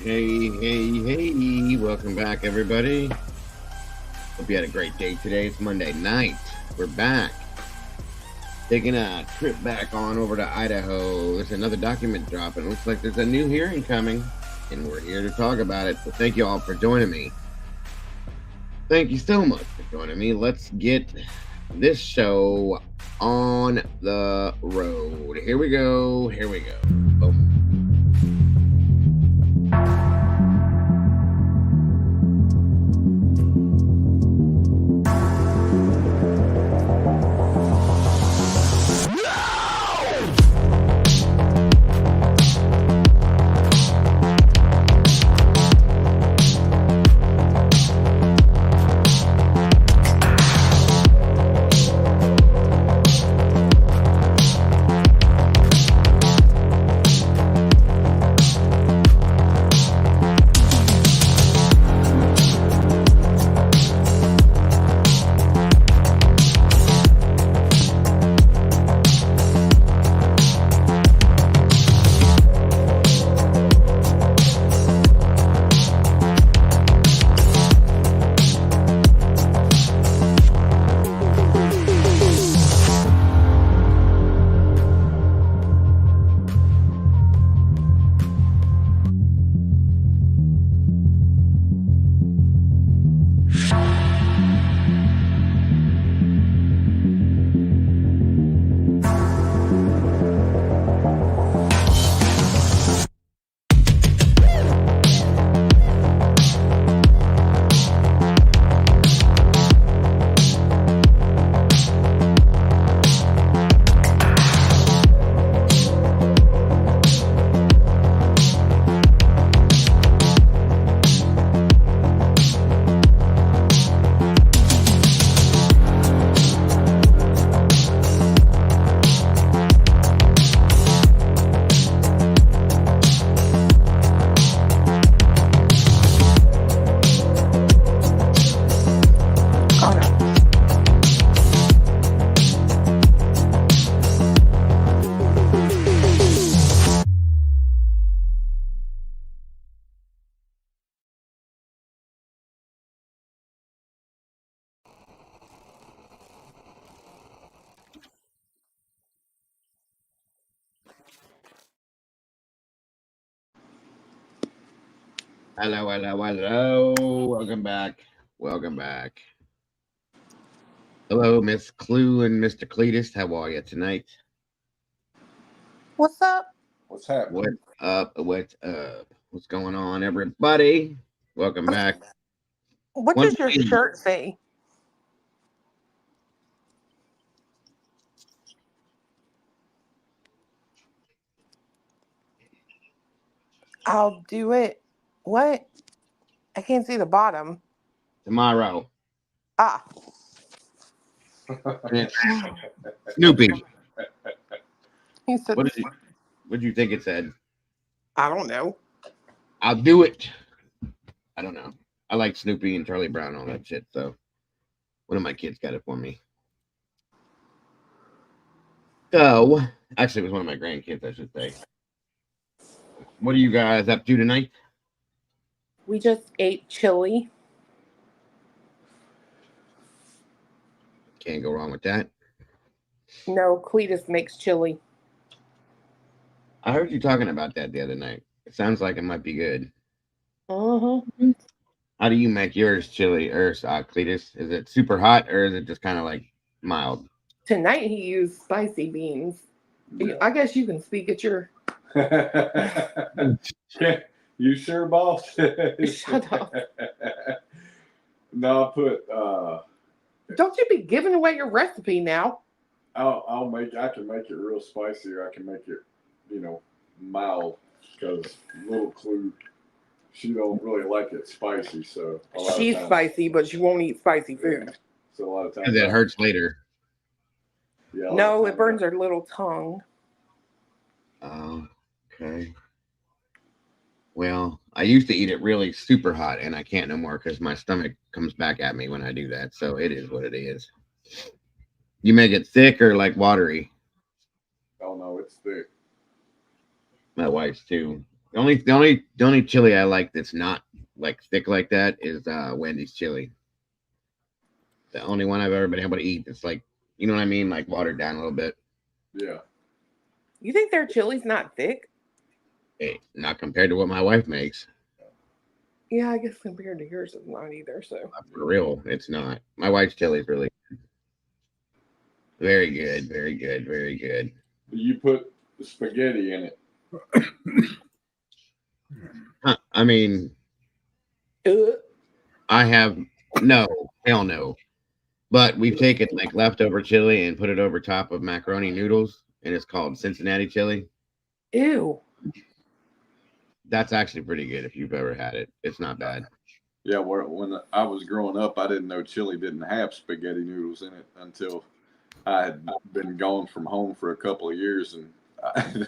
Hey, welcome back, everybody. Hope you had a great day today. It's Monday night. We're back. Taking a trip back on over to Idaho. There's another document drop, and it looks like there's a new hearing coming, and we're here to talk about it. So thank you all for joining me. Thank you so much for joining me. Let's get this show on the road. Here we go. Boom. Hello. Welcome back. Hello, Miss Clue and Mr. Cletus. How are you tonight? What's up? What's happening? What's going on, everybody? Welcome back. What Once does your again, shirt say? I'll do it. What? I can't see the bottom. tomorrow. Ah. And it's Snoopy. He said, What did you think it said? I don't know. I'll do it. I don't know. I like Snoopy and Charlie Brown and all that shit, so one of my kids got it for me. So, actually, it was one of my grandkids, I should say. What are you guys up to tonight? We just ate chili. Can't go wrong with that. No, Cletus makes chili. I heard you talking about that the other night. It sounds like it might be good. Mm-hmm. How do you make yours chili or Cletus? Is it super hot or is it just kind of like mild? Tonight he used spicy beans. I guess you can speak at your... You sure, boss? Shut up. No, I put. Don't you be giving away your recipe now. I'll make. I can make it real spicy, or I can make it, mild. Because little Clue, she don't really like it spicy, so She's spicy, but she won't eat spicy food. Yeah. So a lot of times Because it hurts later. Yeah. No, it burns her little tongue. Oh, okay. Well, I used to eat it really super hot, and I can't no more because my stomach comes back at me when I do that. So it is what it is. You make it thick or like watery? Oh no, it's thick. My wife's too. The only chili I like that's not like thick like that is Wendy's chili. The only one I've ever been able to eat that's like, you know what I mean, like watered down a little bit. Yeah. You think their chili's not thick? Hey, not compared to what my wife makes. Yeah, I guess compared to yours, it's not either. So For real, it's not. My wife's chili is really very good, very good, very good. You put the spaghetti in it. Huh, I mean, uh, I have no, hell no. But we've taken like leftover chili and put it over top of macaroni noodles, and it's called Cincinnati chili. ew. That's actually pretty good if you've ever had it. It's not bad. Yeah, when I was growing up, I didn't know chili didn't have spaghetti noodles in it until I had been gone from home for a couple of years, and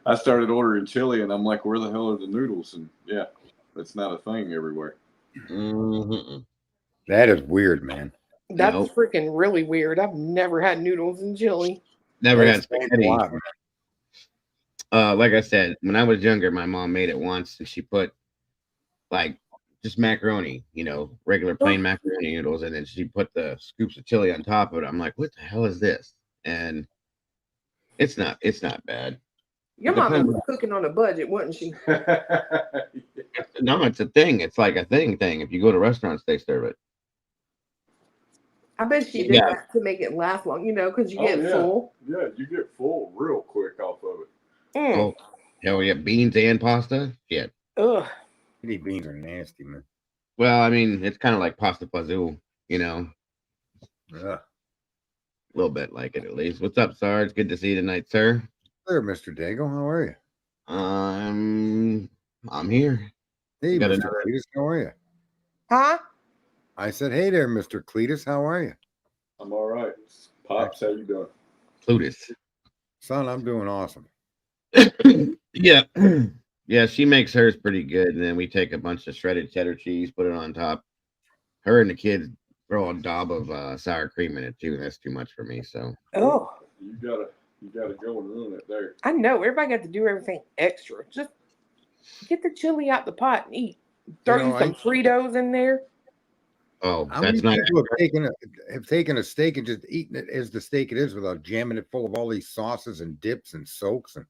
I started ordering chili, and I'm like, where the hell are the noodles? And yeah, it's not a thing everywhere. Mm-hmm. That is weird, man. That's Nope. freaking really weird. I've never had noodles and chili. Never That had explains a spaghetti. lot, man. Like I said, when I was younger, my mom made it once, and she put like just macaroni, regular plain macaroni noodles, and then she put the scoops of chili on top of it. I'm like, what the hell is this? And it's not bad. Your It mama depends. was cooking on a budget, wasn't she? No, it's a thing. It's like a thing. If you go to restaurants, they serve it. I bet she did Yeah. that to make it last long, because you Oh, get yeah. full. Yeah, you get full real quick off of it. Mm. Oh, hell yeah, beans and pasta. Yeah. Ugh. Kidney beans are nasty, man. Well, I mean, it's kind of like pasta fazool, a Ugh. little bit like it at least. What's up, Sarge? Good to see you tonight, sir. There, Mr. Dago. How are you? I'm here. Hey, got Mr. another- Cletus. How are you? Huh? I said, hey there, Mr. Cletus. How are you? I'm all right. Pops, how you doing? Plutus. Son, I'm doing awesome. Yeah. Yeah, she makes hers pretty good, and then we take a bunch of shredded cheddar cheese, put it on top. Her and the kids throw a daub of sour cream in it too. That's too much for me. So Oh, You gotta go and ruin it there. I know. Everybody got to do everything extra. Just get the chili out the pot and eat. Throw you some Fritos in there. oh, How many that's not people have taken a steak and just eaten it as the steak it is without jamming it full of all these sauces and dips and soaks and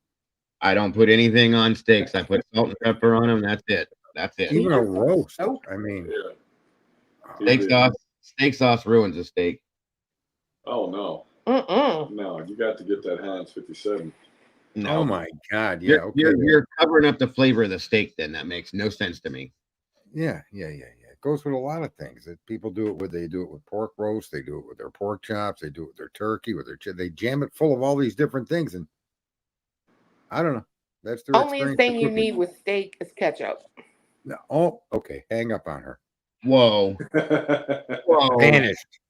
I don't put anything on steaks. I put salt and pepper on them. That's it. That's it. even a roast? Soak. I mean, Yeah. Steak sauce ruins a steak. Oh no. Mm-mm. No, you got to get that Heinz 57. No. oh my God. Yeah. You're covering up the flavor of the steak. Then that makes no sense to me. Yeah. It goes with a lot of things. People do it with. They do it with pork roast. They do it with their pork chops. They do it with their turkey. They jam it full of all these different things, and I don't know. That's their Only experience thing of you cooking. need with steak is ketchup. No, oh, okay. Hang up on her. Whoa. Whoa.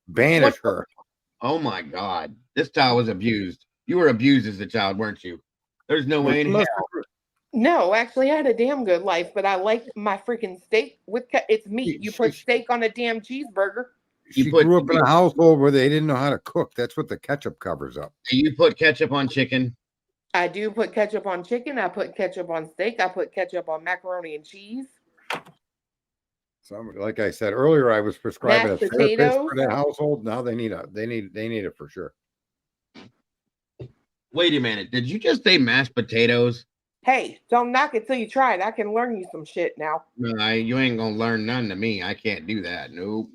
Banish her. Oh my God. This child was abused. You were abused as a child, weren't you? There's no way in hell. No, actually, I had a damn good life, but I like my freaking steak with it's meat. You put steak on a damn cheeseburger. She grew up in a household where they didn't know how to cook. That's what the ketchup covers up. Do you put ketchup on chicken? I do put ketchup on chicken. I put ketchup on steak. I put ketchup on macaroni and cheese. So, like I said earlier, I was prescribing Mashed a therapist potatoes. for that household. Now they need it for sure. Wait a minute. Did you just say mashed potatoes? Hey, don't knock it till you try it. I can learn you some shit now. No, you ain't gonna learn none to me. I can't do that. Nope.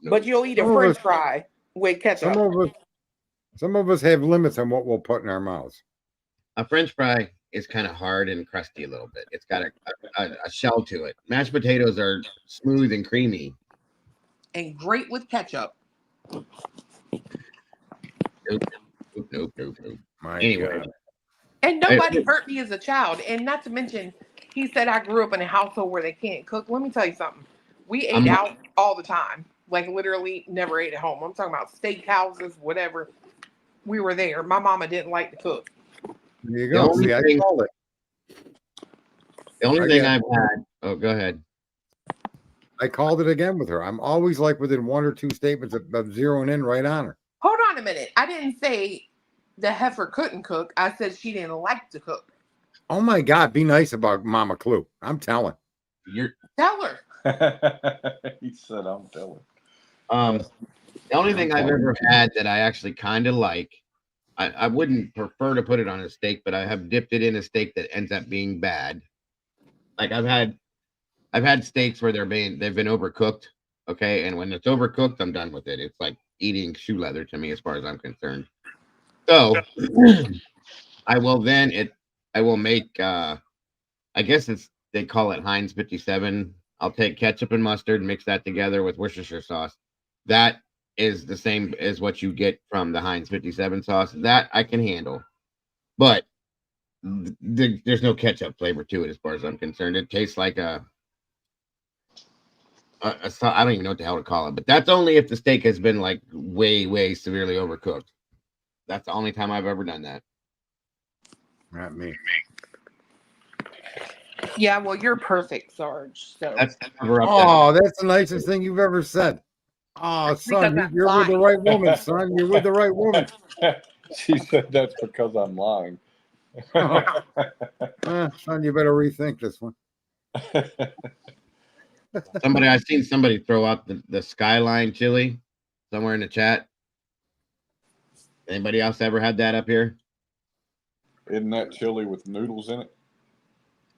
But you'll eat a French fry with ketchup. Some of us have limits on what we'll put in our mouths. A French fry is kind of hard and crusty a little bit. It's got a shell to it. Mashed potatoes are smooth and creamy. And great with ketchup. Nope. Anyway. God. And nobody hurt me as a child. And not to mention, he said I grew up in a household where they can't cook. Let me tell you something. We ate out all the time. Like literally never ate at home. I'm talking about steak houses, whatever. We were there. My mama didn't like to cook. There you go. See, I called it. The only thing I've had. Oh, go ahead. I called it again with her. I'm always like within one or two statements of zeroing in right on her. Hold on a minute. I didn't say the heifer couldn't cook. I said she didn't like to cook. Oh my God, be nice about Mama Clue. I'm telling. You're Tell her. He said, "I'm telling." the only thing I've ever had that I actually kind of like. I wouldn't prefer to put it on a steak, but I have dipped it in a steak that ends up being bad. Like I've had steaks where they've been overcooked. Okay, and when it's overcooked, I'm done with it. It's like eating shoe leather to me, as far as I'm concerned. So I will make I guess they call it Heinz 57. I'll take ketchup and mustard, mix that together with Worcestershire sauce. That is the same as what you get from the Heinz 57 sauce. That I can handle. But there's no ketchup flavor to it as far as I'm concerned. It tastes like I don't even know what the hell to call it, but that's only if the steak has been like way severely overcooked. That's the only time I've ever done that. Not me. Yeah, well, you're perfect, Sarge. So That's never up Oh, that's the nicest thing you've ever said. Oh, son, Because I'm you're with the lying. right woman, son. You're with the right woman. She said that's because I'm lying. Son, you better rethink this one. I've seen somebody throw out the Skyline chili somewhere in the chat. Anybody else ever had that up here? Isn't that chili with noodles in it?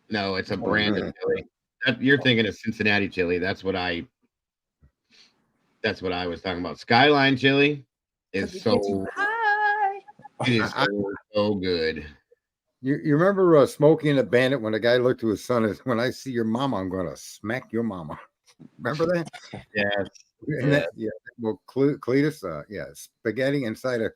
No, it's a brand of chili. You're thinking of Cincinnati chili. That's what I was talking about. Skyline chili is so hi. it is so good. You remember Smokey and the Bandit when the guy looked to his son and when I see your mama, I'm going to smack your mama. Remember that? Yes. Yeah. Well, Cletus, spaghetti inside a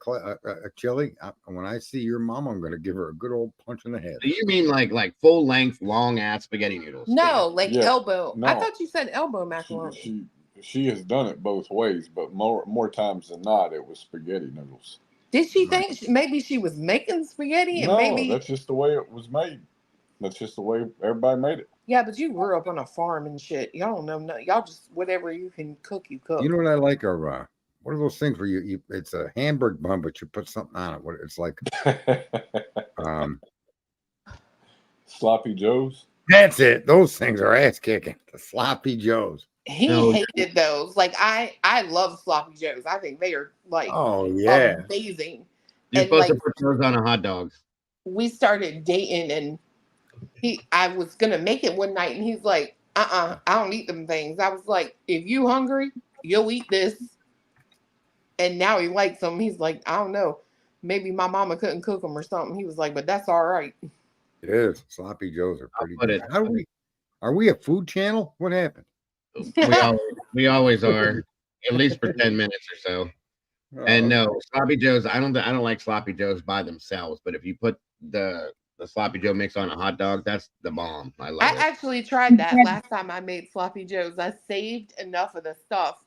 chili. When I see your mama, I'm going to give her a good old punch in the head. Do you mean like full length, long ass spaghetti noodles? No, like elbow. No. I thought you said elbow macaroni. She has done it both ways, but more times than not, it was spaghetti noodles. Did she think maybe she was making spaghetti and No, maybe that's just the way it was made. That's just the way everybody made it. Yeah, but you grew up on a farm and shit. Y'all don't know nothing. Y'all just whatever you can cook, you cook. You know what I like are what are those things where you it's a hamburger bun, but you put something on it. What it's like Sloppy Joes. That's it. Those things are ass kicking. The sloppy joes. He hated those. Like I love sloppy joes. I think they are like amazing. You're supposed to put those on a hot dog. We started dating and I was gonna make it one night and he's like, I don't eat them things. I was like, if you hungry, you'll eat this. And now he likes them. He's like, I don't know. Maybe my mama couldn't cook them or something. He was like, but that's all right. It is. Sloppy joes are pretty good. Are we a food channel? What happened? We always are, at least for 10 minutes or so. And no, sloppy joes. I don't like sloppy joes by themselves. But if you put the sloppy joe mix on a hot dog, that's the bomb. I love it. I actually tried that last time I made sloppy joes. I saved enough of the stuff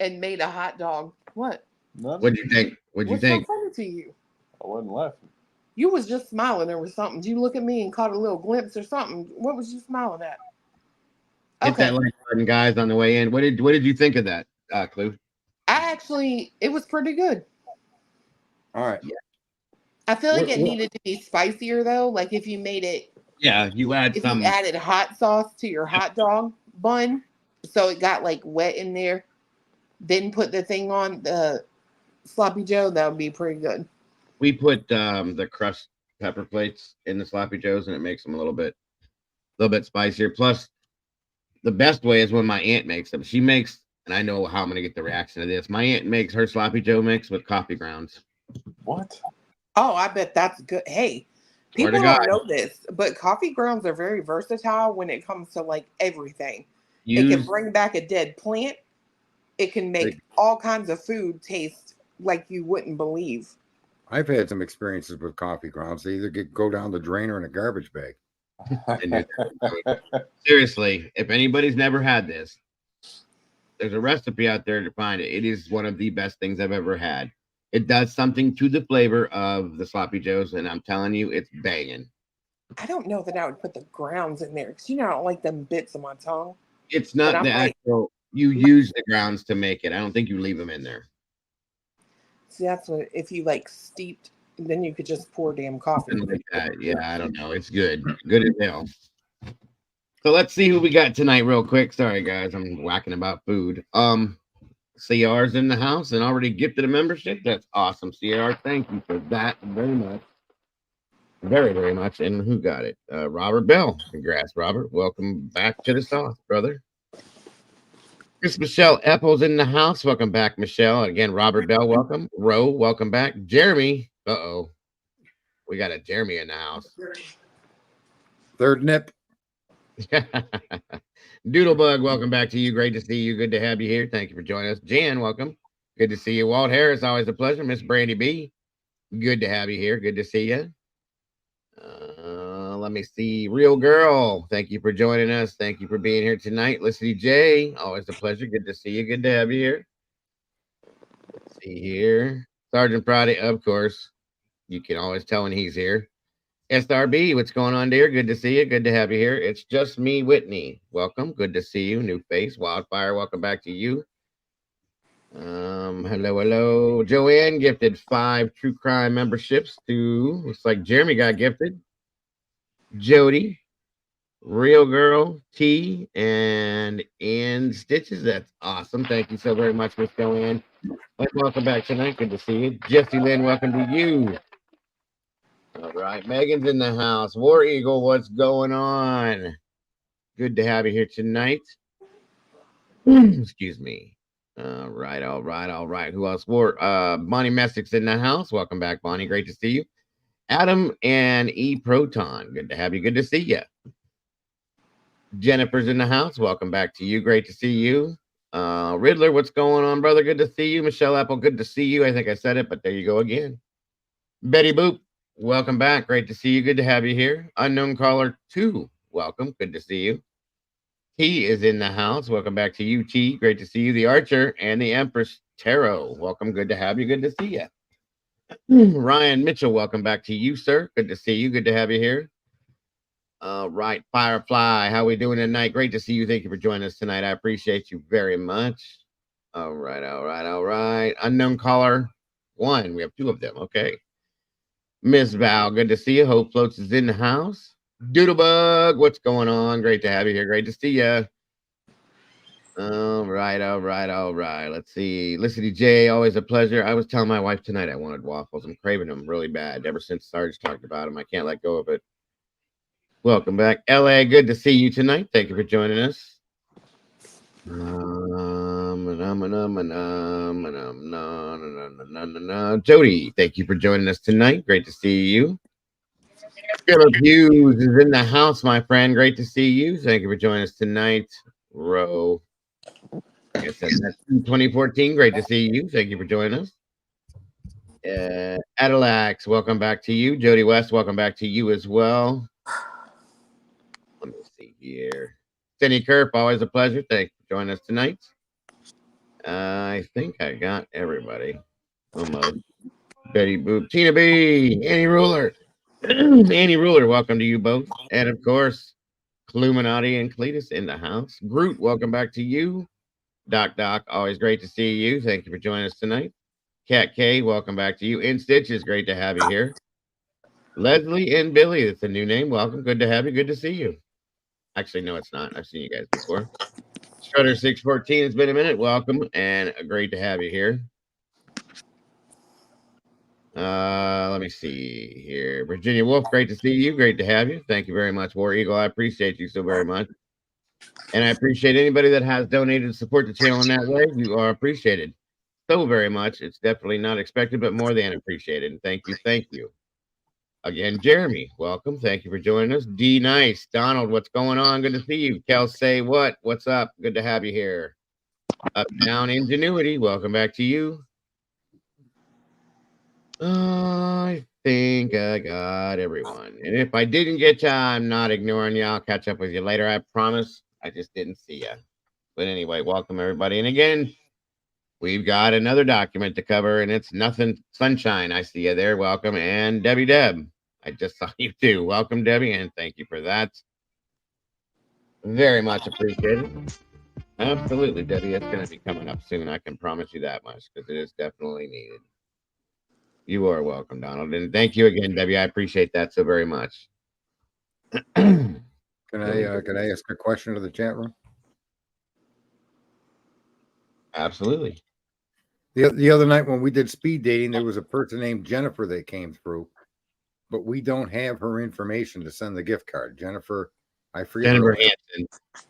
and made a hot dog. What? What'd you think? What'd you think? So funny to you? I wasn't laughing. You was just smiling. There was something. Did you look at me and caught a little glimpse or something? What was you smiling at? Hit that like button, guys, on the way in. What did you think of that, Clue? It was pretty good. All right. Yeah. I feel like it needed to be spicier though. Like if you made it. Yeah, you added hot sauce to your hot dog bun, so it got like wet in there. Then put the thing on the sloppy joe. That would be pretty good. We put the crushed pepper plates in the sloppy joes, and it makes them a little bit spicier. Plus, the best way is when my aunt makes them. She makes, and I know how I'm gonna get the reaction to this. My aunt makes her sloppy joe mix with coffee grounds. What? Oh, I bet that's good. Hey, people don't know this, but coffee grounds are very versatile when it comes to like everything. It can bring back a dead plant. It can make all kinds of food taste like you wouldn't believe. I've had some experiences with coffee grounds. They either go down the drain or in a garbage bag. Seriously, if anybody's never had this, there's a recipe out there to find it. It is one of the best things I've ever had. It does something to the flavor of the sloppy joes, and I'm telling you, it's banging. I don't know that I would put the grounds in there because I don't like them bits on my tongue. It's not the actual. You use the grounds to make it. I don't think you leave them in there. See, that's what if you like steeped then you could just pour damn coffee. Something like that. Yeah, I don't know. It's good. Good as hell. So let's see who we got tonight real quick. Sorry guys, I'm whacking about food. CR's in the house and already gifted a membership. That's awesome, CR. Thank you for that very much. Very, very much. And who got it? Robert Bell. Congrats, Robert. Welcome back to the sauce, brother. Chris Michelle Apple's in the house. Welcome back, Michelle. Again, Robert Bell, welcome. Ro, welcome back. Jeremy. Uh-oh. We got a Jeremy in the house. Third nip. Doodlebug, welcome back to you. Great to see you. Good to have you here. Thank you for joining us. Jan, welcome. Good to see you. Walt Harris, always a pleasure. Miss Brandy B, good to have you here. Good to see you. Let me see. Real Girl, thank you for joining us. Thank you for being here tonight. Felicity J, always a pleasure. Good to see you. Good to have you here. Let's see here. Sergeant Friday, of course. You can always tell when he's here. SRB, what's going on, dear? Good to see you. Good to have you here. It's just me, Whitney. Welcome. Good to see you. New face. Wildfire, welcome back to you. Hello. Joanne gifted 5 true crime memberships to, looks like Jeremy got gifted. Jody, Real Girl, T, and in Stitches. That's awesome. Thank you so very much, Miss Joanne. Welcome back tonight. Good to see you. Jesse Lynn, welcome to you. All right, Megan's in the house. War Eagle, what's going on? Good to have you here tonight. Excuse me. All right. Who else? Bonnie Messick's in the house. Welcome back, Bonnie. Great to see you. Adam and E Proton. Good to have you. Good to see you. Jennifer's in the house. Welcome back to you. Great to see you. Riddler, what's going on, brother? Good to see you. Michelle Apple, good to see you. I think I said it, but there you go again. Betty Boop. Welcome back. Great to see you. Good to have you here. Unknown Caller 2. Welcome. Good to see you. T is in the house. Welcome back to you, T. Great to see you. The Archer and the Empress Tarot. Welcome. Good to have you. Good to see you. Ryan Mitchell. Welcome back to you, sir. Good to see you. Good to have you here. Right. Firefly. How we doing tonight? Great to see you. Thank you for joining us tonight. I appreciate you very much. All right. Unknown Caller 1. We have 2 of them. Okay. Miss Val, good to see you. Hope Floats is in the house. Doodlebug, what's going on? Great to have you here. Great to see you. All right. Let's see. Felicity J, always a pleasure. I was telling my wife tonight I wanted waffles. I'm craving them really bad. Ever since Sarge talked about them, I can't let go of it. Welcome back. LA, good to see you tonight. Thank you for joining us. Jody, thank you for joining us tonight. Great to see you. Philip Hughes is in the house, my friend. Great to see you. Thank you for joining us tonight. Ro. Like I said, that's 2014. Great to see you. Thank you for joining us. Adelax, welcome back to you. Jody West, welcome back to you as well. Let me see here. Cindy Kerp, always a pleasure. Thanks for joining us tonight. I think I got everybody. Almost. Betty Boop, Tina B, Annie Ruler. Annie Ruler, welcome to you both. And of course, Cluminati and Cletus in the house. Groot, welcome back to you. Doc, always great to see you. Thank you for joining us tonight. Cat K, welcome back to you. In Stitches, great to have you here. Leslie and Billy, that's a new name. Welcome. Good to have you. Good to see you. Actually, no, it's not. I've seen you guys before. Strutter 614, it's been a minute. Welcome and great to have you here. Let me see here. Virginia Wolf, great to see you. Great to have you. Thank you very much, War Eagle. I appreciate you so very much. And I appreciate anybody that has donated to support the channel in that way. You are appreciated so very much. It's definitely not expected, but more than appreciated. And thank you. Thank you. Again, Jeremy, welcome. Thank you for joining us. D Nice. Donald, what's going on? Good to see you. Kel, say what? What's up? Good to have you here. Up Down Ingenuity, welcome back to you. I think I got everyone. And if I didn't get you, I'm not ignoring you. I'll catch up with you later. I promise. I just didn't see you. But anyway, welcome everybody. And again, we've got another document to cover, and it's Nothing Sunshine. I see you there. Welcome. And Debbie Deb. I just saw you too. Welcome, Debbie, and thank you for that. Very much appreciated. Absolutely, Debbie. It's going to be coming up soon. I can promise you that much because it is definitely needed. You are welcome, Donald. And thank you again, Debbie. I appreciate that so very much. Can I ask a question to the chat room? Absolutely. The other night when we did speed dating, there was a person named Jennifer that came through, but we don't have her information to send the gift card. Jennifer, I forget her Jennifer last Hansen.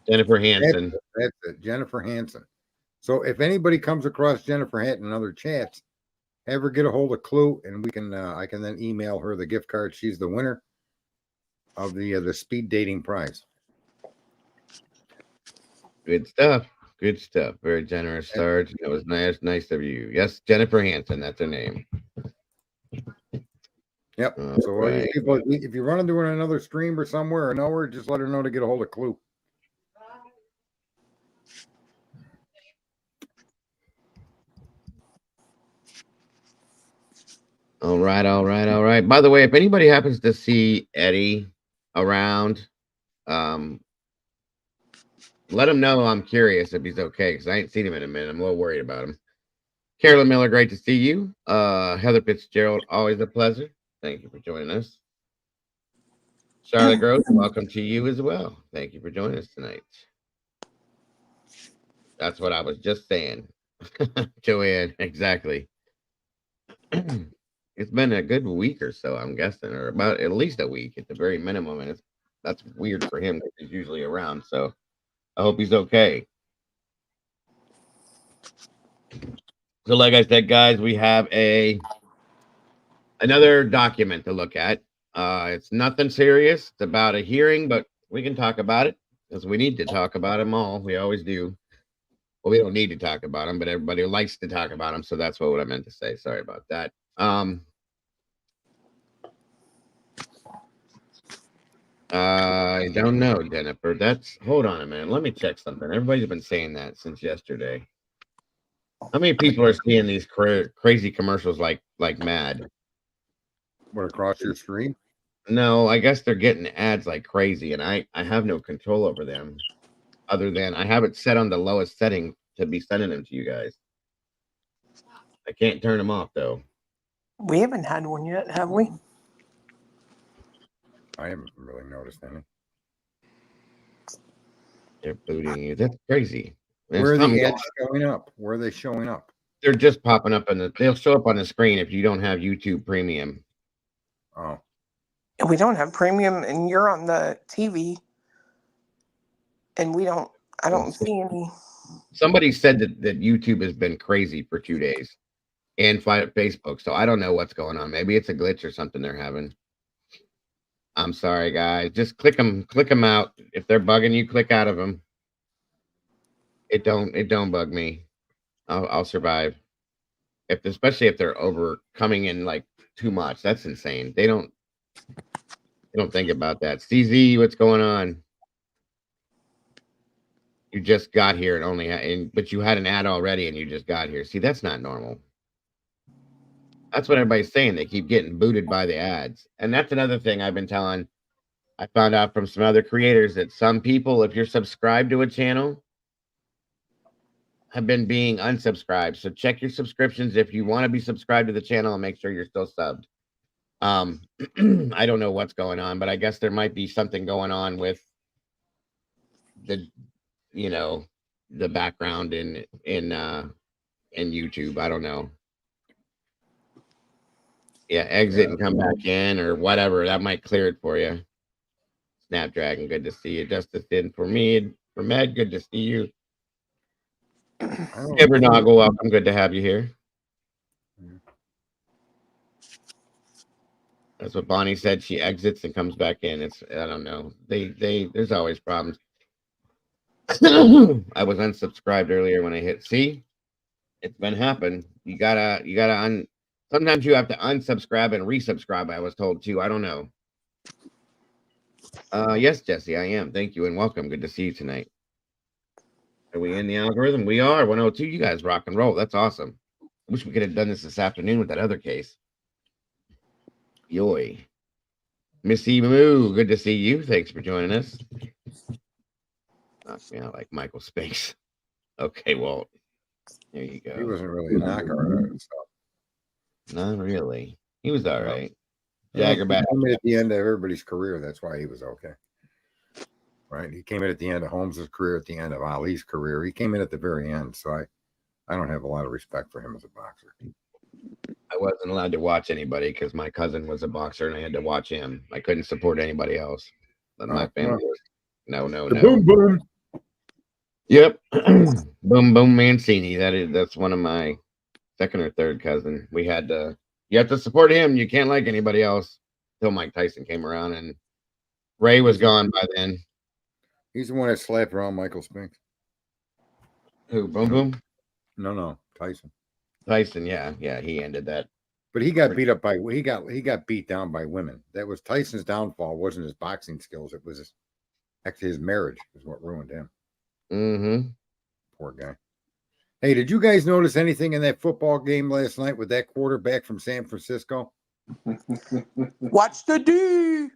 Jennifer Hansen. That's it, Jennifer Hansen. So if anybody comes across Jennifer Hansen in other chats, have her get a hold of Clue, and we can I can then email her the gift card. She's the winner of the speed dating prize. Good stuff. Good stuff. Very generous, Sarge. That was nice of you. Yes, Jennifer Hansen. That's her name. Yep. So right. people, if you run into another stream or somewhere or nowhere, just let her know to get a hold of Clue. All right. By the way, if anybody happens to see Eddie around, let him know I'm curious if he's okay, because I ain't seen him in a minute. I'm a little worried about him. Carolyn Miller, great to see you. Heather Fitzgerald, always a pleasure. Thank you for joining us. Charlotte Gross, welcome to you as well. Thank you for joining us tonight. That's what I was just saying. Joanne, exactly. It's been a good week or so, I'm guessing, or about at least a week at the very minimum, and that's weird for him because he's usually around. So I hope he's okay. So, like I said, guys, we have another document to look at. It's nothing serious. It's about a hearing, but we can talk about it because we need to talk about them all. We always do. Well, we don't need to talk about them, but everybody likes to talk about them. So that's what I meant to say. Sorry about that. I don't know, Jennifer. Hold on a minute. Let me check something. Everybody's been saying that since yesterday. How many people are seeing these crazy commercials like mad? What, across your screen? No, I guess they're getting ads like crazy, and I have no control over them, other than I have it set on the lowest setting to be sending them to you guys. I can't turn them off though. We haven't had one yet, have we? I haven't really noticed any. They're booting you. That's crazy. Where are the ads showing up? Where are they showing up? They're just popping up they'll show up on the screen if you don't have YouTube Premium. Oh. We don't have premium, and you're on the TV, and I don't see any. Somebody said that YouTube has been crazy for 2 days, and Facebook. So I don't know what's going on. Maybe it's a glitch or something they're having. I'm sorry, guys. Just click them out. If they're bugging you, click out of them. It don't bug me. I'll survive. Especially if they're coming in like too much. That's insane. They don't think about that. CZ, what's going on? You just got here but you had an ad already and you just got here. See, that's not normal. That's what everybody's saying. They keep getting booted by the ads. And that's another thing I've been telling. I found out from some other creators that some people, if you're subscribed to a channel, have been being unsubscribed. So check your subscriptions if you want to be subscribed to the channel and make sure you're still subbed. I don't know what's going on, but I guess there might be something going on with the background in YouTube. I don't know. Yeah, exit and come back in or whatever. That might clear it for you. Snapdragon, good to see you. Justice in for me. For Med, good to see you. Ebernoggle, welcome. Good to have you here. That's what Bonnie said. She exits and comes back in. I don't know. There's always problems. I was unsubscribed earlier when I hit. See, it's been happening. You gotta sometimes you have to unsubscribe and resubscribe. I was told too. I don't know. Yes, Jesse, I am. Thank you and welcome. Good to see you tonight. Are we in the algorithm? We are 102. You guys rock and roll. That's awesome. I wish we could have done this afternoon with that other case. Yoy. Missy Moo, good to see you. Thanks for joining us. Knocks me out like Michael Spinks. Okay, Walt. There you go. He wasn't really a knocker. Not really. He was all right. Yeah, Jagger he back. came in at the end of everybody's career. That's why he was okay. Right? He came in at the end of Holmes's career, at the end of Ali's career. He came in at the very end. So I don't have a lot of respect for him as a boxer. I wasn't allowed to watch anybody because my cousin was a boxer and I had to watch him. I couldn't support anybody else. But my family was no. Boom boom. Yep. Boom Boom Mancini. That's one of my second or third cousin. You have to support him. You can't like anybody else. Till Mike Tyson came around and Ray was gone by then. He's the one that slapped around Michael Spinks. Who? Boom Boom? No, Tyson. Tyson, yeah, he ended that. But he got beat up by he got beat down by women. That was Tyson's downfall. Wasn't his boxing skills. It was actually his marriage is what ruined him. Mm-hmm. Poor guy. Hey, did you guys notice anything in that football game last night with that quarterback from San Francisco? Watch the D.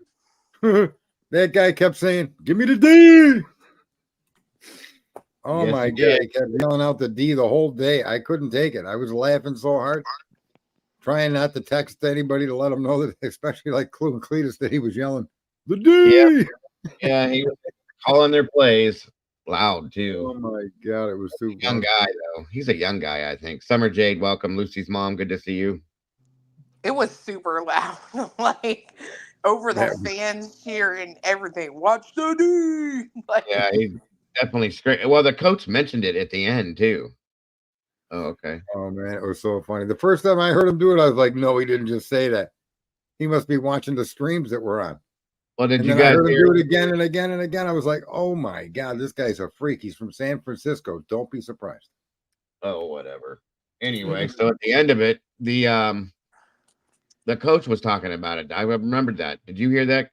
That guy kept saying, "Give me the D." Oh Yes, my he God. did. He kept yelling out the D the whole day. I couldn't take it. I was laughing so hard, trying not to text anybody to let them know that, especially like Clue and Cletus, that he was yelling, the D. Yeah, he was calling their plays loud too. Oh my God. It was too Young funny. guy though. He's a young guy, I think. Summer Jade, welcome. Lucy's mom, good to see you. It was super loud, like over the That was- fan here and everything. Watch the D. Like, Yeah, he's definitely straight. Well, the coach mentioned it at the end too. Oh, okay. Oh man, it was so funny. The first time I heard him do it, I was like, no, he didn't just say that. He must be watching the streams that were on. Well, did And you then I guys heard him hear? do it again and again and again. I was like, oh my God, this guy's a freak. He's from San Francisco. Don't be surprised. Oh, whatever. Anyway, so at the end of it, the coach was talking about it. I remembered that. Did you hear that,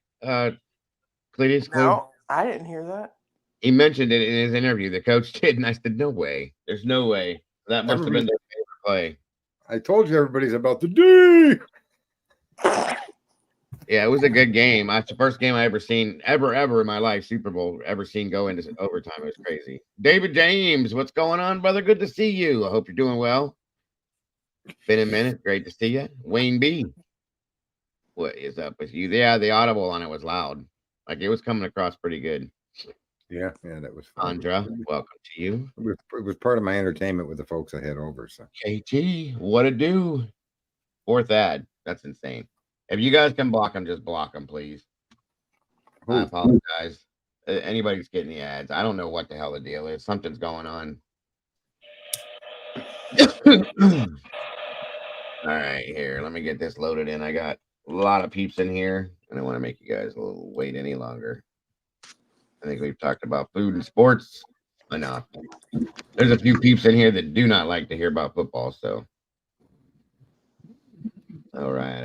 Cletus? no, I didn't hear that. He mentioned it in his interview. The coach did, and I said, "No way. There's no way. That must have been their favorite play." I told you everybody's about the D. Yeah, it was a good game. It's the first game I ever seen ever in my life, Super Bowl ever seen go into overtime. It was crazy. David James, what's going on, brother? Good to see you. I hope you're doing well. Been a minute. Great to see you. Wayne B. What is up with you? Yeah, the audible on it was loud. Like it was coming across pretty good. Yeah, that was fun. Andra, welcome to you. It was part of my entertainment with the folks I had over. So KT, what a do. Fourth ad. That's insane. If you guys can block them, just block them, please. I apologize. Anybody's getting the ads. I don't know what the hell the deal is. Something's going on. All right, here. Let me get this loaded in. I got a lot of peeps in here. I don't want to make you guys a little wait any longer. I think we've talked about food and sports enough. There's a few peeps in here that do not like to hear about football, so. All right.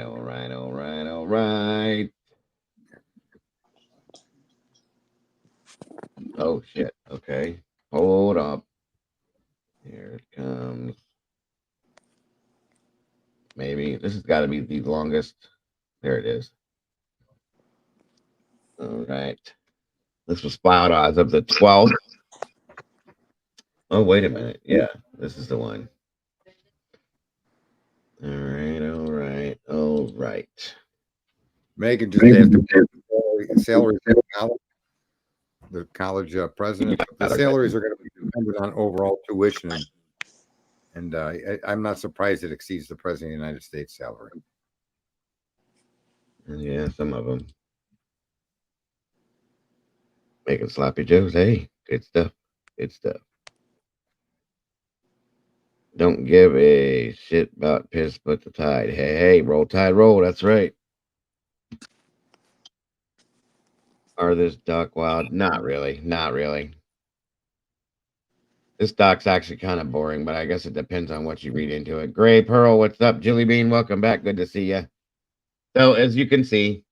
Oh, shit. Okay. Hold up. Here it comes. Maybe. This has got to be the longest. There it is. All right. This was filed as of the 12th. Oh, wait a minute. Yeah, this is the one. All right. Megan just asked the salaries of the college president. The salaries are going to be dependent on overall tuition, and I'm not surprised it exceeds the president of the United States salary. Yeah, some of them. Making sloppy joes. Hey, good stuff. Don't give a shit about piss but the tide. Hey, roll tide, roll. That's right. Are this duck wild? Not really. This doc's actually kind of boring, but I guess it depends on what you read into it. Gray Pearl, what's up? Jilly Bean, welcome back. Good to see you. So, as you can see,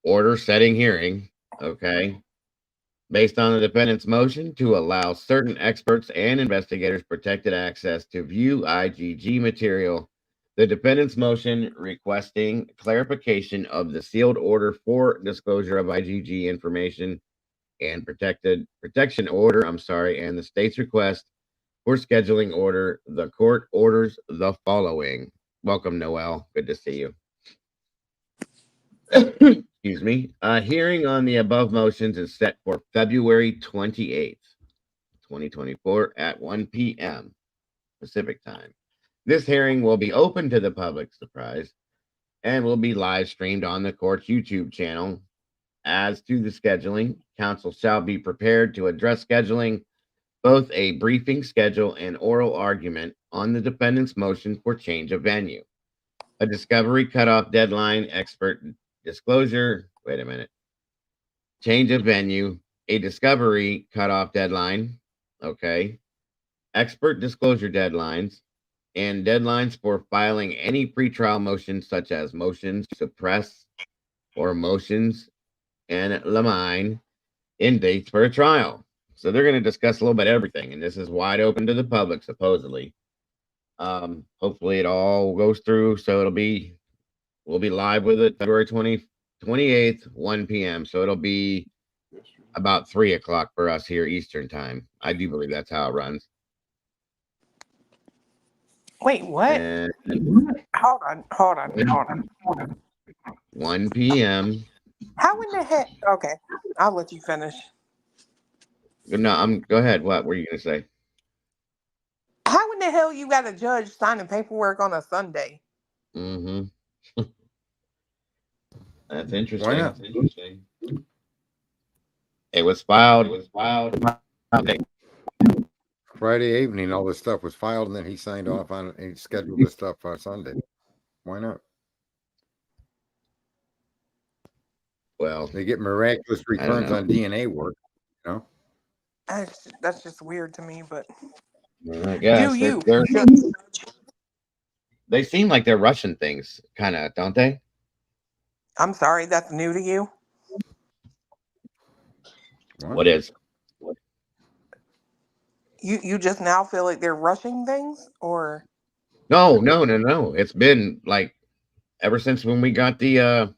order setting hearing, okay, based on the defendant's motion to allow certain experts and investigators protected access to view IGG material. The defendant's motion requesting clarification of the sealed order for disclosure of IGG information and protection order, and the state's request for scheduling order. The court orders the following. Welcome, Noel. Good to see you. Excuse me. Hearing on the above motions is set for February 28th, 2024 at 1 p.m. Pacific time. This hearing will be open to the public, surprise, and will be live streamed on the court's YouTube channel. As to the scheduling, counsel shall be prepared to address scheduling, both a briefing schedule and oral argument on the defendant's motion for change of venue. A discovery cutoff deadline, expert disclosure. Wait a minute. Change of venue, a discovery cutoff deadline. Okay. Expert disclosure deadlines, and deadlines for filing any pretrial motions, such as motions to suppress or motions and limine in dates for a trial. So they're going to discuss a little bit of everything, and this is wide open to the public, supposedly. Hopefully it all goes through, so we'll be live with it February 28th, 1 p.m. So it'll be about 3 o'clock for us here Eastern time. I do believe that's how it runs. Wait, what? And Hold on. 1 p.m. How in the heck? Okay, I'll let you finish. No, go ahead. What were you gonna say? How in the hell you got a judge signing paperwork on a Sunday? Mm-hmm. That's interesting. Why not? That's interesting. It was filed. Friday evening, all this stuff was filed, and then he signed off on it. And he scheduled this stuff for Sunday. Why not? Well, They get miraculous returns on DNA work. You know, That's just weird to me, but I guess do you? they seem like they're rushing things, kind of, don't they? I'm sorry, that's new to you. What is? You just now feel like they're rushing things, or No. It's been like ever since when we got the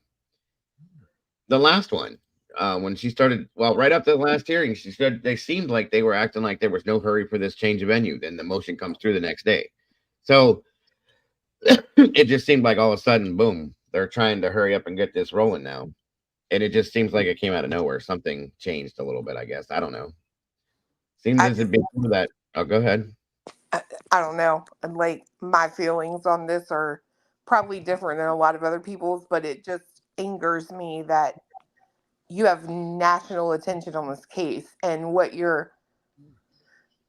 last one. When she started, well, right up to the last hearing, she said they seemed like they were acting like there was no hurry for this change of venue. Then the motion comes through the next day. So it just seemed like all of a sudden, boom, they're trying to hurry up and get this rolling now. And it just seems like it came out of nowhere. Something changed a little bit, I guess. I don't know. Seems as if before that. Oh, go ahead. I don't know. Like, my feelings on this are probably different than a lot of other people's, but it just angers me that you have national attention on this case, and what you're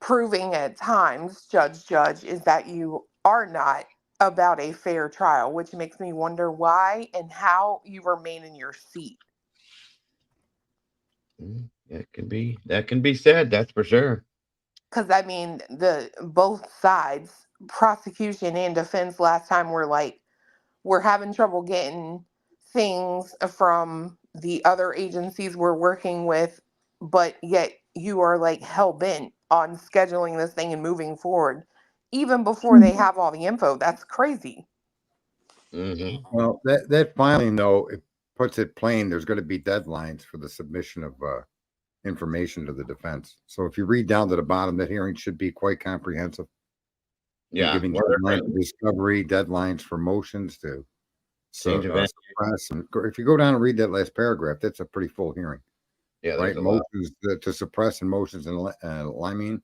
proving at times, Judge, is that you are not about a fair trial, which makes me wonder why and how you remain in your seat. That can be said. That's for sure. Because I mean, both sides, prosecution and defense, last time were like, we're having trouble getting things from the other agencies we're working with, but yet you are like hell bent on scheduling this thing and moving forward, even before they have all the info. That's crazy. Mm-hmm. Well, that filing though, it puts it plain. There's going to be deadlines for the submission of information to the defense. So if you read down to the bottom, that hearing should be quite comprehensive. Yeah, giving deadlines for discovery, deadlines for motions to suppress. And if you go down and read that last paragraph, that's a pretty full hearing. Yeah, right. Motions to suppress and motions and limine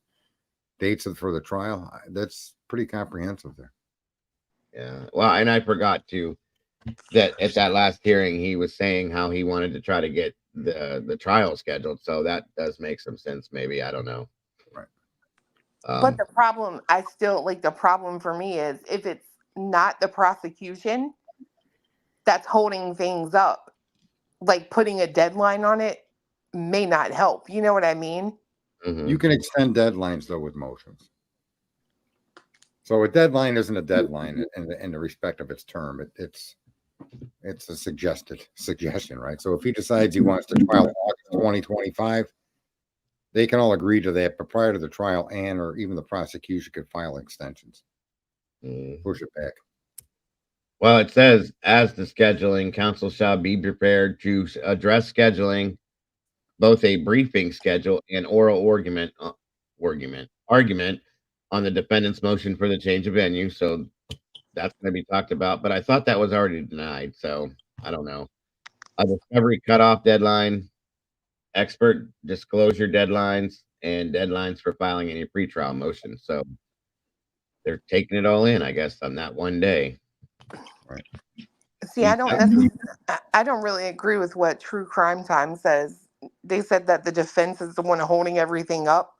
dates for the trial. That's pretty comprehensive there. Yeah. Well, and I forgot to that at that last hearing, he was saying how he wanted to try to get the trial scheduled. So that does make some sense. Maybe, I don't know. Right. But the problem, the problem for me is if it's not the prosecution that's holding things up, like putting a deadline on it may not help. You know what I mean? Mm-hmm. You can extend deadlines though with motions. So a deadline isn't a deadline in the respect of its term. It's a suggestion, right? So if he decides he wants to trial August 2025, they can all agree to that. But prior to the trial, or even the prosecution could file extensions, push it back. Well, it says, as the scheduling, counsel shall be prepared to address scheduling, both a briefing schedule and oral argument on the defendant's motion for the change of venue. So that's going to be talked about, but I thought that was already denied. So I don't know. A discovery cutoff deadline, expert disclosure deadlines, and deadlines for filing any pretrial motions. So they're taking it all in, I guess, on that one day. Right. See, I don't really agree with what True Crime Time says. They said that the defense is the one holding everything up.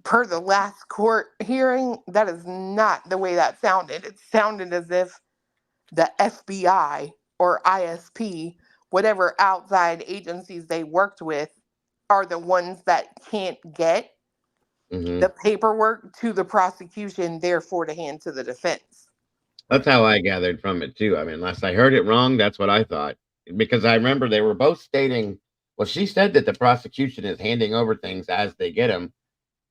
Per the last court hearing, that is not the way that sounded. It sounded as if the FBI or ISP, whatever outside agencies they worked with, are the ones that can't get Mm-hmm. the paperwork to the prosecution, therefore to hand to the defense. That's how I gathered from it too. I mean, unless I heard it wrong, that's what I thought. Because I remember they were both stating, well, she said that the prosecution is handing over things as they get them.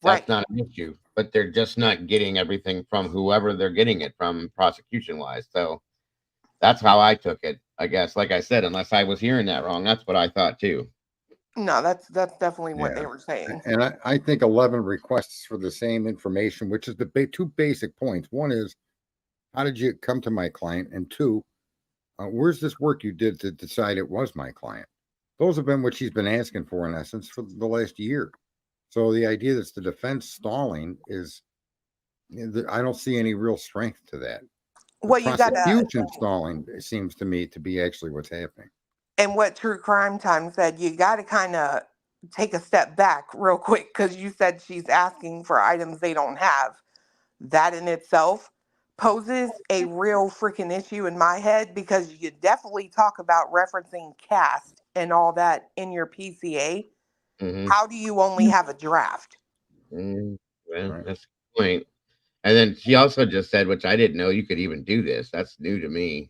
That's Right. not an issue, but they're just not getting everything from whoever they're getting it from prosecution wise. So that's how I took it, I guess. Like I said, unless I was hearing that wrong, that's what I thought too. No, that's definitely what Yeah. they were saying. And I think 11 requests for the same information, which is the two basic points. One is, how did you come to my client? And two, where's this work you did to decide it was my client? Those have been what she's been asking for, in essence, for the last year. So the idea that's the defense stalling is, I don't see any real strength to that. The Well, you got prosecution stalling seems to me to be actually what's happening. and what True Crime Time said, you got to kind of take a step back real quick because you said she's asking for items they don't have. That in itself poses a real freaking issue in my head because you definitely talk about referencing cast and all that in your PCA. Mm-hmm. How do you only have a draft? Well, Right. that's the point. And then she also just said, which I didn't know you could even do this. That's new to me.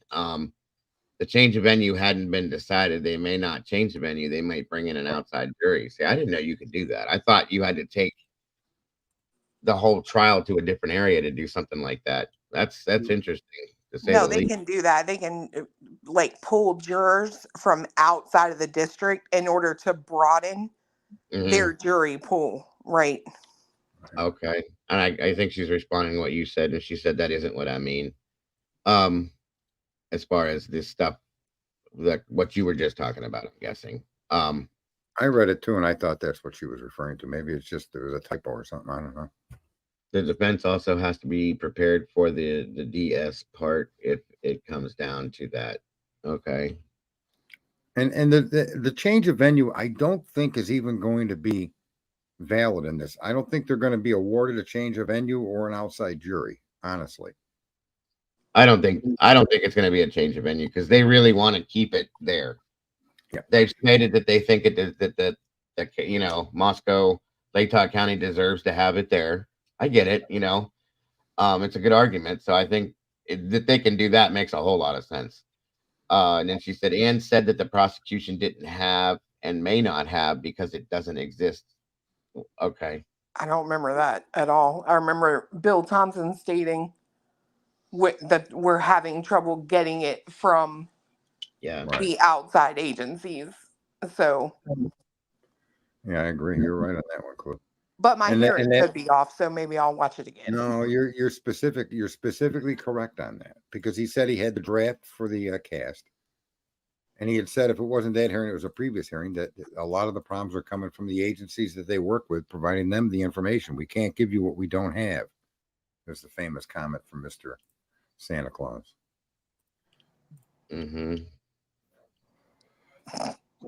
The change of venue hadn't been decided. They may not change the venue. They might bring in an outside jury. See, I didn't know you could do that. I thought you had to take the whole trial to a different area to do something like that. That's interesting to say No, the they least. can do that. They can like pull jurors from outside of the district in order to broaden Mm-hmm. their jury pool, right? Okay. And I think she's responding to what you said, and she said that isn't what I mean. As far as this stuff, like what you were just talking about, I'm guessing. I read it too, and I thought that's what she was referring to. Maybe it's just there was a typo or something. I don't know. The defense also has to be prepared for the DS part if it comes down to that. Okay. And the change of venue, I don't think is even going to be valid in this. I don't think they're going to be awarded a change of venue or an outside jury, honestly. I don't think it's going to be a change of venue because they really want to keep it there. Yeah. They've stated that they think that Moscow, Lake County deserves to have it there. I get it, it's a good argument. So I think that they can do that makes a whole lot of sense. And then she said, Ann said that the prosecution didn't have and may not have because it doesn't exist. Okay. I don't remember that at all. I remember Bill Thompson stating that we're having trouble getting it from the outside agencies. So yeah, I agree. You're right on that one, Cliff. But my hearing could be off, so maybe I'll watch it again. No, you're specifically correct on that because he said he had the draft for the cast, and he had said if it wasn't that hearing, it was a previous hearing that a lot of the problems are coming from the agencies that they work with, providing them the information. We can't give you what we don't have. There's the famous comment from Mr. Santa Claus. Mm-hmm.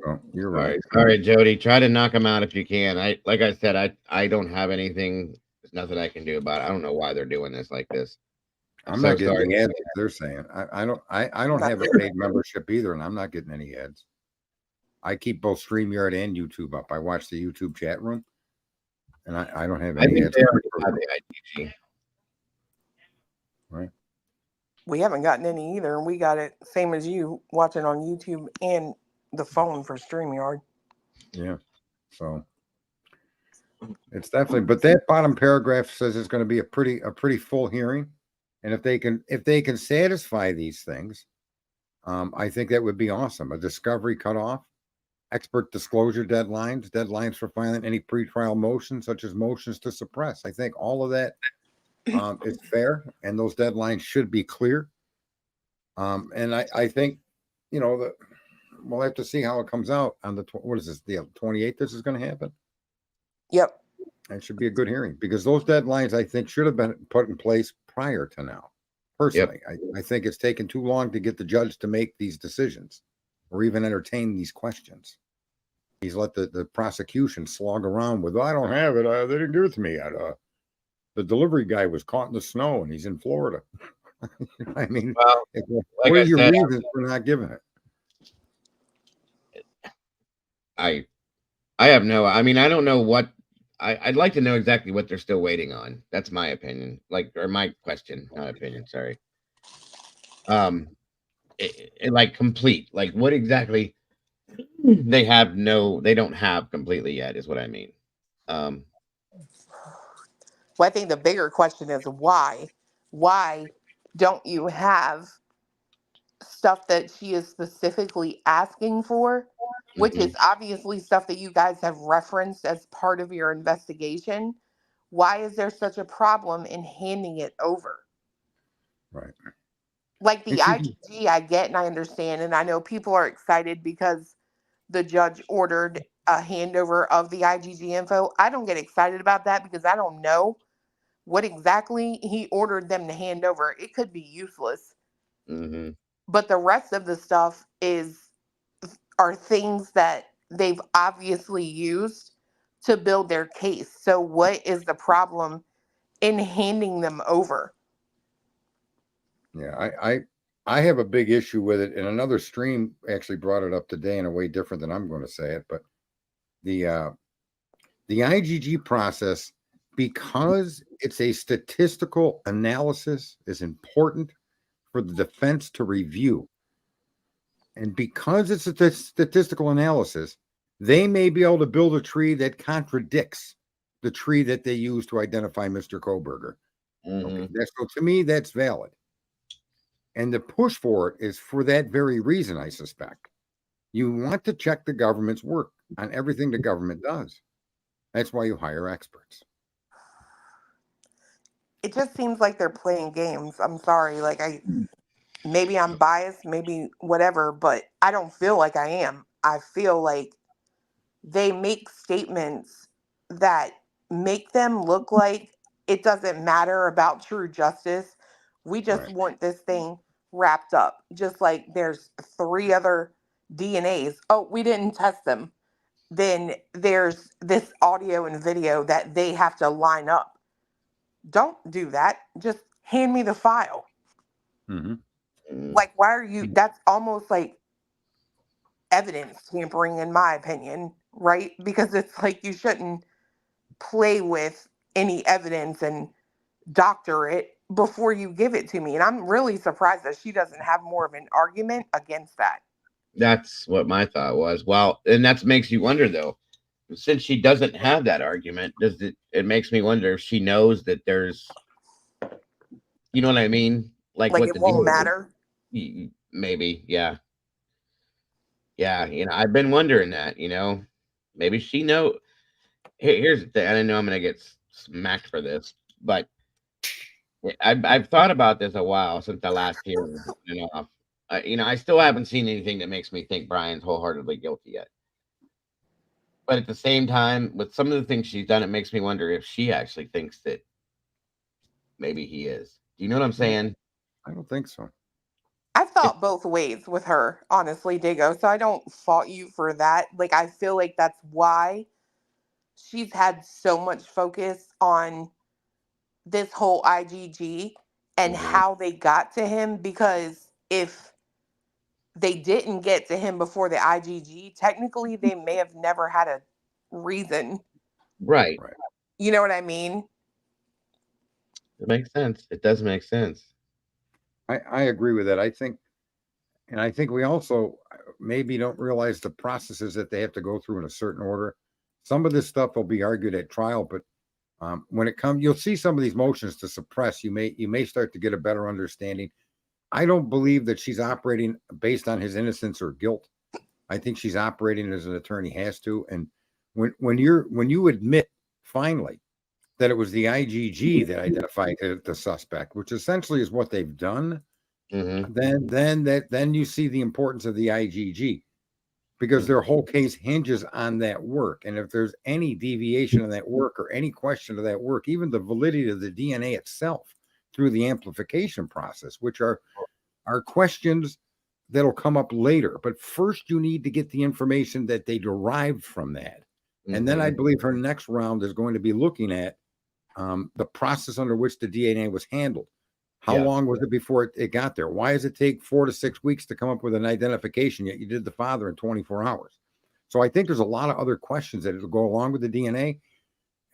Oh, you're right. All right, Jody. Try to knock them out if you can. Like I said, I don't have anything. There's nothing I can do about it. I don't know why they're doing this like this. I'm not getting the ads they're saying. I don't have a paid membership either, and I'm not getting any ads. I keep both StreamYard and YouTube up. I watch the YouTube chat room, and I don't have any ads. Right. We haven't gotten any either, and we got it same as you watching on YouTube and the phone for StreamYard. Yeah. So it's definitely, but that bottom paragraph says it's going to be a pretty full hearing. And if they can satisfy these things, I think that would be awesome. A discovery cutoff, expert disclosure deadlines for filing any pretrial motions, such as motions to suppress. I think all of that It's fair, and those deadlines should be clear. And I think, that we'll have to see how it comes out on what is this, the 28th? This is going to happen. Yep. It should be a good hearing because those deadlines, I think, should have been put in place prior to now. Personally, I think it's taken too long to get the judge to make these decisions or even entertain these questions. He's let the prosecution slog around with, I don't have it. They didn't give it to me. The delivery guy was caught in the snow and he's in Florida. I mean, Well, like what I are your said, reasons for not giving it? I have no. I mean, I don't know what. I'd like to know exactly what they're still waiting on. That's my opinion. Or my question, not opinion. Sorry. Like complete. Like what exactly they don't have completely yet is what I mean. Well, I think the bigger question is why? Why don't you have stuff that she is specifically asking for, which Mhm. is obviously stuff that you guys have referenced as part of your investigation? Why is there such a problem in handing it over? Right. Like the And she, IGG, I get and I understand, and I know people are excited because the judge ordered a handover of the IGG info. I don't get excited about that because I don't know what exactly he ordered them to hand over. It could be useless. Mhm. But the rest of the stuff are things that they've obviously used to build their case. So what is the problem in handing them over? yeah, I have a big issue with it. And another stream actually brought it up today in a way different than I'm going to say it. But the IGG process, because it's a statistical analysis, is important for the defense to review. And because it's a statistical analysis, they may be able to build a tree that contradicts the tree that they use to identify Mr. Koberger. Okay, Mhm. so to me, that's valid. And the push for it is for that very reason, I suspect. You want to check the government's work on everything the government does. That's why you hire experts. It just seems like they're playing games. I'm sorry. Maybe I'm biased, maybe whatever, but I don't feel like I am. I feel like they make statements that make them look like it doesn't matter about true justice. We just Right. want this thing wrapped up. Just like there's 3 other DNAs. Oh, we didn't test them. Then there's this audio and video that they have to line up. Don't do that. Just hand me the file. Mm-hmm. Mhm. Like, why are you? That's almost like evidence tampering, in my opinion, right? Because it's like you shouldn't play with any evidence and doctor it before you give it to me. And I'm really surprised that she doesn't have more of an argument against that. That's what my thought was. Well, and that makes you wonder though, since she doesn't have that argument, it makes me wonder if she knows that there's, you know what I mean? Like Like, what it the won't deal is. matter. Maybe, yeah. Yeah, I've been wondering that, maybe she know. Here's the thing. I didn't know I'm gonna get smacked for this, but I've thought about this a while since the last hearing went off. I still haven't seen anything that makes me think Brian's wholeheartedly guilty yet. But at the same time, with some of the things she's done, it makes me wonder if she actually thinks that maybe he is. Do you know what I'm saying? I don't think so. I've It, thought both ways with her, honestly, Digo. So I don't fault you for that. Like, I feel like that's why she's had so much focus on this whole IGG and Mhm. how they got to him, because if they didn't get to him before the IGG, technically they may have never had a reason. Right. Right. You know what I mean? It makes sense. It does make sense. I agree with that. I think we also maybe don't realize the processes that they have to go through in a certain order. Some of this stuff will be argued at trial, but when it comes, you'll see some of these motions to suppress. You may start to get a better understanding. I don't believe that she's operating based on his innocence or guilt. I think she's operating as an attorney has to. And when you admit finally that it was the IgG that identified the suspect, which essentially is what they've done, then you see the importance of the IgG, because their whole case hinges on that work. And if there's any deviation in that work or any question of that work, even the validity of the DNA itself through the amplification process, which are questions that'll come up later. But first, you need to get the information that they derived from that. And then I believe her next round is going to be looking at the process under which the DNA was handled. How long was it before it got there? Why does it take 4 to 6 weeks to come up with an identification, yet you did the father in 24 hours? So I think there's a lot of other questions that will go along with the DNA.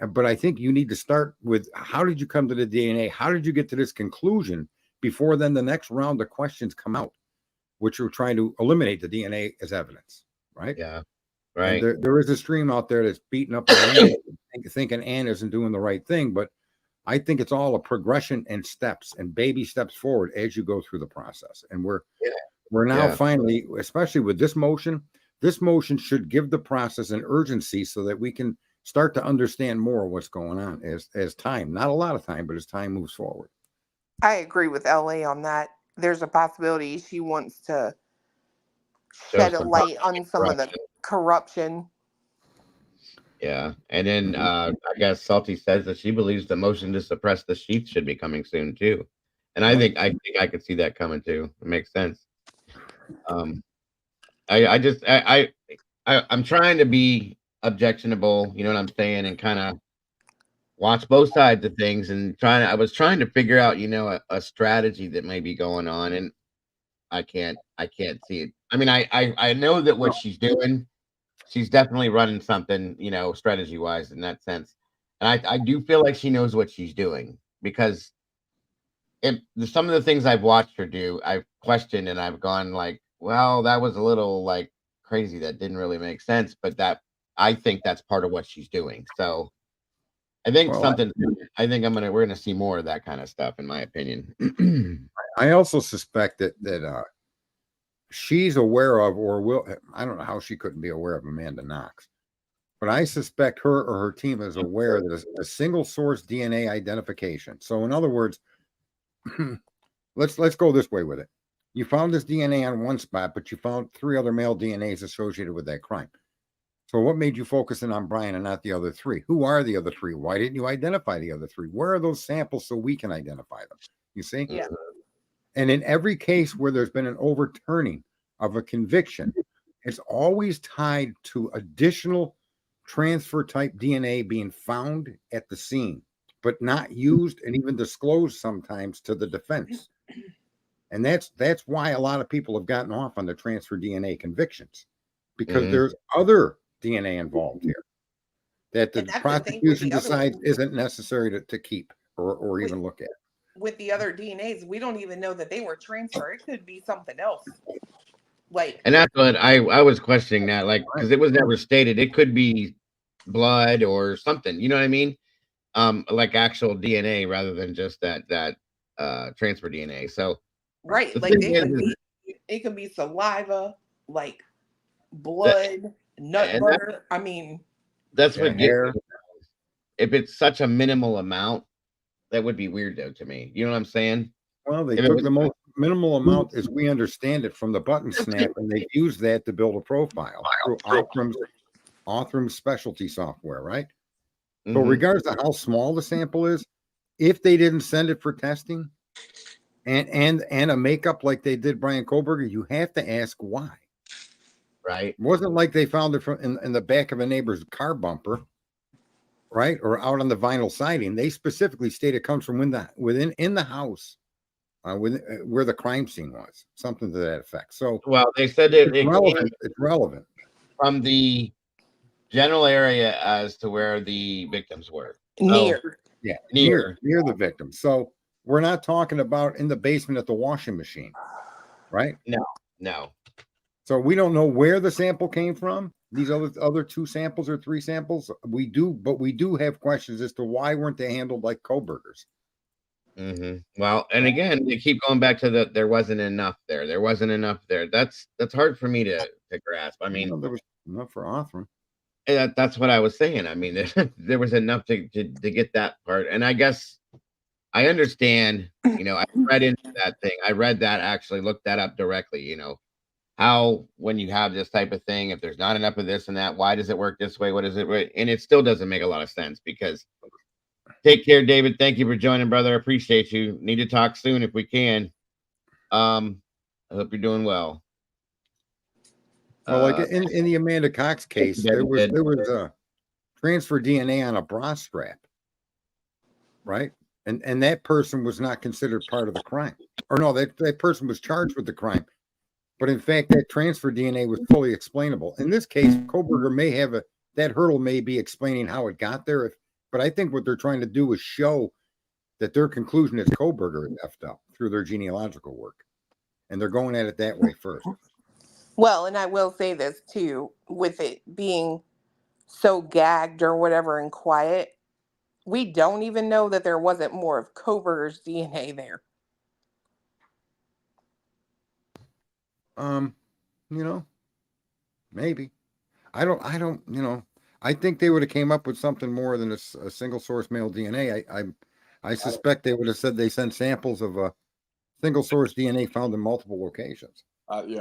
But I think you need to start with, how did you come to the DNA? How did you get to this conclusion before then the next round of questions come out, which are trying to eliminate the DNA as evidence, right? Yeah, right. And there is a stream out there that's beating up Ann, thinking Ann isn't doing the right thing, but I think it's all a progression and steps and baby steps forward as you go through the process. And we're now finally, especially with this motion should give the process an urgency so that we can start to understand more what's going on as time, not a lot of time, but as time moves forward. I agree with LA on that. There's a possibility she wants to shed a light on some of the corruption. Yeah. And then I guess Salty says that she believes the motion to suppress the sheath should be coming soon too. And I think I could see that coming too. It makes sense. I'm trying to be objectionable, you know what I'm saying, and kind of watch both sides of things, and I was trying to figure out, you know, a strategy that may be going on, and I can't see it. I mean, I know that what she's doing, she's definitely running something, you know, strategy wise in that sense. And I do feel like she knows what she's doing, because some of the things I've watched her do, I've questioned and I've gone like, well, that was a little like crazy. That didn't really make sense, but I think that's part of what she's doing. So I think we're gonna see more of that kind of stuff, in my opinion. I also suspect that she's aware of, or will, I don't know how she couldn't be aware of Amanda Knox, but I suspect her or her team is aware that a single source DNA identification. So in other words, let's go this way with it. You found this DNA on one spot, but you found 3 other male DNAs associated with that crime. So what made you focus in on Brian and not the other 3? Who are the other 3? Why didn't you identify the other 3? Where are those samples so we can identify them? You see? Yeah. And in every case where there's been an overturning of a conviction, it's always tied to additional transfer type DNA being found at the scene, but not used and even disclosed sometimes to the defense. And that's why a lot of people have gotten off on the transfer DNA convictions, because there's other DNA involved here that the prosecution decides isn't necessary to keep or even look at. With the other DNAs, we don't even know that they were transferred. It could be something else. And that's what I was questioning, that, like, because it was never stated. It could be blood or something, you know what I mean? Like actual DNA rather than just that transfer DNA. So right, like it could be saliva, like blood, nut butter. I mean, that's what hair. If it's such a minimal amount, that would be weird though to me. You know what I'm saying? Well, they took the most minimal amount, as we understand it, from the button snap, and they used that to build a profile through Othrum's specialty software, right? So regardless of how small the sample is, if they didn't send it for testing and a makeup like they did Brian Kohlberger, you have to ask why. Right. It wasn't like they found it in the back of a neighbor's car bumper, right? Or out on the vinyl siding. They specifically state it comes from in the house where the crime scene was, something to that effect. So, well, they said it's relevant from the general area as to where the victims were. Near the victim. So we're not talking about in the basement at the washing machine, right? No. So we don't know where the sample came from. These other 2 samples or 3 samples, we do have questions as to why weren't they handled like Kohlberger's. Well, and again, they keep going back to there wasn't enough there. There wasn't enough there. That's hard for me to grasp. I mean, there was enough for Othram. That's what I was saying. I mean, there was enough to get that part, and I guess I understand. I read into that thing. I read that actually, looked that up directly. How when you have this type of thing, if there's not enough of this and that, why does it work this way? What is it? And it still doesn't make a lot of sense because. Take care, David. Thank you for joining, brother. I appreciate you. Need to talk soon if we can. I hope you're doing well. Well, like in the Amanda Cox case, there was transfer DNA on a bra strap, right? And that person was not considered part of the crime, or no, that person was charged with the crime, but in fact, that transfer DNA was fully explainable. In this case, Koberger may have that hurdle may be explaining how it got there. But I think what they're trying to do is show that their conclusion is Koberger effed up through their genealogical work, and they're going at it that way first. Well, and I will say this too, with it being so gagged or whatever and quiet, we don't even know that there wasn't more of Koberger's DNA there. Maybe. I don't. I think they would have came up with something more than a single source male DNA. I suspect they would have said they sent samples of a single source DNA found in multiple locations.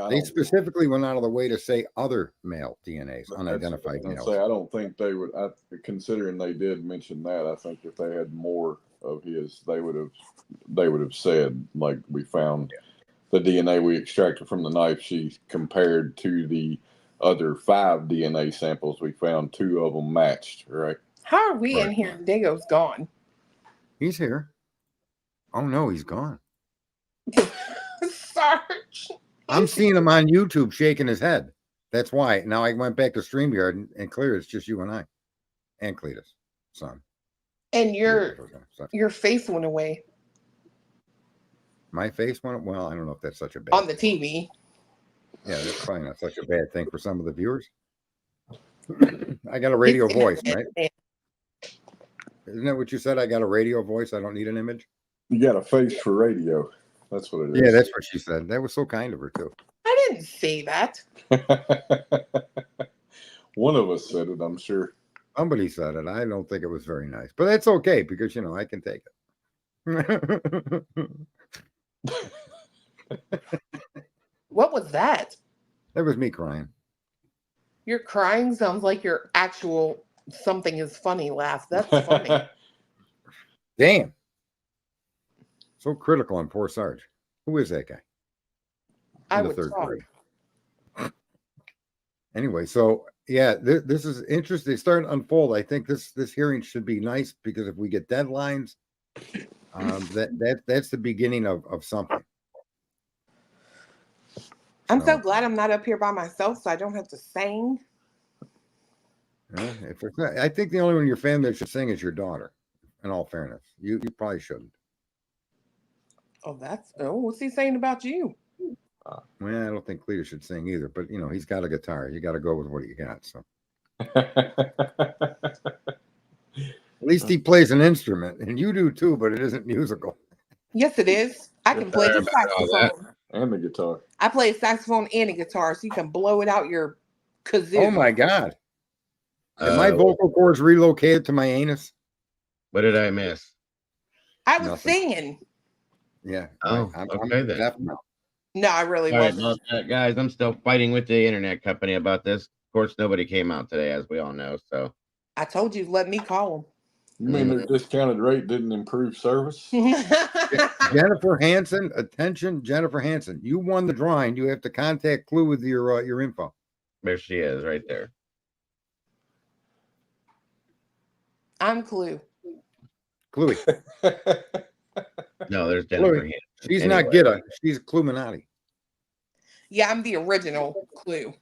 They specifically went out of the way to say other male DNAs, unidentified males. I don't think they would. Considering they did mention that, I think if they had more of his, they would have said, like, we found the DNA we extracted from the knife she compared to the other 5 DNA samples we found, 2 of them matched, right? How are we in here? Dago's gone. He's here. Oh no, he's gone. Sarge. I'm seeing him on YouTube shaking his head. That's why. Now I went back to StreamYard and clear it's just you and I. And Cletus, son. And your face went away. My face went, well, I don't know if that's such a bad on the TV. Yeah, that's probably not such a bad thing for some of the viewers. I got a radio voice, right? Isn't that what you said? I got a radio voice. I don't need an image. You got a face for radio. That's what it is. Yeah, that's what she said. That was so kind of her, too. I didn't say that. One of us said it, I'm sure. Somebody said it. I don't think it was very nice. But that's okay because, I can take it. What was that? That was me crying. Your crying sounds like your actual something is funny laugh. That's funny. Damn. So critical on poor Sarge. Who is that guy? I would talk. Grade. Anyway, so yeah, this is interesting. It's starting to unfold. I think this hearing should be nice because if we get deadlines, that's the beginning of something. I'm so glad I'm not up here by myself, so I don't have to sing. I think the only one in your family that should sing is your daughter. In all fairness, you probably shouldn't. What's he saying about you? Well, I don't think Cletus should sing either, but he's got a guitar. You got to go with what you got. So at least he plays an instrument, and you do too, but it isn't musical. Yes, it is. I can play the saxophone and the guitar. I play a saxophone and a guitar, so you can blow it out your kazoo. Oh my God! Are my vocal cords relocated to my anus? What did I miss? I was singing. Yeah. Oh, okay then. No, I really wasn't. Guys, I'm still fighting with the internet company about this. Of course, nobody came out today, as we all know. So I told you, let me call them. You mean their discounted rate didn't improve service? Jennifer Hansen, attention, Jennifer Hansen. You won the drawing. You have to contact Clue with your info. There she is, right there. I'm Clue. Cluey. No, there's Jennifer Hansen. She's not Gitta. She's Cluminati. Yeah, I'm the original Clue.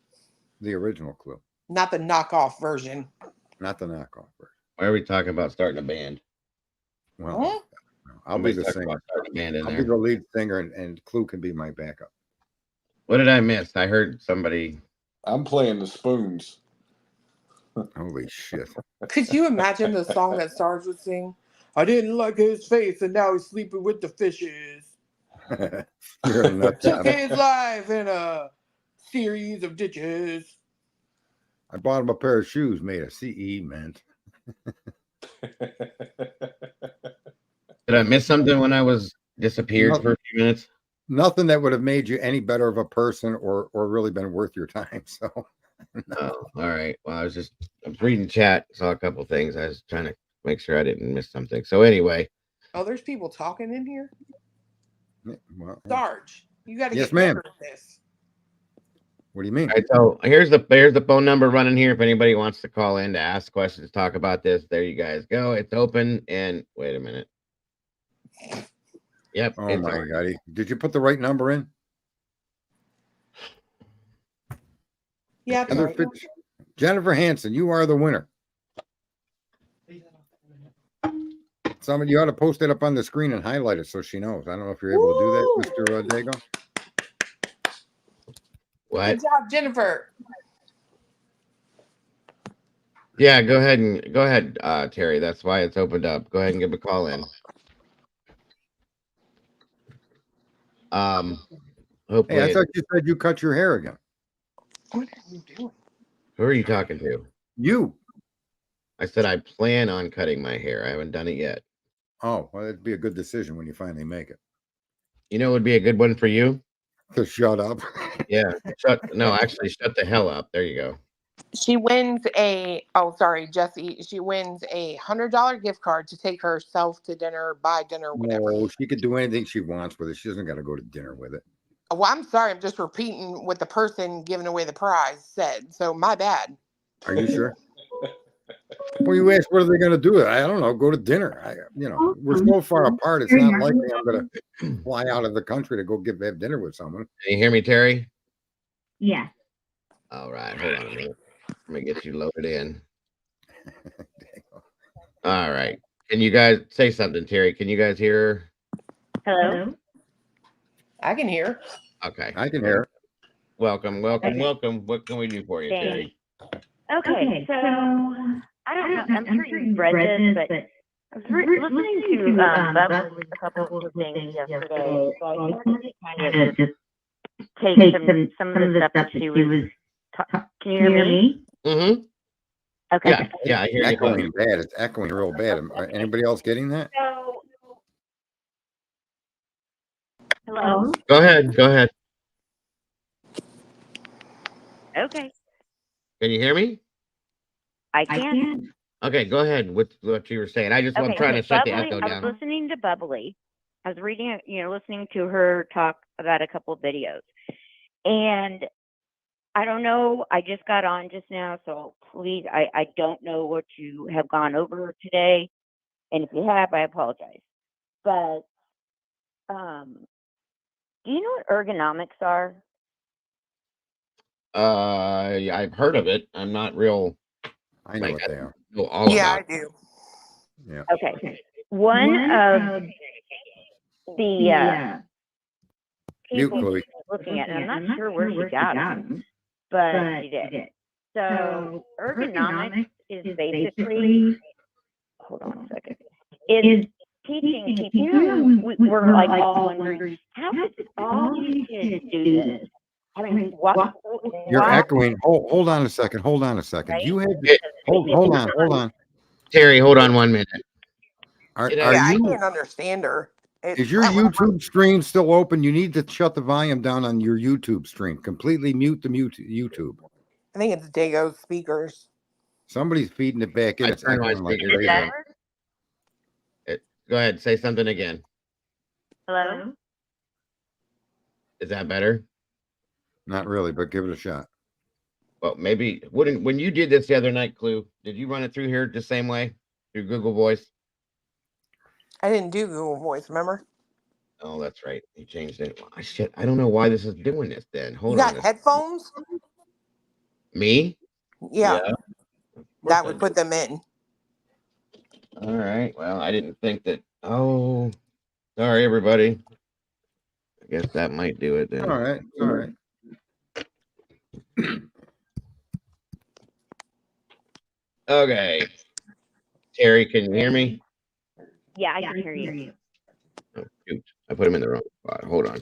The original Clue. Not the knockoff version. Not the knockoff version. Why are we talking about starting a band? Well, I'll be the singer. I'll be the lead singer, and Clue can be my backup. What did I miss? I heard somebody. I'm playing the spoons. Holy shit. Could you imagine the song that Sarge would sing? I didn't like his face, and now he's sleeping with the fishes. You're a nut job. Took his life in a series of ditches. I bought him a pair of shoes made of cement. Did I miss something when I was disappeared No. for a few minutes? Nothing that would have made you any better of a person or really been worth your time. So Oh, all right. Well, I was reading chat, saw a couple things. I was trying to make sure I didn't miss something. So anyway, Oh, there's people talking in here. well, Sarge, you got to Yes, get ma'am. better at this. What do you mean? all right. So here's the phone number running here. If anybody wants to call in to ask questions, talk about this, there you guys go. It's open. And wait a minute. Yep. Oh it's my on. God. Did you put the right number in? Yeah, that's right. Jennifer Hansen, you are the winner. Somebody, you ought to post it up on the screen and highlight it so she knows. I don't know if you're able to do that, Mr. Dago. What? Good job, Jennifer. Yeah, go ahead, Terry. That's why it's opened up. Go ahead and give a call in. Hopefully. Hey, I thought you said you cut your hair again. What are you doing? Who are you talking to? You. I said I plan on cutting my hair. I haven't done it yet. Oh, well, it'd be a good decision when you finally make it. You know, it would be a good one for you. To shut up. Yeah. Shut the hell up. There you go. She wins Jesse. She wins $100 gift card to take herself to dinner, buy dinner, whatever. No, she could do anything she wants with it. She doesn't got to go to dinner with it. Well, I'm sorry. I'm just repeating what the person giving away the prize said. So my bad. Are you sure? Well, you asked, what are they going to do? I don't know. Go to dinner. We're so far apart. It's not likely I'm going to fly out of the country to go have dinner with someone. Can you hear me, Terry? Yeah. All right. Hold on a minute. Let me get you loaded in. All right. Can you guys say something, Terry? Can you guys hear her? Hello. I can hear. Okay. I can hear. Welcome. What can we do for you, Terry? Okay, so I don't know. I'm sure you've read this, but I was listening to Bubba with a couple of things yesterday. So I wanted to kind of just take some of the stuff that she was. Can you hear me? Mm-hmm. Okay. Yeah, I hear you. Echoing bad. It's echoing real bad. Anybody else getting that? So, hello. Go ahead. Okay. Can you hear me? I can. Okay, go ahead with what you were saying. I'm trying to shut the echo down. I was listening to Bubbly. I was reading, listening to her talk about a couple of videos. And I don't know, I just got on just now, so please, I don't know what you have gone over today. And if you have, I apologize. But do you know what ergonomics are? I've heard of it. I'm not real. I know what they are. Know all Yeah, about I do. Yeah. Okay. One of the people Chloe. looking at, and I'm not sure where she got them, but she did. So ergonomics is basically, hold on a second, is teaching people. We're like all wondering, how did all these kids do this? I mean, what? You're echoing. Hold on a second. Right? You have hold on. Terry, hold on 1 minute. Are I you? can't understand her. Is your YouTube stream still open? You need to shut the volume down on your YouTube stream. Completely mute the YouTube. I think it's Dago's speakers. Somebody's feeding it back in. It's turned my echoing like speakers crazy. down. Go ahead, say something again. Hello? Is that better? Not really, but give it a shot. Well, maybe when you did this the other night, Clue, did you run it through here the same way through Google Voice? I didn't do Google Voice, remember? Oh, that's right. You changed it. Shit, I don't know why this is doing this then. Hold you on. got headphones? Me? Yeah. That would put them in. All right. Well, I didn't think that. Oh, sorry, everybody. I guess that might do it then. All right. Okay. Terry, can you hear me? Yeah, I can hear you. Oh, shoot. I put him in the wrong spot. Hold on.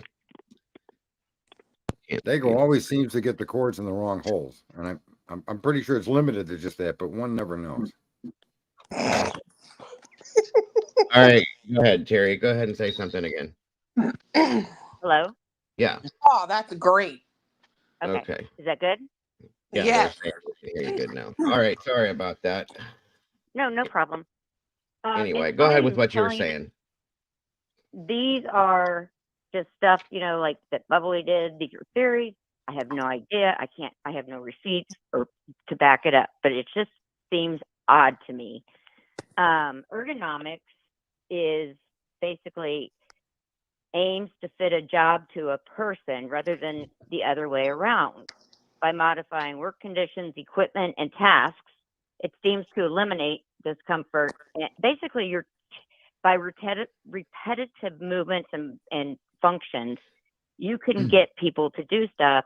Dago always seems to get the cords in the wrong holes, and I'm pretty sure it's limited to just that, but one never knows. All right, go ahead, Terry. Go ahead and say something again. Hello? Yeah. Oh, that's great. Okay. Is that good? Yeah, Yes. we can hear you good now. All right, sorry about that. No problem. Anyway, and go ahead I'm with what you were telling saying. These are just stuff, like that Bubbly did. These are theories. I have no idea. I have no receipts or to back it up, but it just seems odd to me. Ergonomics is basically aims to fit a job to a person rather than the other way around. By modifying work conditions, equipment, and tasks, it seems to eliminate discomfort. Basically, by repetitive movements and functions, you can get people to do stuff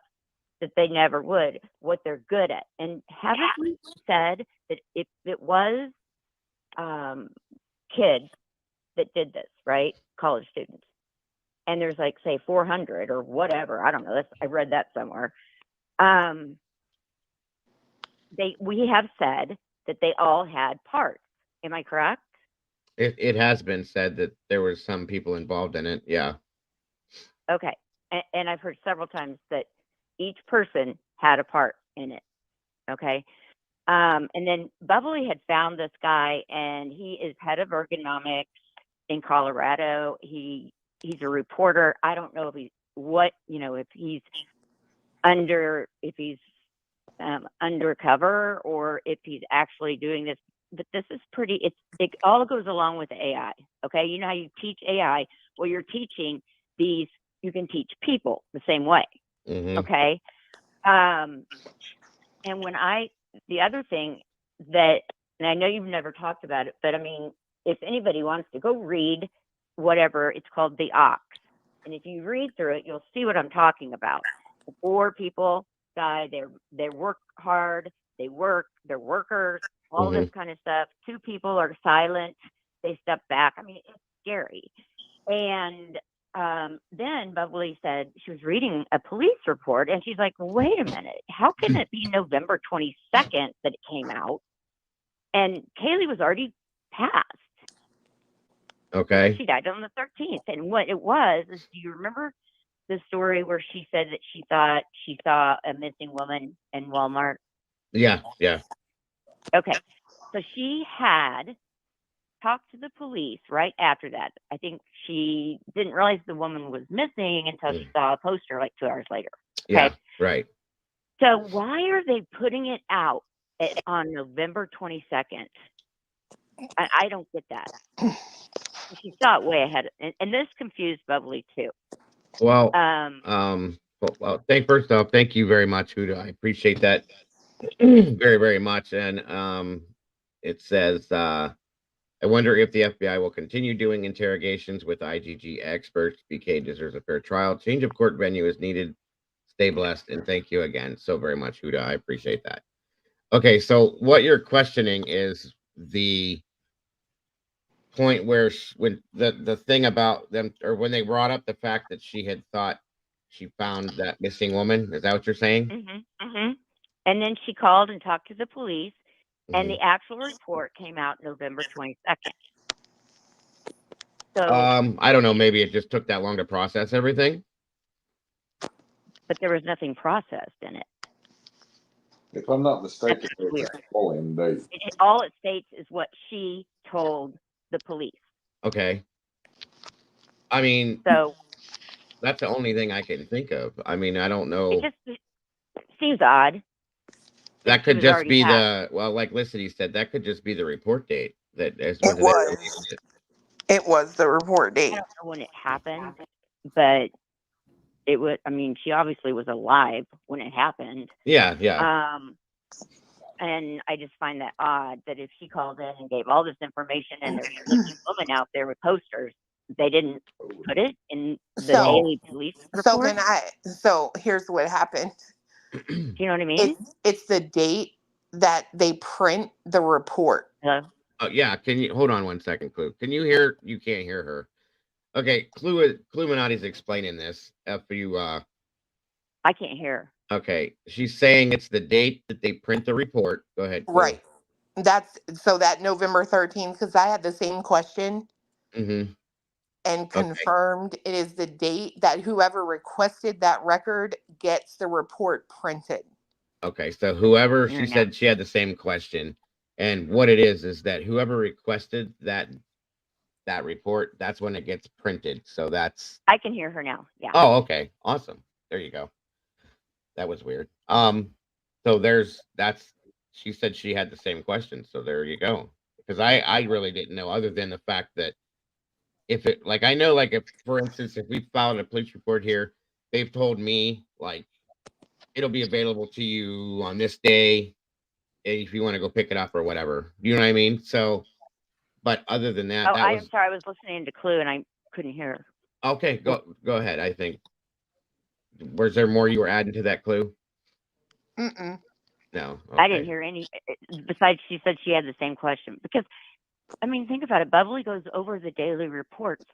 that they never would, what they're good at. And haven't we said that if it was kids that did this, right? College students. And there's like, say, 400 or whatever. I don't know. I read that somewhere. We have said that they all had parts. Am I correct? It has been said that there were some people involved in it. Yeah. Okay. And I've heard several times that each person had a part in it. Okay. And then Bubbly had found this guy, and he is head of ergonomics in Colorado. He's a reporter. I don't know if he's undercover or if he's actually doing this. But this is it all goes along with AI. Okay. You know how you teach AI? Well, you're teaching these, you can teach people the same way. Mm-hmm. Okay. And the other thing that, and I know you've never talked about it, but I mean, if anybody wants to go read whatever, it's called The Ox. And if you read through it, you'll see what I'm talking about. 4 people die, they work hard, they're workers, all this kind of stuff. 2 people are silent, they step back. I mean, it's scary. And then Bubbly said she was reading a police report, and she's like, wait a minute, how can it be November 22nd that it came out? And Kaylee was already passed. Okay. She died on the 13th. And what it was is, do you remember the story where she said that she thought she saw a missing woman in Walmart? Yeah. Okay. So she had talked to the police right after that. I think she didn't realize the woman was missing until she saw a poster like 2 hours later. Okay? Yeah, right. So why are they putting it out on November 22nd? I don't get that. She saw it way ahead, and this confused Bubbly too. Well, first off, thank you very much, Huda. I appreciate that very, very much. And it says, I wonder if the FBI will continue doing interrogations with IGG experts. BK deserves a fair trial. Change of court venue is needed. Stay blessed, and thank you again so very much, Huda. I appreciate that. Okay, so what you're questioning is the point where when the thing about them, or when they brought up the fact that she had thought she found that missing woman. Is that what you're saying? And then she called and talked to the police, and the actual report came out November 22nd. So I don't know, maybe it just took that long to process everything, but there was nothing processed in it. If I'm not mistaken, it's a call-in date. All it states is what she told the police. Okay. I mean, so that's the only thing I can think of. I mean, I don't know. It just seems odd. That could just be like Felicity said, that could just be the report date. That is It was. It was the report date. I don't know when it happened, but it was. I mean, she obviously was alive when it happened. Yeah. And I just find that odd that if she called in and gave all this information and there's a woman out there with posters, they didn't put it in the daily police report. So here's what happened. Do you know what I mean? It's the date that they print the report. Hello? Oh yeah. Can you hold on one second, Clue? Can you hear? You can't hear her. Okay, Cluminati's explaining this. I can't hear. Okay, she's saying it's the date that they print the report. Go ahead, Clue. Right. That's so that November 13th, because I had the same question Mm-hmm. and Okay. confirmed it is the date that whoever requested that record gets the report printed. Okay, so whoever, Here she now. said she had the same question, and what it is that whoever requested that report, that's when it gets printed. So that's I can hear her now. Yeah. oh, okay, awesome. There you go. That was weird. So that's she said she had the same question. So there you go. Because I really didn't know, other than the fact that if it, like, I know, like, if, for instance, if we filed a police report here, they've told me, like, it'll be available to you on this day if you want to go pick it up or whatever. You know what I mean? So, but other than that, Oh, that I'm was sorry. I was listening to Clue and I couldn't hear her. okay. Go ahead. I think, was there more you were adding to that, Clue? Mm-mm. No. I didn't Okay. hear any. Besides, she said she had the same question because, I mean, think about it. Bubbly goes over the daily reports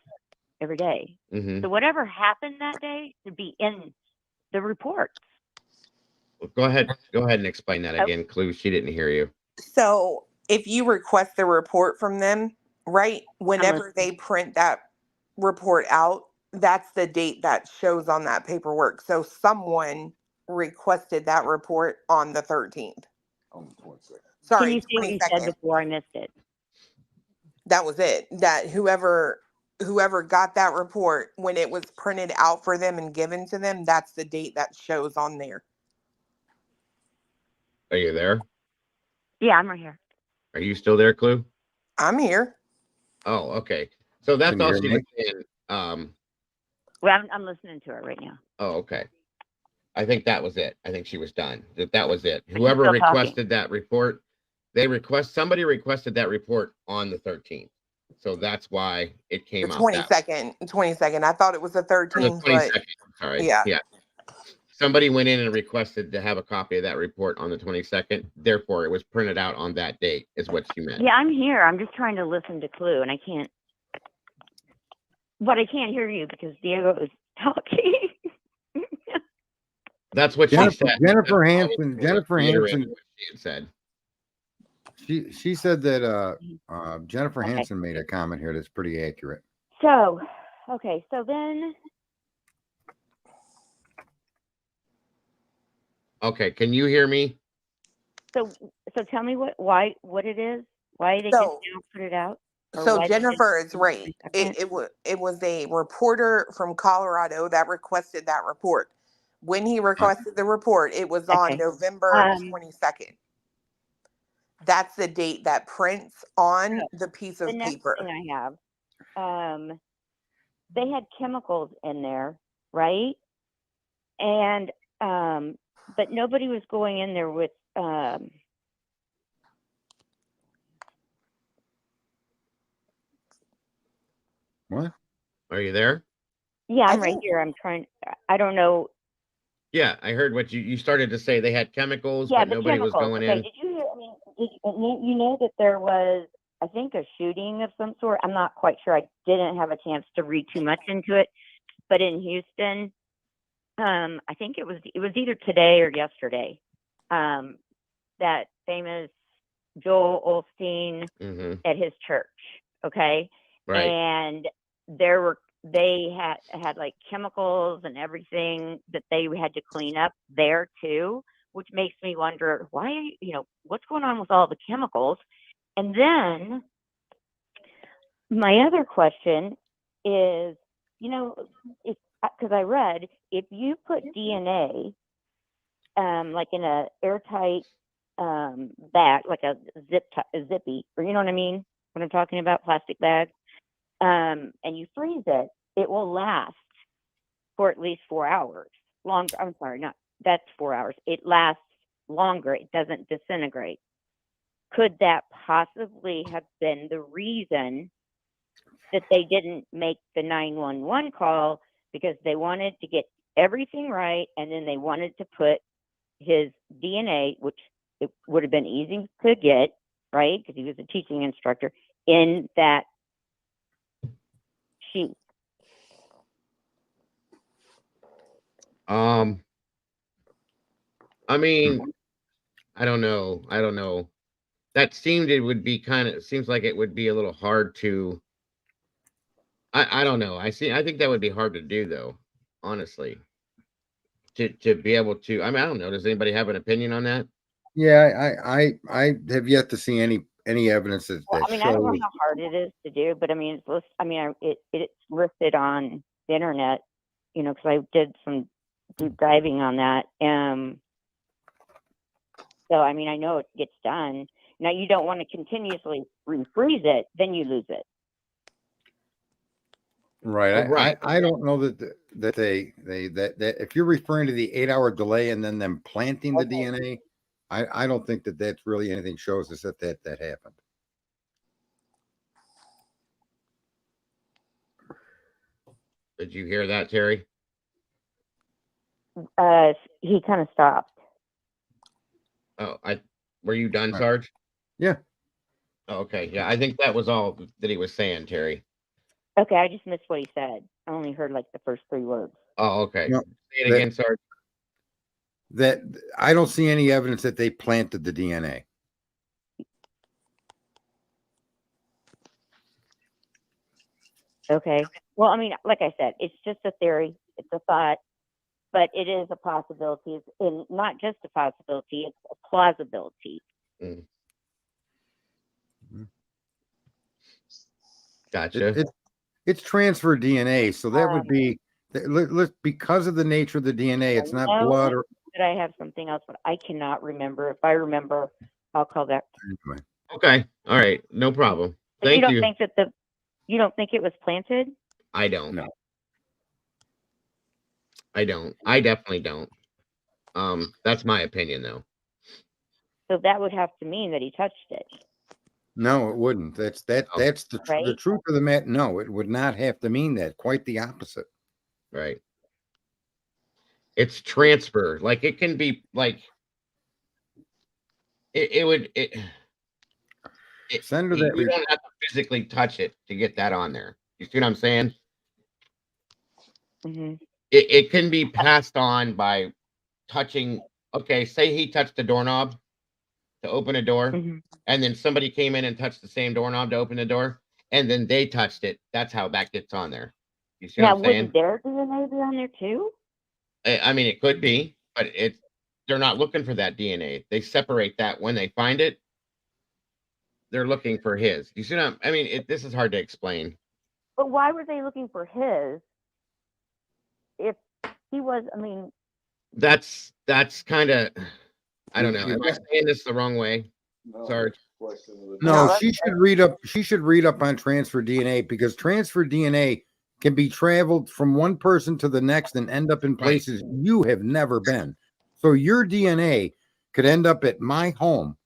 every day. Mm-hmm. So whatever happened that day should be in the reports. Well, go ahead. Go ahead and explain that Oh, again, Clue. She didn't hear you. So if you request the report from them, right, I'm whenever they print that report out, that's the date that shows on that paperwork. So someone requested that report on the 13th. On the 22nd. Can Sorry, you say what you said 22nd. before I missed it? That was it. That whoever got that report when it was printed out for them and given to them, that's the date that shows on there. Are you there? Yeah, I'm right here. Are you still there, Clue? I'm here. Oh, okay. So that's Can you all hear she me? was saying. Well, I'm listening to her right now. Oh, okay. I think that was it. I think she was done. That was it. But she's Whoever still talking. requested that report, somebody requested that report on the 13th. So that's why it The came out that 22nd. 22nd. I thought it was the or the 13th, but 22nd. Sorry. yeah. Yeah. Somebody went in and requested to have a copy of that report on the 22nd. Therefore, it was printed out on that date, is what she meant. Yeah, I'm here. I'm just trying to listen to Clue, and I can't. But I can't hear you because Diego is talking. That's what she Jennifer, said. Jennifer That's Hansen. all Jennifer reiterating Hansen. what she had said. She said that Jennifer Okay. Hansen made a comment here that's pretty accurate. So, okay, so then Okay, can you hear me? so tell me what it is, why they just So now put it out, or so why they didn't Jennifer is do it right. the 22nd? It was a reporter from Colorado that requested that report. When he requested the report, it was on Okay. November 22nd. That's the date that prints on the piece The of next paper. thing I have, they had chemicals in there, right? And but nobody was going in there with What? Are you there? yeah, I I'm right think here. I'm trying. I don't know. Yeah, I heard what you started to say. They had chemicals, Yeah, but the nobody was chemicals. going Okay, in. did you hear? I mean, you know that there was, I think, a shooting of some sort. I'm not quite sure. I didn't have a chance to read too much into it, but in Houston, I think it was either today or yesterday. That famous Joel Osteen Mm-hmm. at his church. Okay, Right. and they had like chemicals and everything that they had to clean up there too, which makes me wonder why, what's going on with all the chemicals. And then my other question is, if because I read if you put DNA like in a airtight bag, like a zippy, or you know what I mean, what I'm talking about, plastic bag, and you freeze it, it will last for at least 4 hours. Longer. I'm sorry, that's 4 hours. It lasts longer. It doesn't disintegrate. Could that possibly have been the reason that they didn't make the 911 call, because they wanted to get everything right, and then they wanted to put his DNA, which it would have been easy to get, right, because he was a teaching instructor, in that sheet? I mean, I don't know. That it would be seems like it would be a little hard to. I don't know. I think that would be hard to do though, honestly. To be able to. I mean, I don't know. Does anybody have an opinion on that? Yeah, I have yet to see any evidence that, Well, that I mean, I don't know shows. how hard it is to do, but I mean, it's listed on the internet, because I did some deep diving on that. So I mean, I know it gets done. Now you don't want to continuously refreeze it, then you lose it. Right. Right. I don't know that if you're referring to the 8-hour delay and then them planting the DNA, I don't think that that's really anything shows us that happened. Did you hear that, Terry? He kind of stopped. Oh, were you done, Right. Sarge? Yeah. Oh, okay. Yeah, I think that was all that he was saying, Terry. Okay, I just missed what he said. I only heard like the first 3 words. Oh, okay. No, Say it again, Sarge. That I don't see any evidence that they planted the DNA. Okay. Well, I mean, like I said, it's just a theory. It's a thought, but it is a possibility. And not just a possibility, it's a plausibility. Mm. Gotcha. It's transfer DNA, so that would be because of the nature of the DNA. It's not blood or. But I have something else, but I cannot remember. If I remember, I'll call that. Anyway. Okay. All right. No problem. But Thank you. You don't think it was planted? I don't. No. I don't. I definitely don't. That's my opinion, though. So that would have to mean that he touched it. No, it wouldn't. That's the truth of the matter. No, it would not have to mean that. Quite the opposite. Right. It's transfer. Like it can be like it would. Send her that. You don't have to physically touch it to get that on there. You see what I'm saying? Mm-hmm. It can be passed on by touching. Okay, say he touched the doorknob to open a door, and then somebody came in and touched the same doorknob to open the door, and then they touched it. That's how that gets on there. You see what I'm saying? Would their DNA be on there too? I mean, it could be, but they're not looking for that DNA. They separate that when they find it. They're looking for his. You see what I mean? This is hard to explain. But why were they looking for his? If he was, I mean, that's kind of. I don't know. Am I saying this the wrong way? Sorry. No, she should read up. She should read up on transfer DNA because transfer DNA can be traveled from one person to the next and end up in places you have never been. So your DNA could end up at my home,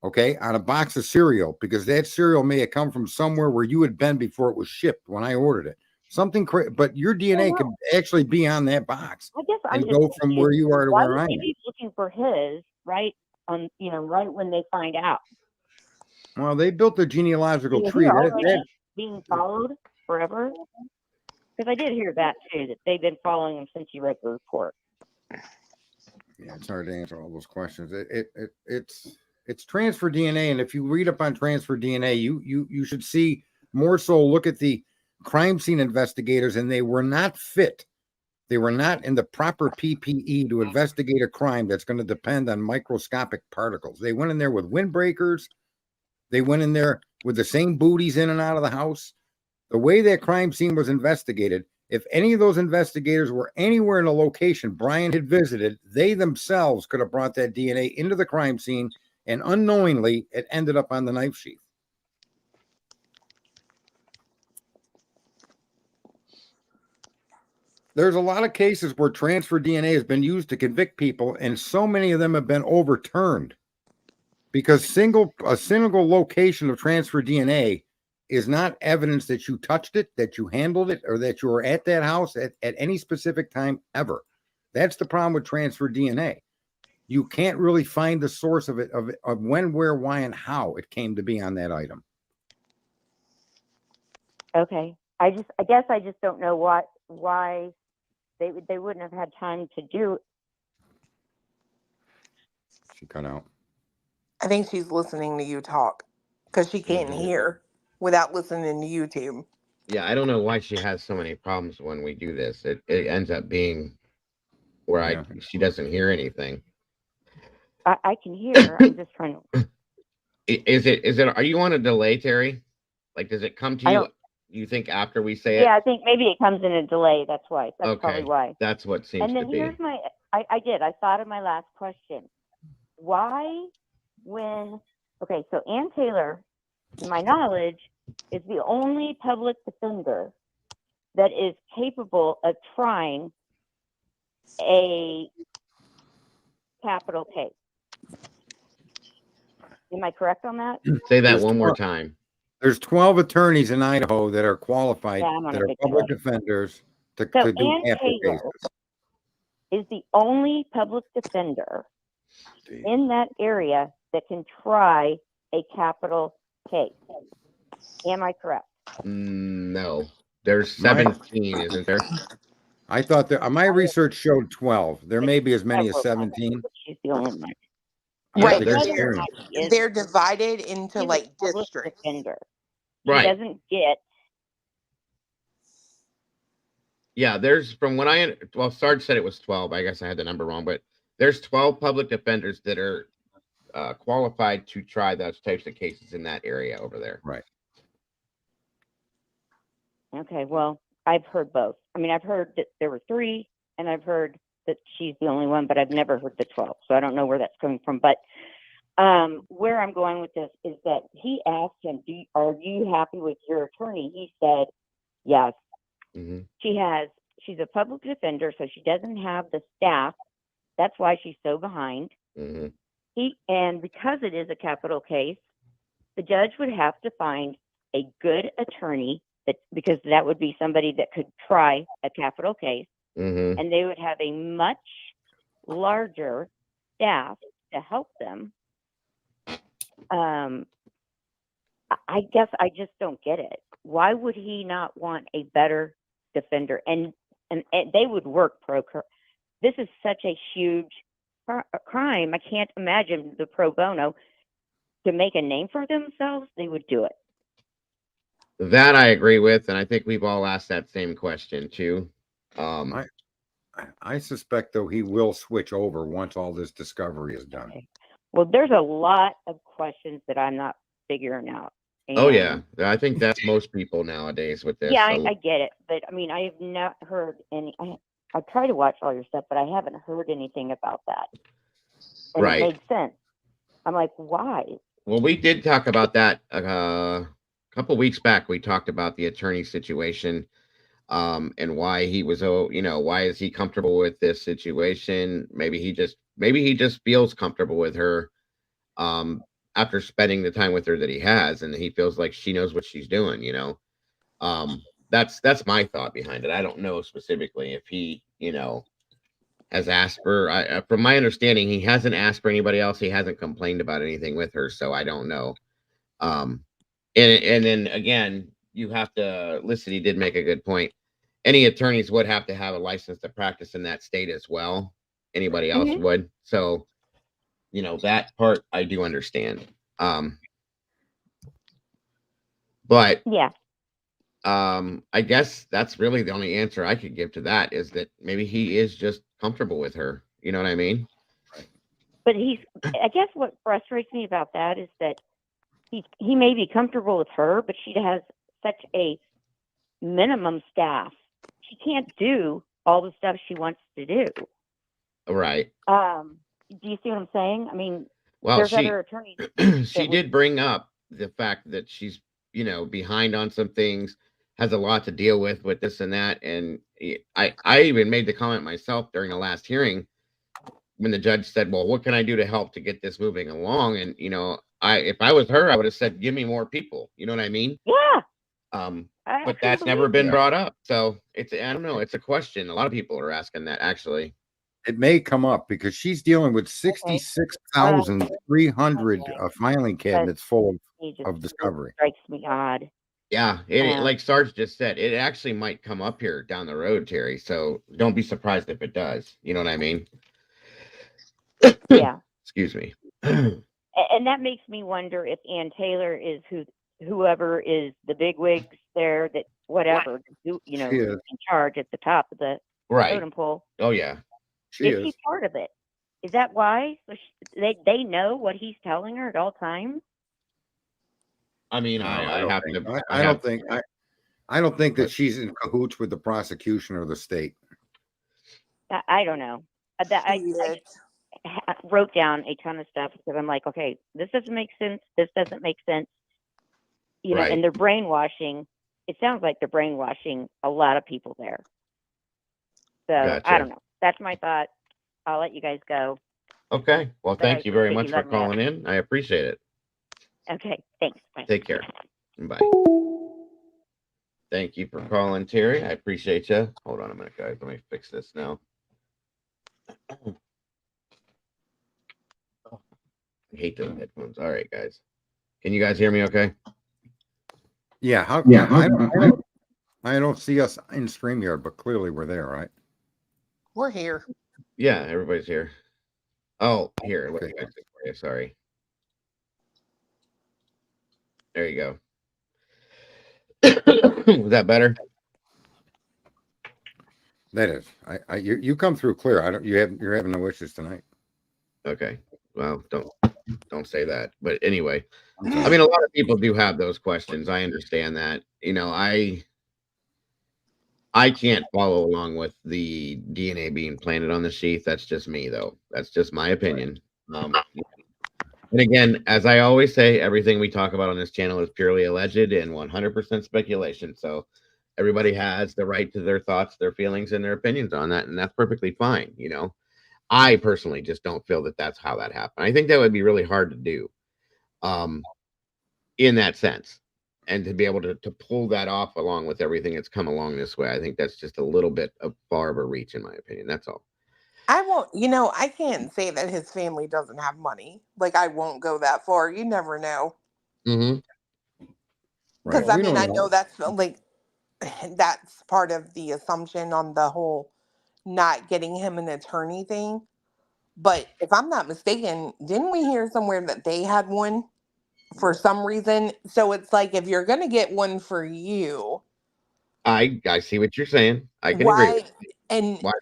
okay, on a box of cereal because that cereal may have come from somewhere where you had been before it was shipped when I ordered it. Something crazy, but your DNA could actually be on that box. I guess and go from where you are to where I am. He's looking for his right on, right when they find out. Well, they built the genealogical tree. That's being followed forever. Because I did hear that too, that they've been following him since you read the report. Yeah, it's hard to answer all those questions. It's transfer DNA, and if you read up on transfer DNA, you should see more so look at the crime scene investigators, and they were not fit. They were not in the proper PPE to investigate a crime that's going to depend on microscopic particles. They went in there with windbreakers. They went in there with the same booties in and out of the house. The way that crime scene was investigated, if any of those investigators were anywhere in a location Brian had visited, they themselves could have brought that DNA into the crime scene, and unknowingly, it ended up on the knife sheath. There's a lot of cases where transfer DNA has been used to convict people, and so many of them have been overturned because a single location of transfer DNA is not evidence that you touched it, that you handled it, or that you were at that house at any specific time ever. That's the problem with transfer DNA. You can't really find the source of it, of when, where, why, and how it came to be on that item. Okay. I guess I just don't know why they wouldn't have had time to do. She cut out. I think she's listening to you talk because she can't hear without listening to YouTube. Yeah, I don't know why she has so many problems when we do this. It ends up being where she doesn't hear anything. I can hear. I'm just trying to. Is it? Are you on a delay, Terry? Like, does it come to you? You think after we say it? Yeah, I think maybe it comes in a delay. That's why. That's probably why. That's what seems to be. And then here's my. I thought of my last question. Why, so Ann Taylor, to my knowledge, is the only public defender that is capable of trying a capital case. Am I correct on that? Say that one more time. There's 12 attorneys in Idaho that are qualified, that are public defenders to do Ann capital Taylor cases. Is the only public defender in that area that can try a capital case. Am I correct? No. There's 17, isn't there? I thought that my research showed 12. There may be as many as 17. She's the only one. Right. Yeah, they're divided into like districts. Defender. Right. He doesn't get. Yeah, there's from when Sarge said it was 12. I guess I had the number wrong, but there's 12 public defenders that are qualified to try those types of cases in that area over there. Right. Okay, well, I've heard both. I mean, I've heard that there were 3, and I've heard that she's the only one, but I've never heard the 12. So I don't know where that's coming from. But where I'm going with this is that he asked him, are you happy with your attorney? He said, yes. Mm-hmm. She's a public defender, so she doesn't have the staff. That's why she's so behind. Mm-hmm. And because it is a capital case, the judge would have to find a good attorney because that would be somebody that could try a capital case. Mm-hmm. And they would have a much larger staff to help them. I guess I just don't get it. Why would he not want a better defender? And they would work this is such a huge crime. I can't imagine the pro bono to make a name for themselves. They would do it. That I agree with, and I think we've all asked that same question too. I suspect though he will switch over once all this discovery is done. Okay. Well, there's a lot of questions that I'm not figuring out. And oh yeah, I think that's most people nowadays with this. Yeah, I get it, but I mean, I have not heard any. I try to watch all your stuff, but I haven't heard anything about that. And right. It made sense. I'm like, why? Well, we did talk about that a couple weeks back. We talked about the attorney situation, and why he was, why is he comfortable with this situation? Maybe he just feels comfortable with her, after spending the time with her that he has, and he feels like she knows what she's doing. That's my thought behind it. I don't know specifically if he, has asked for. From my understanding, he hasn't asked for anybody else. He hasn't complained about anything with her, so I don't know. And then again, you have to listen. He did make a good point. Any attorneys would have to have a license to practice in that state as well. Anybody else would. So, that part I do understand. But yeah. I guess that's really the only answer I could give to that, is that maybe he is just comfortable with her. You know what I mean? But I guess what frustrates me about that is that he may be comfortable with her, but she has such a minimum staff. She can't do all the stuff she wants to do. Right. Do you see what I'm saying? I mean, well, there's other attorneys. She did bring up the fact that she's, behind on some things, has a lot to deal with this and that. And I even made the comment myself during the last hearing when the judge said, well, what can I do to help to get this moving along? And, if I was her, I would have said, give me more people. You know what I mean? Yeah. But that's never been brought up. So I don't know. It's a question. A lot of people are asking that, actually. It may come up because she's dealing with 66,300 filing cabinets full of discovery. Strikes me odd. Yeah, like Sarge just said, it actually might come up here down the road, Terry. So don't be surprised if it does. You know what I mean? Yeah. Excuse Excuse me. And that makes me wonder if Ann Taylor is whoever is the bigwigs there, that whatever, She is. in charge at the top of the Right. totem pole. Oh yeah. She Is she is. part of it? Is that why? So they know what he's telling her at all times? I mean, No, I don't have think. to. I don't think that she's in cahoots with the prosecution or the state. I don't know. I wrote down a ton of stuff because I'm like, okay, this doesn't make sense. This doesn't make sense. Right. And they're brainwashing. It sounds like they're brainwashing a lot of people there. So Gotcha. I don't know. That's my thought. I'll let you guys go. Okay. Well, But I thank you very appreciate much you for letting me calling in. I appreciate it. Okay, thanks. Bye. Take care. Bye. Thank you for calling, Terry. I appreciate you. Hold on a minute, guys. Let me fix this now. I hate those headphones. All right, guys. Can you guys hear me okay? Yeah. I don't see us in StreamYard, but clearly we're there, right? We're here. Yeah, everybody's here. Oh, here. Let Okay. me fix it for you. Sorry. There you go. Was that better? That is. You come through clear. You're having no issues tonight. Okay. Well, don't say that. But anyway, I'm sorry. I mean, a lot of people do have those questions. I understand that. I can't follow along with the DNA being planted on the sheath. That's just me, though. That's just my opinion. And again, as I always say, everything we talk about on this channel is purely alleged and 100% speculation. So everybody has the right to their thoughts, their feelings, and their opinions on that, and that's perfectly fine. I personally just don't feel that that's how that happened. I think that would be really hard to do, in that sense, and to be able to pull that off along with everything that's come along this way. I think that's just a little bit of far of a reach, in my opinion. That's all. I won't, I can't say that his family doesn't have money. Like, I won't go that far. You never know. Mm-hmm. Because, Right. I mean, I know that's like, that's part of the assumption on the whole not getting him an attorney thing. But if I'm not mistaken, didn't we hear somewhere that they had one for some reason? So it's like, if you're going to get one for you, I see what you're saying. I can agree with you. And Why?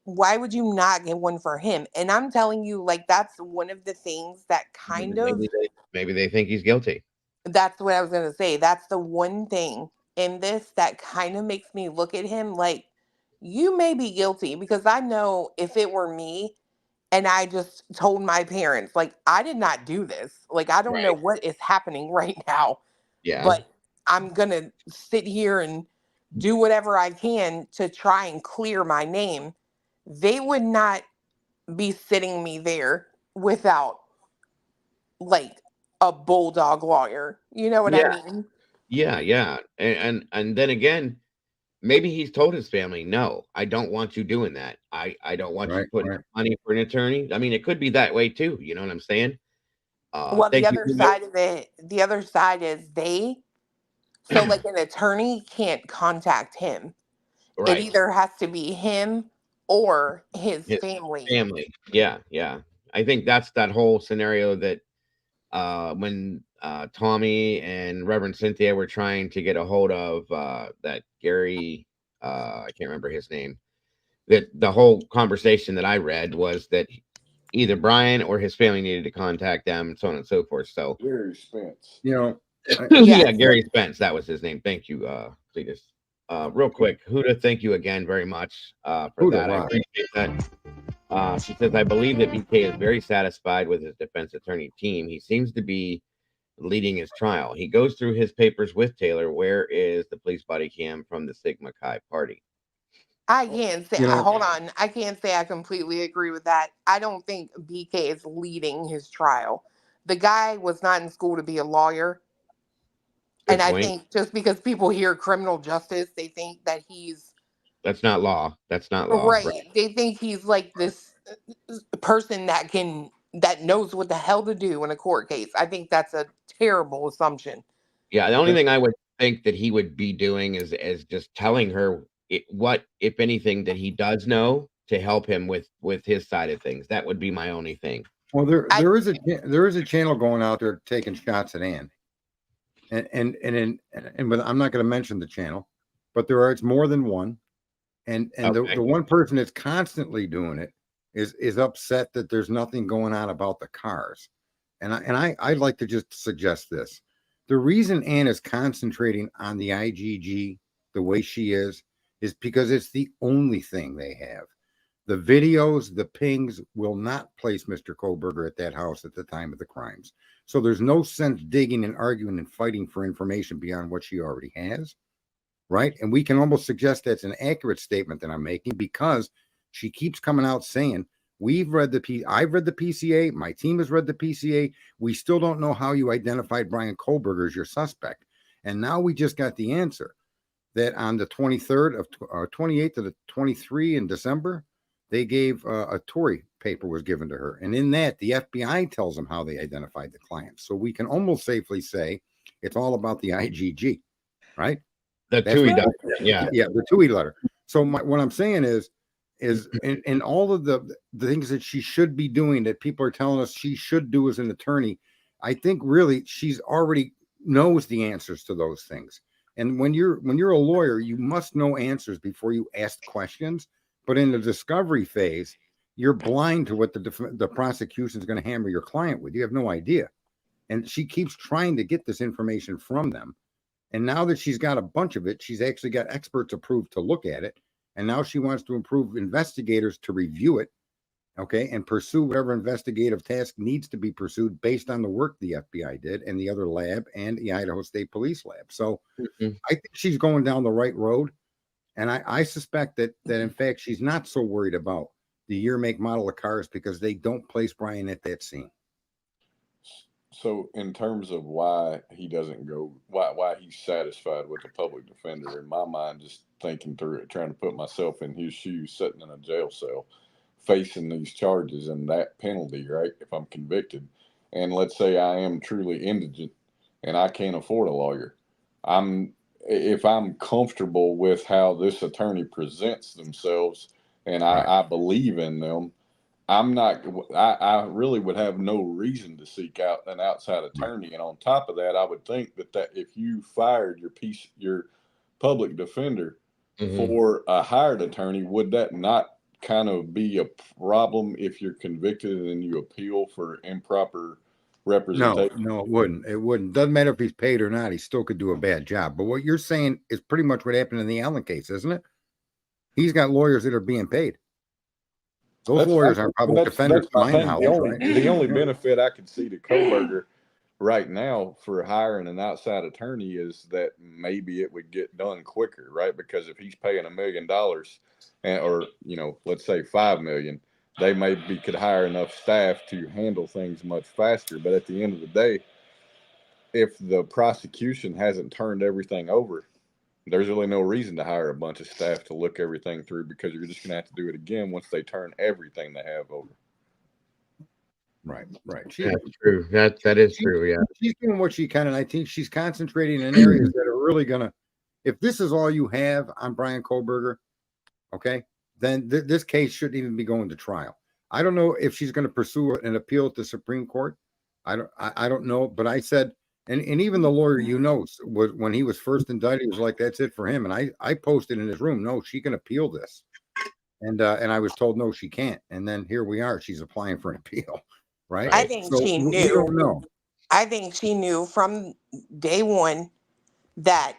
why would you not get one for him? And I'm telling you, like, that's one of the things that kind of, Maybe they think he's guilty. that's what I was going to say. That's the one thing in this that kind of makes me look at him like, you may be guilty, because I know if it were me and I just told my parents, like, I did not do this. Like, I don't know Right. what is happening right now, Yeah. but I'm going to sit here and do whatever I can to try and clear my name. They would not be sitting me there without, like, a bulldog lawyer. You know what I Yeah. mean? Yeah. And then again, maybe he's told his family, no, I don't want you doing that. I don't want you putting up money for an attorney. I mean, it could be that way too. You know what I'm saying? Well, the other side of it, the other side is so like an attorney can't contact him. Right. It either has to be him or his family. Yeah. I think that's that whole scenario that when Tommy and Reverend Cynthia were trying to get a hold of that Gary, I can't remember his name. That the whole conversation that I read was that either Brian or his family needed to contact them, so on and so forth. So Gary Spence. Yeah, Gary Spence, that was his name. Thank you, Cletus. Real quick, Huda, thank you again very much for Huda, that. wow. I appreciate that. She says, I believe that BK is very satisfied with his defense attorney team. He seems to be leading his trial. He goes through his papers with Taylor. Where is the police body cam from the Sigma Chi party? I can't say, hold on. I can't say I completely agree with that. I don't think BK is leading his trial. The guy was not in school to be a lawyer. Good And I point. think just because people hear criminal justice, they think that he's That's not law. That's not law. right. They think he's like this person that knows what the hell to do in a court case. I think that's a terrible assumption. Yeah, the only thing I would think that he would be doing is just telling her what, if anything, that he does know to help him with his side of things. That would be my only thing. Well, there is a channel going out there taking shots at Ann, and but I'm not going to mention the channel, but it's more than one, and Okay. the one person that's constantly doing it is upset that there's nothing going on about the cars, and I'd like to just suggest this: the reason Ann is concentrating on the IGG the way she is because it's the only thing they have. The videos, the pings will not place Mr. Kohlberger at that house at the time of the crimes. So there's no sense digging and arguing and fighting for information beyond what she already has, right? And we can almost suggest that's an accurate statement that I'm making because she keeps coming out saying, I've read the PCA, my team has read the PCA. We still don't know how you identified Brian Kohlberger as your suspect. And now we just got the answer that on the 23rd of 28th of the 23 in December, they gave a Tory paper was given to her. And in that, the FBI tells them how they identified the client. So we can almost safely say it's all about the IGG, right? The TUI document, yeah. Yeah, the TUI letter. So what I'm saying is in all of the things that she should be doing that people are telling us she should do as an attorney, I think really she's already knows the answers to those things. And when you're a lawyer, you must know answers before you ask questions. But in the discovery phase, you're blind to what the prosecution is going to hammer your client with. You have no idea. And she keeps trying to get this information from them. And now that she's got a bunch of it, she's actually got experts approved to look at it. And now she wants to improve investigators to review it, okay, and pursue whatever investigative task needs to be pursued based on the work the FBI did and the other lab and the Idaho State Police lab. So I think she's going down the right road. And I suspect that in fact, she's not so worried about the year, make, model of cars because they don't place Brian at that scene. So in terms of why he doesn't go, why he's satisfied with the public defender, in my mind, just thinking through it, trying to put myself in his shoes, sitting in a jail cell, facing these charges and that penalty, right? If I'm convicted, and let's say I am truly indigent and I can't afford a lawyer, if I'm comfortable with how this attorney presents themselves and I believe in them, I really would have no reason to seek out an outside attorney. And on top of that, I would think that if you fired your public defender for a hired attorney, would that not kind of be a problem if you're convicted and you appeal for improper representation? No, it wouldn't. It wouldn't. Doesn't matter if he's paid or not. He still could do a bad job. But what you're saying is pretty much what happened in the Allen case, isn't it? He's got lawyers that are being paid. Those lawyers aren't public defenders, to my knowledge. The only benefit I could see to Kohlberger right now for hiring an outside attorney is that maybe it would get done quicker, right? Because if he's paying $1 million or, let's say 5 million, they maybe could hire enough staff to handle things much faster. But at the end of the day, if the prosecution hasn't turned everything over, there's really no reason to hire a bunch of staff to look everything through because you're just going to have to do it again once they turn everything they have over. Right. That's true. That is true. Yeah. She's doing what she can, and I think she's concentrating in areas that are really gonna. If this is all you have on Brian Kohlberger, okay, then this case shouldn't even be going to trial. I don't know if she's going to pursue an appeal at the Supreme Court. I don't know, but I said, and even the lawyer, was when he was first indicted, he was like, "That's it for him." And I posted in his room, "No, she can appeal this," and I was told, "No, she can't." And then here we are, she's applying for an appeal. Right. I think she knew. We don't know. I think she knew from day one that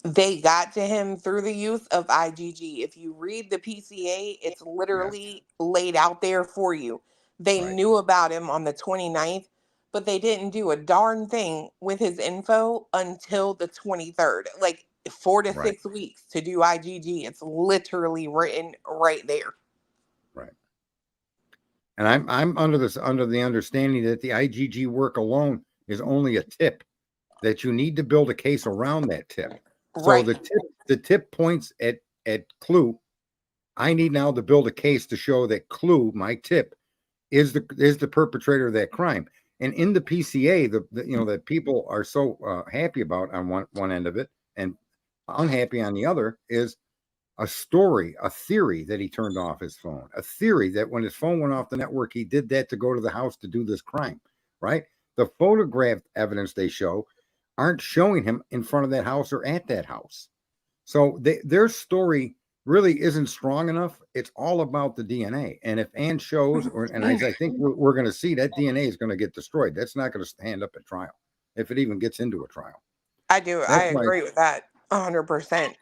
they got to him through the use of IGG. If you read the PCA, it's literally laid out there for you. They knew about him on the 29th, but they didn't do a darn thing with his info until the 23rd. Like 4 to 6 weeks to do IGG. It's literally written right there. Right. And I'm under the understanding that the IGG work alone is only a tip, that you need to build a case around that tip. So the tip points at Clue. I need now to build a case to show that Clue, my tip, is the perpetrator of that crime. And in the PCA, that people are so happy about on one end of it and unhappy on the other is a story, a theory that he turned off his phone, a theory that when his phone went off the network, he did that to go to the house to do this crime, right? The photographed evidence they show aren't showing him in front of that house or at that house. So their story really isn't strong enough. It's all about the DNA. And if Ann shows, and I think we're going to see that DNA is going to get destroyed. That's not going to stand up at trial if it even gets into a trial. I do. I agree with that 100%.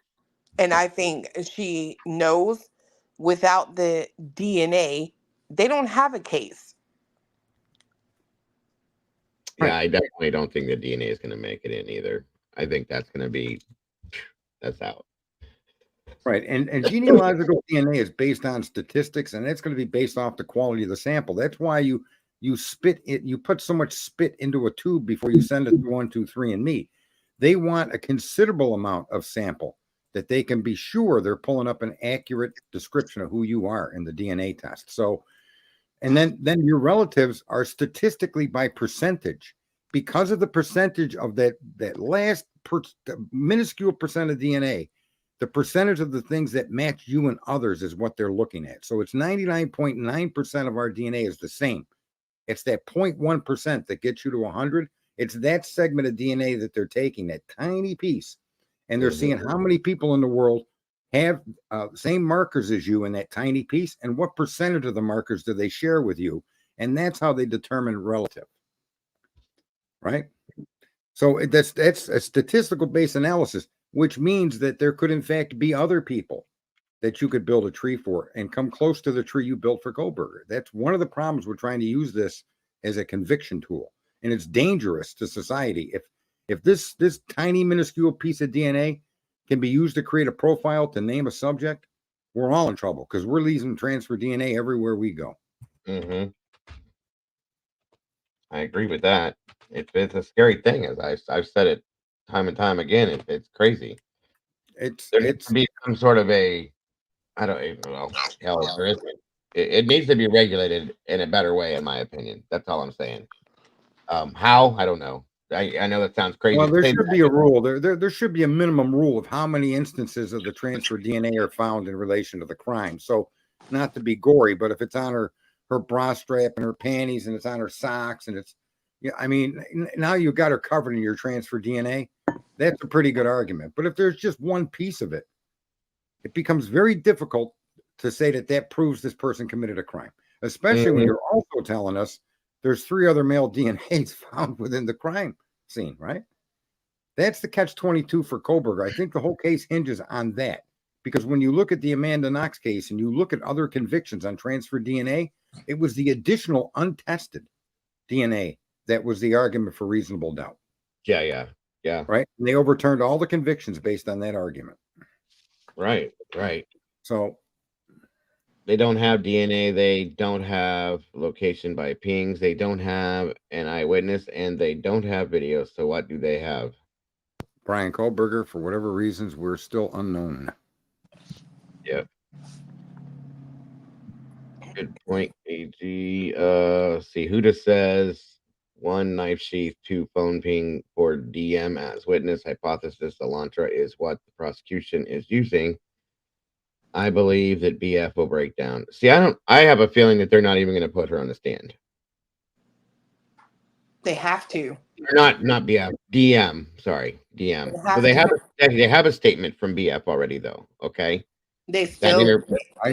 And I think she knows without the DNA, they don't have a case. Yeah, I definitely don't think the DNA is going to make it in either. I think that's going to be, that's out. Right. And genealogical DNA is based on statistics, and it's going to be based off the quality of the sample. That's why you spit it, you put so much spit into a tube before you send it to 123andMe. They want a considerable amount of sample that they can be sure they're pulling up an accurate description of who you are in the DNA test. So, and then your relatives are statistically by percentage, because of the percentage of that last minuscule percent of DNA. The percentage of the things that match you and others is what they're looking at. So it's 99.9% of our DNA is the same. It's that 0.1% that gets you to 100. It's that segment of DNA that they're taking, that tiny piece, and they're seeing how many people in the world have same markers as you in that tiny piece, and what percentage of the markers do they share with you, and that's how they determine relative, right? So that's a statistical based analysis, which means that there could in fact be other people that you could build a tree for and come close to the tree you built for Kohlberger. That's one of the problems. We're trying to use this as a conviction tool, and it's dangerous to society. If this tiny minuscule piece of DNA can be used to create a profile to name a subject, we're all in trouble because we're leaving transfer DNA everywhere we go. I agree with that. It's a scary thing, as I've said it time and time again. It's crazy. There needs to be some sort of a, I don't even know. Hell, there isn't. It needs to be regulated in a better way, in my opinion. That's all I'm saying. How? I don't know. I know that sounds crazy. Well, there should be a rule. There should be a minimum rule of how many instances of the transfer DNA are found in relation to the crime. So, not to be gory, but if it's on her bra strap and her panties, and it's on her socks, and it's, yeah, I mean, now you've got her covered in your transfer DNA. That's a pretty good argument. But if there's just one piece of it, it becomes very difficult to say that proves this person committed a crime, especially when you're also telling us there's 3 other male DNAs found within the crime scene, right? That's the catch-22 for Kohlberger. I think the whole case hinges on that, because when you look at the Amanda Knox case and you look at other convictions on transfer DNA, it was the additional untested DNA that was the argument for reasonable doubt. Yeah. Right? And they overturned all the convictions based on that argument. Right. So they don't have DNA. They don't have location by pings. They don't have an eyewitness, and they don't have video. So what do they have? Brian Kohlberger, for whatever reasons, we're still unknown. Yep. Good point, AG. See, Huda says 1 knife sheath, 2 phone ping for DM as witness. Hypothesis Elantra is what the prosecution is using. I believe that BF will break down. See, I have a feeling that they're not even going to put her on the stand. They have to. Not BF. DM. Sorry, DM. So they have a statement from BF already, though. Okay. They still.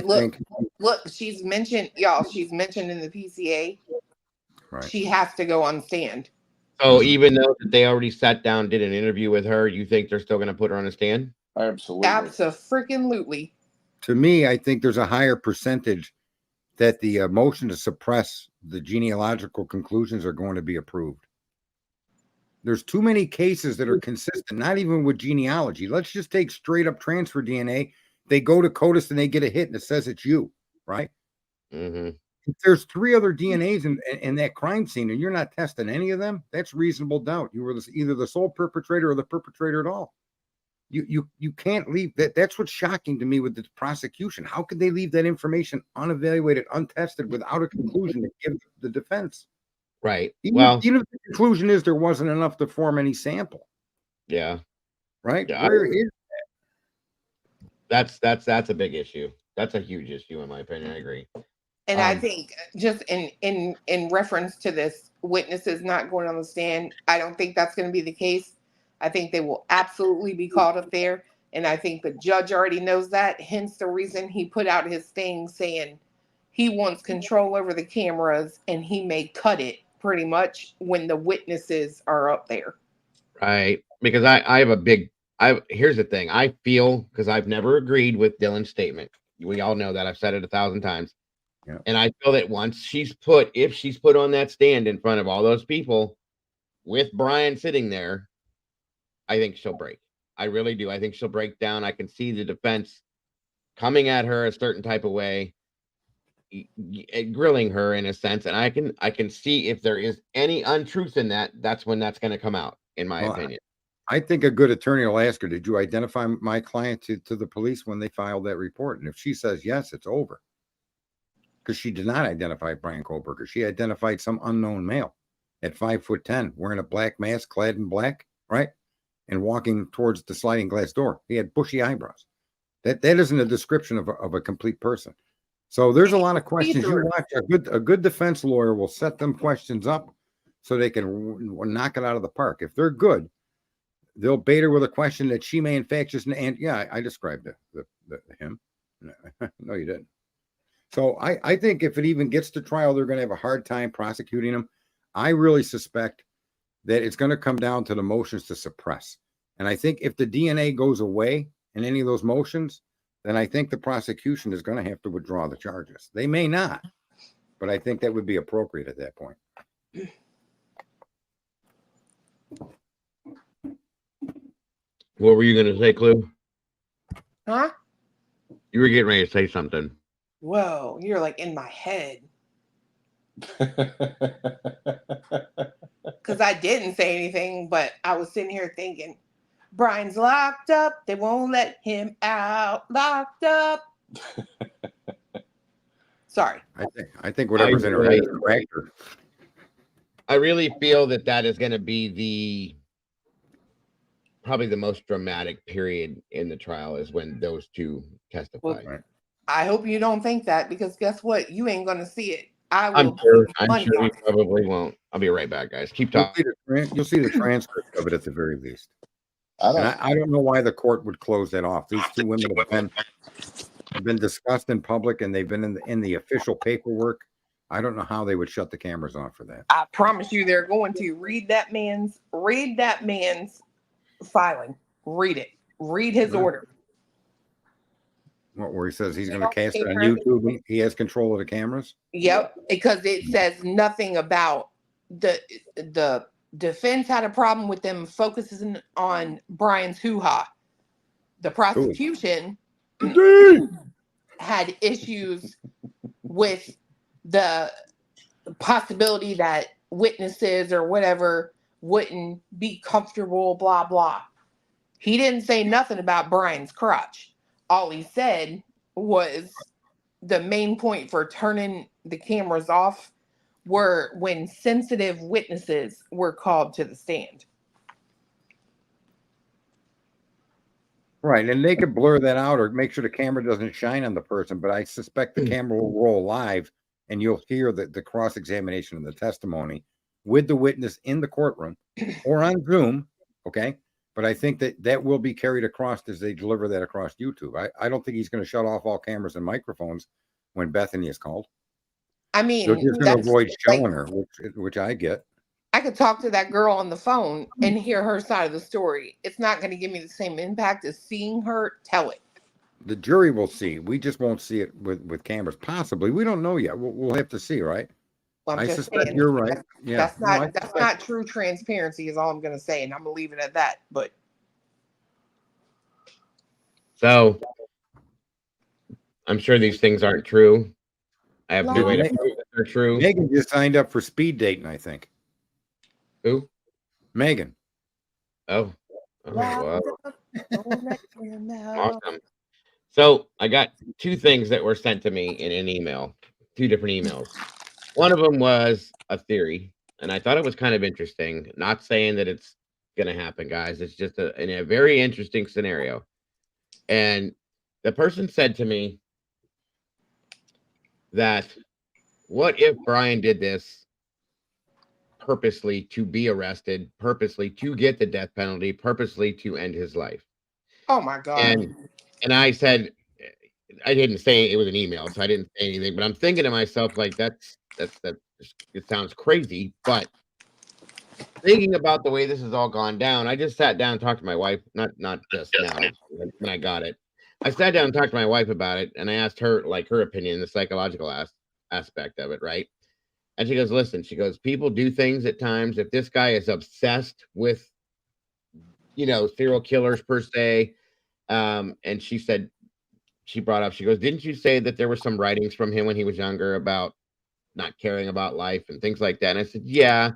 Think. Look, she's mentioned, y'all. She's mentioned in the PCA. Right. She has to go on stand. So even though that they already sat down, did an interview with her, you think they're still going to put her on the stand? Absolutely. Abso-freaking-lutely. To me, I think there's a higher percentage that the motion to suppress the genealogical conclusions are going to be approved. There's too many cases that are consistent, not even with genealogy. Let's just take straight up transfer DNA. They go to CODIS and they get a hit and it says it's you, right? If there's 3 other DNAs in that crime scene and you're not testing any of them, that's reasonable doubt. You were either the sole perpetrator or the perpetrator at all. You can't leave that. That's what's shocking to me with the prosecution. How could they leave that information unevaluated, untested, without a conclusion to give the defense? Right. Even if the conclusion is there wasn't enough to form any sample. Yeah. Right. Yeah, Where is That's a big issue. That's a huge issue in my opinion. I agree. And I think just in reference to this, witnesses not going on the stand, I don't think that's going to be the case. I think they will absolutely be called up there. And I think the judge already knows that. Hence the reason he put out his thing saying he wants control over the cameras and he may cut it pretty much when the witnesses are up there. Right. Because I have a big, here's the thing. I feel, because I've never agreed with Dylan's statement. We all know that. I've said it 1,000 times. Yeah. And I feel that once if she's put on that stand in front of all those people with Brian sitting there, I think she'll break. I really do. I think she'll break down. I can see the defense coming at her a certain type of way, grilling her in a sense. And I can see if there is any untruth in that, that's when that's going to come out, in my opinion. I think a good attorney will ask her, did you identify my client to the police when they filed that report? And if she says yes, it's over. Because she did not identify Brian Kohlberger. She identified some unknown male at 5'10", wearing a black mask, clad in black, right? And walking towards the sliding glass door. He had bushy eyebrows. That isn't a description of a complete person. So there's a lot of questions. You watch, a good defense lawyer will set them questions up so they can knock it out of the park. If they're good, they'll bait her with a question that she may in fact just, and yeah, I described him. No, you didn't. So I think if it even gets to trial, they're going to have a hard time prosecuting him. I really suspect that it's going to come down to the motions to suppress. And I think if the DNA goes away in any of those motions, then I think the prosecution is going to have to withdraw the charges. They may not, but I think that would be appropriate at that point. What were you going to say, Clue? Huh? You were getting ready to say something. Whoa, you're like in my head. Because I didn't say anything, but I was sitting here thinking, Brian's locked up. They won't let him out. Locked up. Sorry. I think whatever's in her head is a factor. I really feel that is going to be probably the most dramatic period in the trial is when those two testify. Well, I hope you don't think that, because guess what? You ain't going to see it. I'm sure you probably won't. I'll be right back, guys. Keep talking. You'll see the transcript of it at the very least. I don't know why the court would close that off. These two women have been discussed in public, and they've been in the official paperwork. I don't know how they would shut the cameras off for that. I promise you, they're going to read that man's filing. Read it. Read his order. Where he says he's going to cast it on YouTube. He has control of the cameras. Yep, because it says nothing about the defense had a problem with them focusing on Brian's hoo-ha. The prosecution had issues with the possibility that witnesses or whatever wouldn't be comfortable, blah, blah. He didn't say nothing about Brian's crotch. All he said was the main point for turning the cameras off were when sensitive witnesses were called to the stand. Right, and they could blur that out or make sure the camera doesn't shine on the person, but I suspect the camera will roll live and you'll hear the cross-examination of the testimony with the witness in the courtroom or on Zoom, okay? But I think that will be carried across as they deliver that across YouTube. I don't think he's going to shut off all cameras and microphones when Bethany is called. I mean, they're just going to avoid showing her, which I get. I could talk to that girl on the phone and hear her side of the story. It's not going to give me the same impact as seeing her tell it. The jury will see. We just won't see it with cameras. Possibly. We don't know yet. We'll have to see, right? Well, I suspect you're right. Yeah, that's not true transparency is all I'm going to say, and I'm going to leave it at that. But so I'm sure these things aren't true. I have no way to prove that they're true. Megan just signed up for speed dating, I think. Who? Megan. Oh wow. Awesome. So I got two things that were sent to me in an email, two different emails. One of them was a theory, and I thought it was kind of interesting. Not saying that it's going to happen, guys. It's just in a very interesting scenario. And The person said to me that, what if Brian did this purposely to be arrested, purposely to get the death penalty, purposely to end his life? Oh my God. And I said, I didn't say it was an email, so I didn't say anything, but I'm thinking to myself, like, that it sounds crazy, but thinking about the way this has all gone down, I just sat down and talked to my wife, not just now when I got it. I sat down and talked to my wife about it, and I asked her, like, her opinion, the psychological aspect of it, right? And she goes, listen, she goes, people do things at times. If this guy is obsessed with, serial killers per se, and she said, she brought up, she goes, didn't you say that there were some writings from him when he was younger about not caring about life and things like that? And I said, yeah.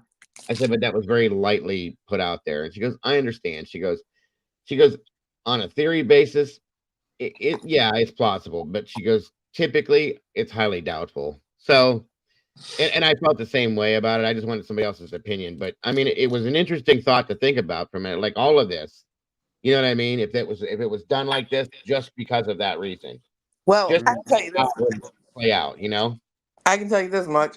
I said, but that was very lightly put out there. And she goes, I understand. She goes, on a theory basis, yeah, it's plausible. But she goes, typically, it's highly doubtful. So, and I felt the same way about it. I just wanted somebody else's opinion. But I mean, it was an interesting thought to think about from it. Like all of this, you know what I mean? If it was done like this, just because of that reason, Well, just I can tell you how this. it would play out, I can tell you this much.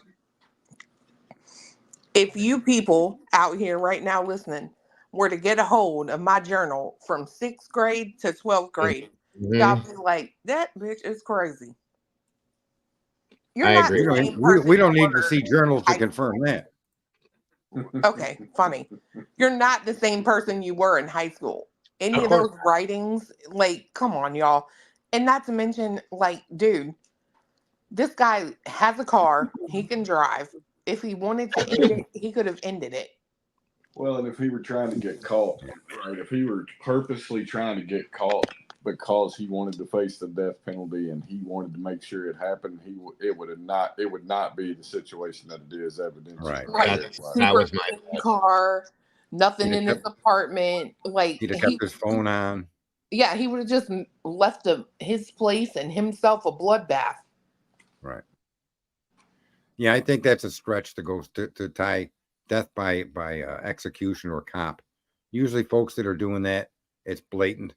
If you people out here right now listening were to get a hold of my journal from 6th grade to 12th grade, y'all be like, that bitch is crazy. You're I not agree. the same person We don't you need to were see journals to in high confirm school. that. Okay, funny. You're not the same person you were in high school. Any of those writings, like, come on, y'all. And not to mention, like, dude, this guy has a car. He can drive. If he wanted to end it, he could have ended it. Well, and if he were trying to get caught, right? If he were purposely trying to get caught because he wanted to face the death penalty and he wanted to make sure it happened, it would not be the situation that it is evidence. Right. Right. That was my Super car, nothing in his apartment. Like He'd have kept his phone on. Yeah, he would have just left his place and himself a bloodbath. Right. Yeah, I think that's a stretch to go to tie death by execution or cop. Usually, folks that are doing that, it's blatant.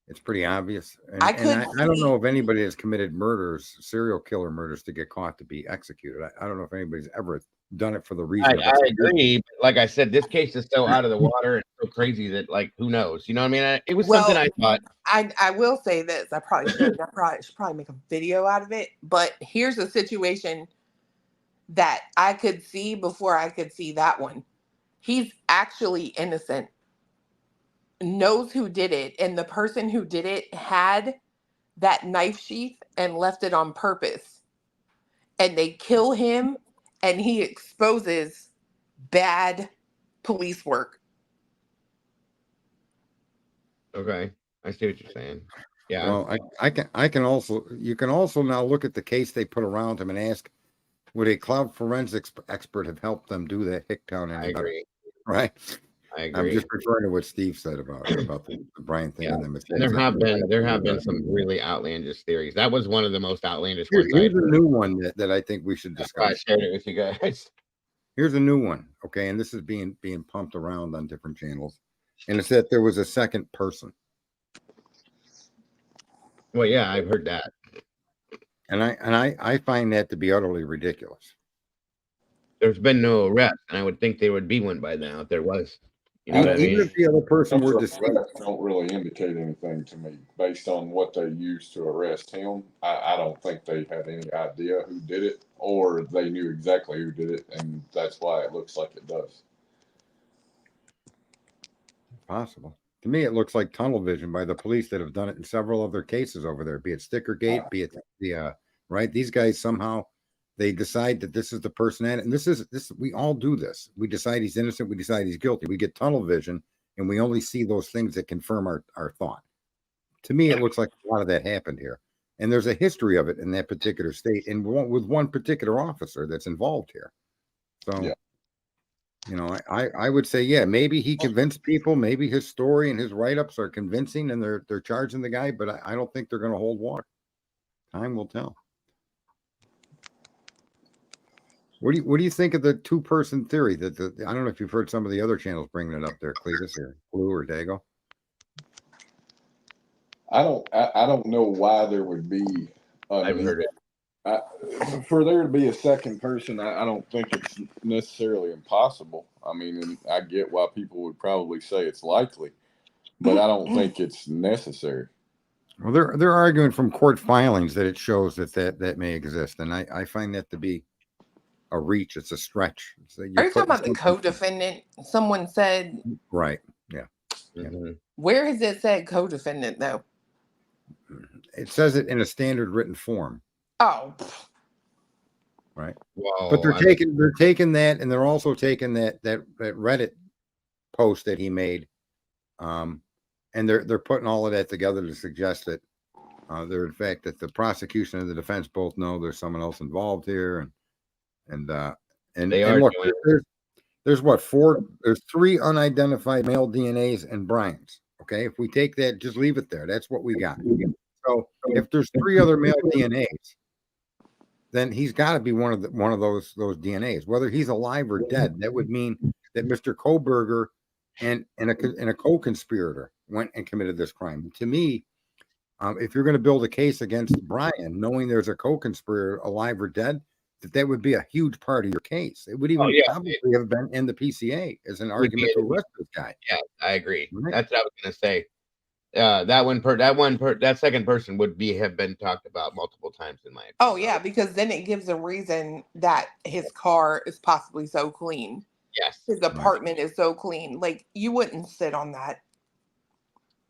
It's pretty obvious. And I don't know if anybody has committed murders, serial killer murders, to get caught to be executed. I don't know if anybody's ever done it for the reason. I agree. But like I said, this case is so out of the water and so crazy that, like, who knows? You know what I mean? It was something I thought. I will say this. I probably should make a video out of it. But here's a situation that I could see before I could see that one. He's actually innocent. Knows who did it, and the person who did it had that knife sheath and left it on purpose. And they kill him, and he exposes bad police work. Okay, I see what you're saying. Yeah. Well, I can also, you can also now look at the case they put around him and ask, would a cloud forensics expert have helped them do that Hicktown? I agree. Right. I agree. I'm just referring to what Steve said about the Brian thing. Yeah. And there have been some really outlandish theories. That was one of the most outlandish ones. Here's a new one that I think we should discuss. I shared it with you guys. Here's a new one, okay, and this is being pumped around on different channels, and it's that there was a second person. Well, yeah, I've heard that, and I find that to be utterly ridiculous. There's been no arrest, and I would think there would be one by now if there was. You know even if the other person were deceased, don't really indicate anything to me based on what they used to arrest him. I don't think they had any idea who did it, or they knew exactly who did it, and that's why it looks like it does. Possible. To me, it looks like tunnel vision by the police that have done it in several other cases over there, be it Stickergate, be it the right. These guys somehow they decide that this is the person, and this we all do this. We decide he's innocent, we decide he's guilty. We get tunnel vision, and we only see those things that confirm our thought. To me, it looks like a lot of that happened here, and there's a history of it in that particular state, and with one particular officer that's involved here. So, yeah. You know, I would say, yeah, maybe he convinced people. Maybe his story and his write-ups are convincing, and they're charging the guy. But I don't think they're going to hold water. Time will tell. What do you think of the two-person theory? I don't know if you've heard some of the other channels bringing it up there, Cletus or Blue or Dago. I don't know why there would be. I've heard it. For there to be a second person, I don't think it's necessarily impossible. I mean, and I get why people would probably say it's likely, but I don't think it's necessary. Well, they're arguing from court filings that it shows that may exist, and I find that to be a reach. It's a stretch. Are you talking about the co-defendant? Someone said, right? Yeah. Mm-hmm. Where has it said co-defendant though? It says it in a standard written form. Oh, right. Well, but they're taking that, and they're also taking that Reddit post that he made, and they're putting all of that together to suggest that they're in fact that the prosecution and the defense both know there's someone else involved here, and look, there's what there's 3 unidentified male DNAs in Brian's. Okay, if we take that, just leave it there. That's what we got. So if there's 3 other male DNAs, then he's got to be one of those DNAs. Whether he's alive or dead, that would mean that Mr. Koberger and a co-conspirator went and committed this crime. To me, if you're going to build a case against Brian, knowing there's a co-conspirator alive or dead, that would be a huge part of your case. It would even probably have been in the PCA as an argument to arrest this guy. Yeah, I agree. Right? That's what I was going to say. That second person would have been talked about multiple times in my opinion. Oh yeah, because then it gives a reason that his car is possibly so clean. Yes. His apartment is so clean. Like, you wouldn't sit on that.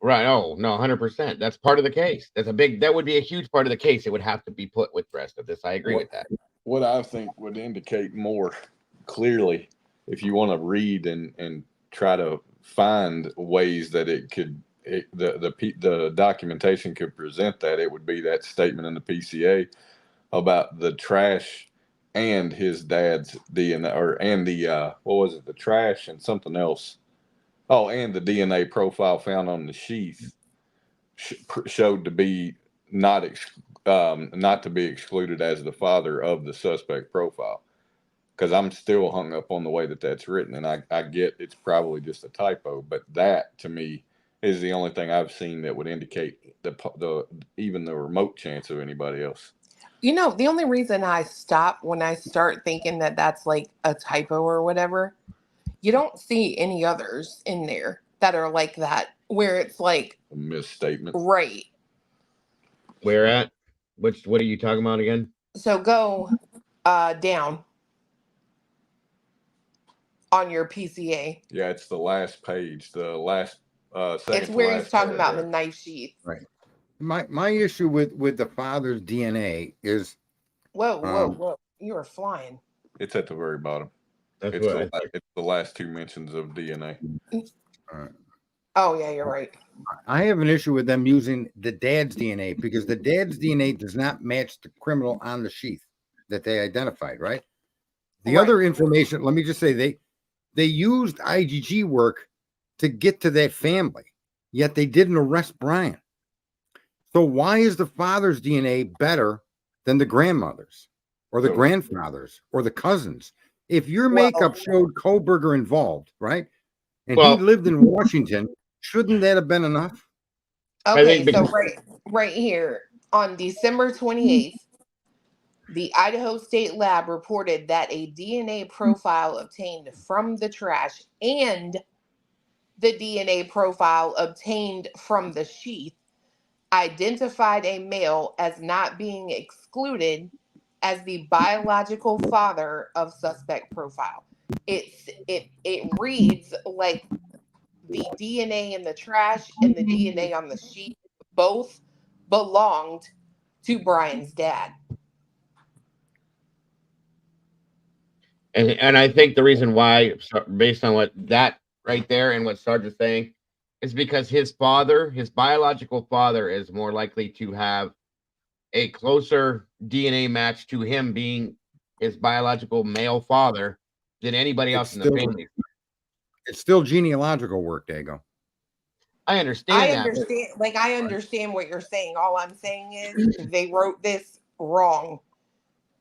Right. Oh, no, 100%. That's part of the case. That would be a huge part of the case. It would have to be put with the rest of this. I agree with that. What I think would indicate more clearly, if you want to read and try to find ways that the documentation could present that, it would be that statement in the PCA about the trash and his dad's DNA, and the trash and something else. Oh, and the DNA profile found on the sheath showed to be not to be excluded as the father of the suspect profile. Because I'm still hung up on the way that's written, and I get it's probably just a typo, but that to me is the only thing I've seen that would indicate even the remote chance of anybody else. You know, the only reason I stop when I start thinking that that's like a typo or whatever, you don't see any others in there that are like that, where it's like a misstatement. Right. Where at? What are you talking about again? So go down on your PCA. Yeah, it's the last page, the last it's where he's talking about the knife sheath. Right. My issue with the father's DNA is whoa, you are flying. It's at the very bottom. It's the last 2 mentions of DNA. Oh yeah, you're right. I have an issue with them using the dad's DNA because the dad's DNA does not match the criminal on the sheath that they identified, right? The other information, let me just say, they used IgG work to get to that family, yet they didn't arrest Brian. So why is the father's DNA better than the grandmother's or the grandfather's or the cousins? If your makeup showed Koberger involved, right? And he lived in Washington, shouldn't that have been enough? Okay, so right here on December 28th, the Idaho State Lab reported that a DNA profile obtained from the trash and the DNA profile obtained from the sheath identified a male as not being excluded as the biological father of suspect profile. It reads like the DNA in the trash and the DNA on the sheet both belonged to Brian's dad. And I think the reason why, based on what that right there and what Sarge is saying, is because his biological father, is more likely to have a closer DNA match to him being his biological male father than anybody else in the family. It's still genealogical work, Dago. I understand. I understand what you're saying. All I'm saying is they wrote this wrong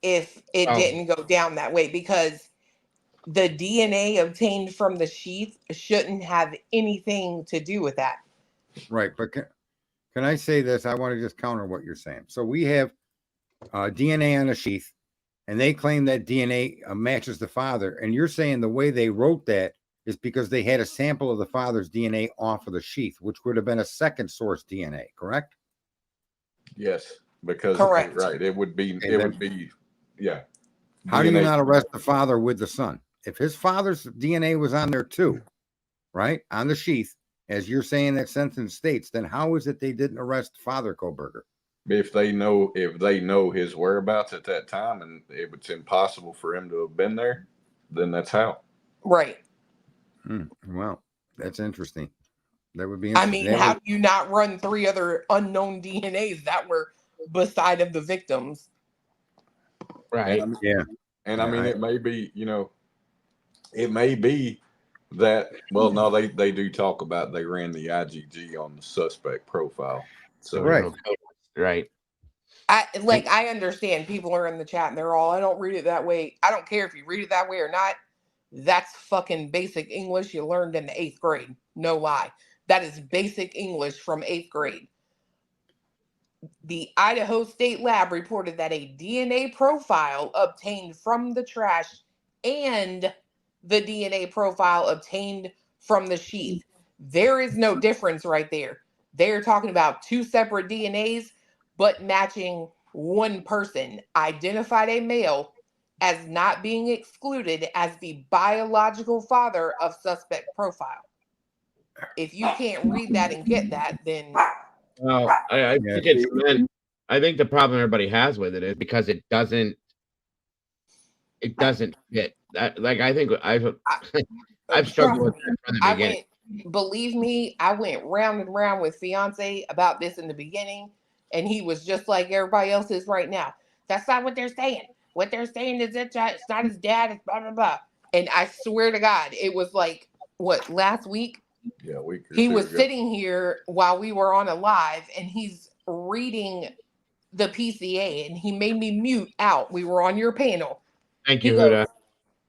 if it didn't go down that way, because the DNA obtained from the sheath shouldn't have anything to do with that. Right, but Can I say this? I want to just counter what you're saying. So we have DNA on a sheath, and they claim that DNA matches the father. And you're saying the way they wrote that is because they had a sample of the father's DNA off of the sheath, which would have been a second source DNA, correct? Yes, because Correct. right, it would be yeah. How do you DNA. not arrest the father with the son? If his father's DNA was on there too, right, on the sheath, as you're saying that sentence states, then how is it they didn't arrest Father Koberger? If they know his whereabouts at that time, and it's impossible for him to have been there, then that's how. Right. Well, that's interesting. That would be I interesting. mean, how do you not run 3 other unknown DNAs that were beside of the victims? Right. And yeah. And I mean, it may be, it may be that, well, no, they do talk about they ran the IgG on the suspect profile. So, Right. Right. I understand people are in the chat and they're all, I don't read it that way. I don't care if you read it that way or not. That's fucking basic English you learned in the 8th grade. No lie. That is basic English from 8th grade. The Idaho State Lab reported that a DNA profile obtained from the trash and the DNA profile obtained from the sheath. There is no difference right there. They're talking about 2 separate DNAs, but matching one person. Identified a male as not being excluded as the biological father of suspect profile. If you can't read that and get that, then Well, I think I think the problem everybody has with it is because it doesn't fit. That, like, I think I've struggled with it from the beginning. Believe me, I went round and round with fiance about this in the beginning, and he was just like everybody else is right now. That's not what they're saying. What they're saying is that it's not his dad, it's blah, blah, blah. And I swear to God, it was like, what, last week? Yeah, week or he two was ago. sitting here while we were on a live, and he's reading the PCA, and he made me mute out. We were on your panel. Thank you, Huda.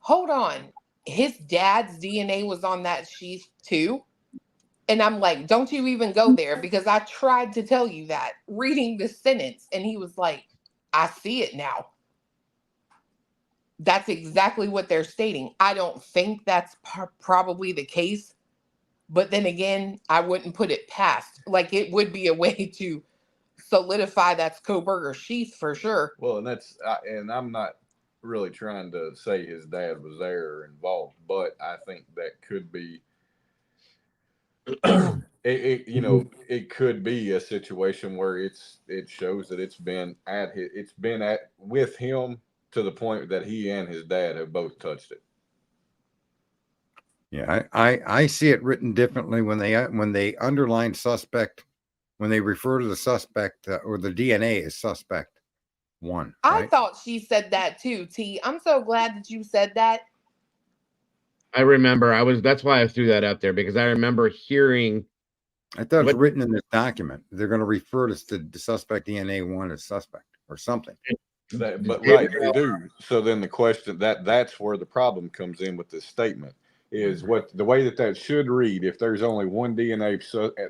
Hold on. His dad's DNA was on that sheath too. And I'm like, don't you even go there, because I tried to tell you that reading this sentence. And he was like, I see it now. That's exactly what they're stating. I don't think that's probably the case. But then again, I wouldn't put it past. Like, it would be a way to solidify that's Koberger sheath for sure. Well, and I'm not really trying to say his dad was there or involved, but I think that could be it could be a situation where it shows that it's been with him to the point that he and his dad have both touched it. Yeah, I see it written differently when they underline suspect, when they refer to the suspect or the DNA as suspect 1. Right? I thought she said that too, T. I'm so glad that you said that. I remember that's why I threw that up there, because I remember hearing. I thought it was written in this document. They're going to refer to the suspect DNA 1 as suspect or something. But right, they do. So then the question that's where the problem comes in with this statement is the way that should read. If there's only one DNA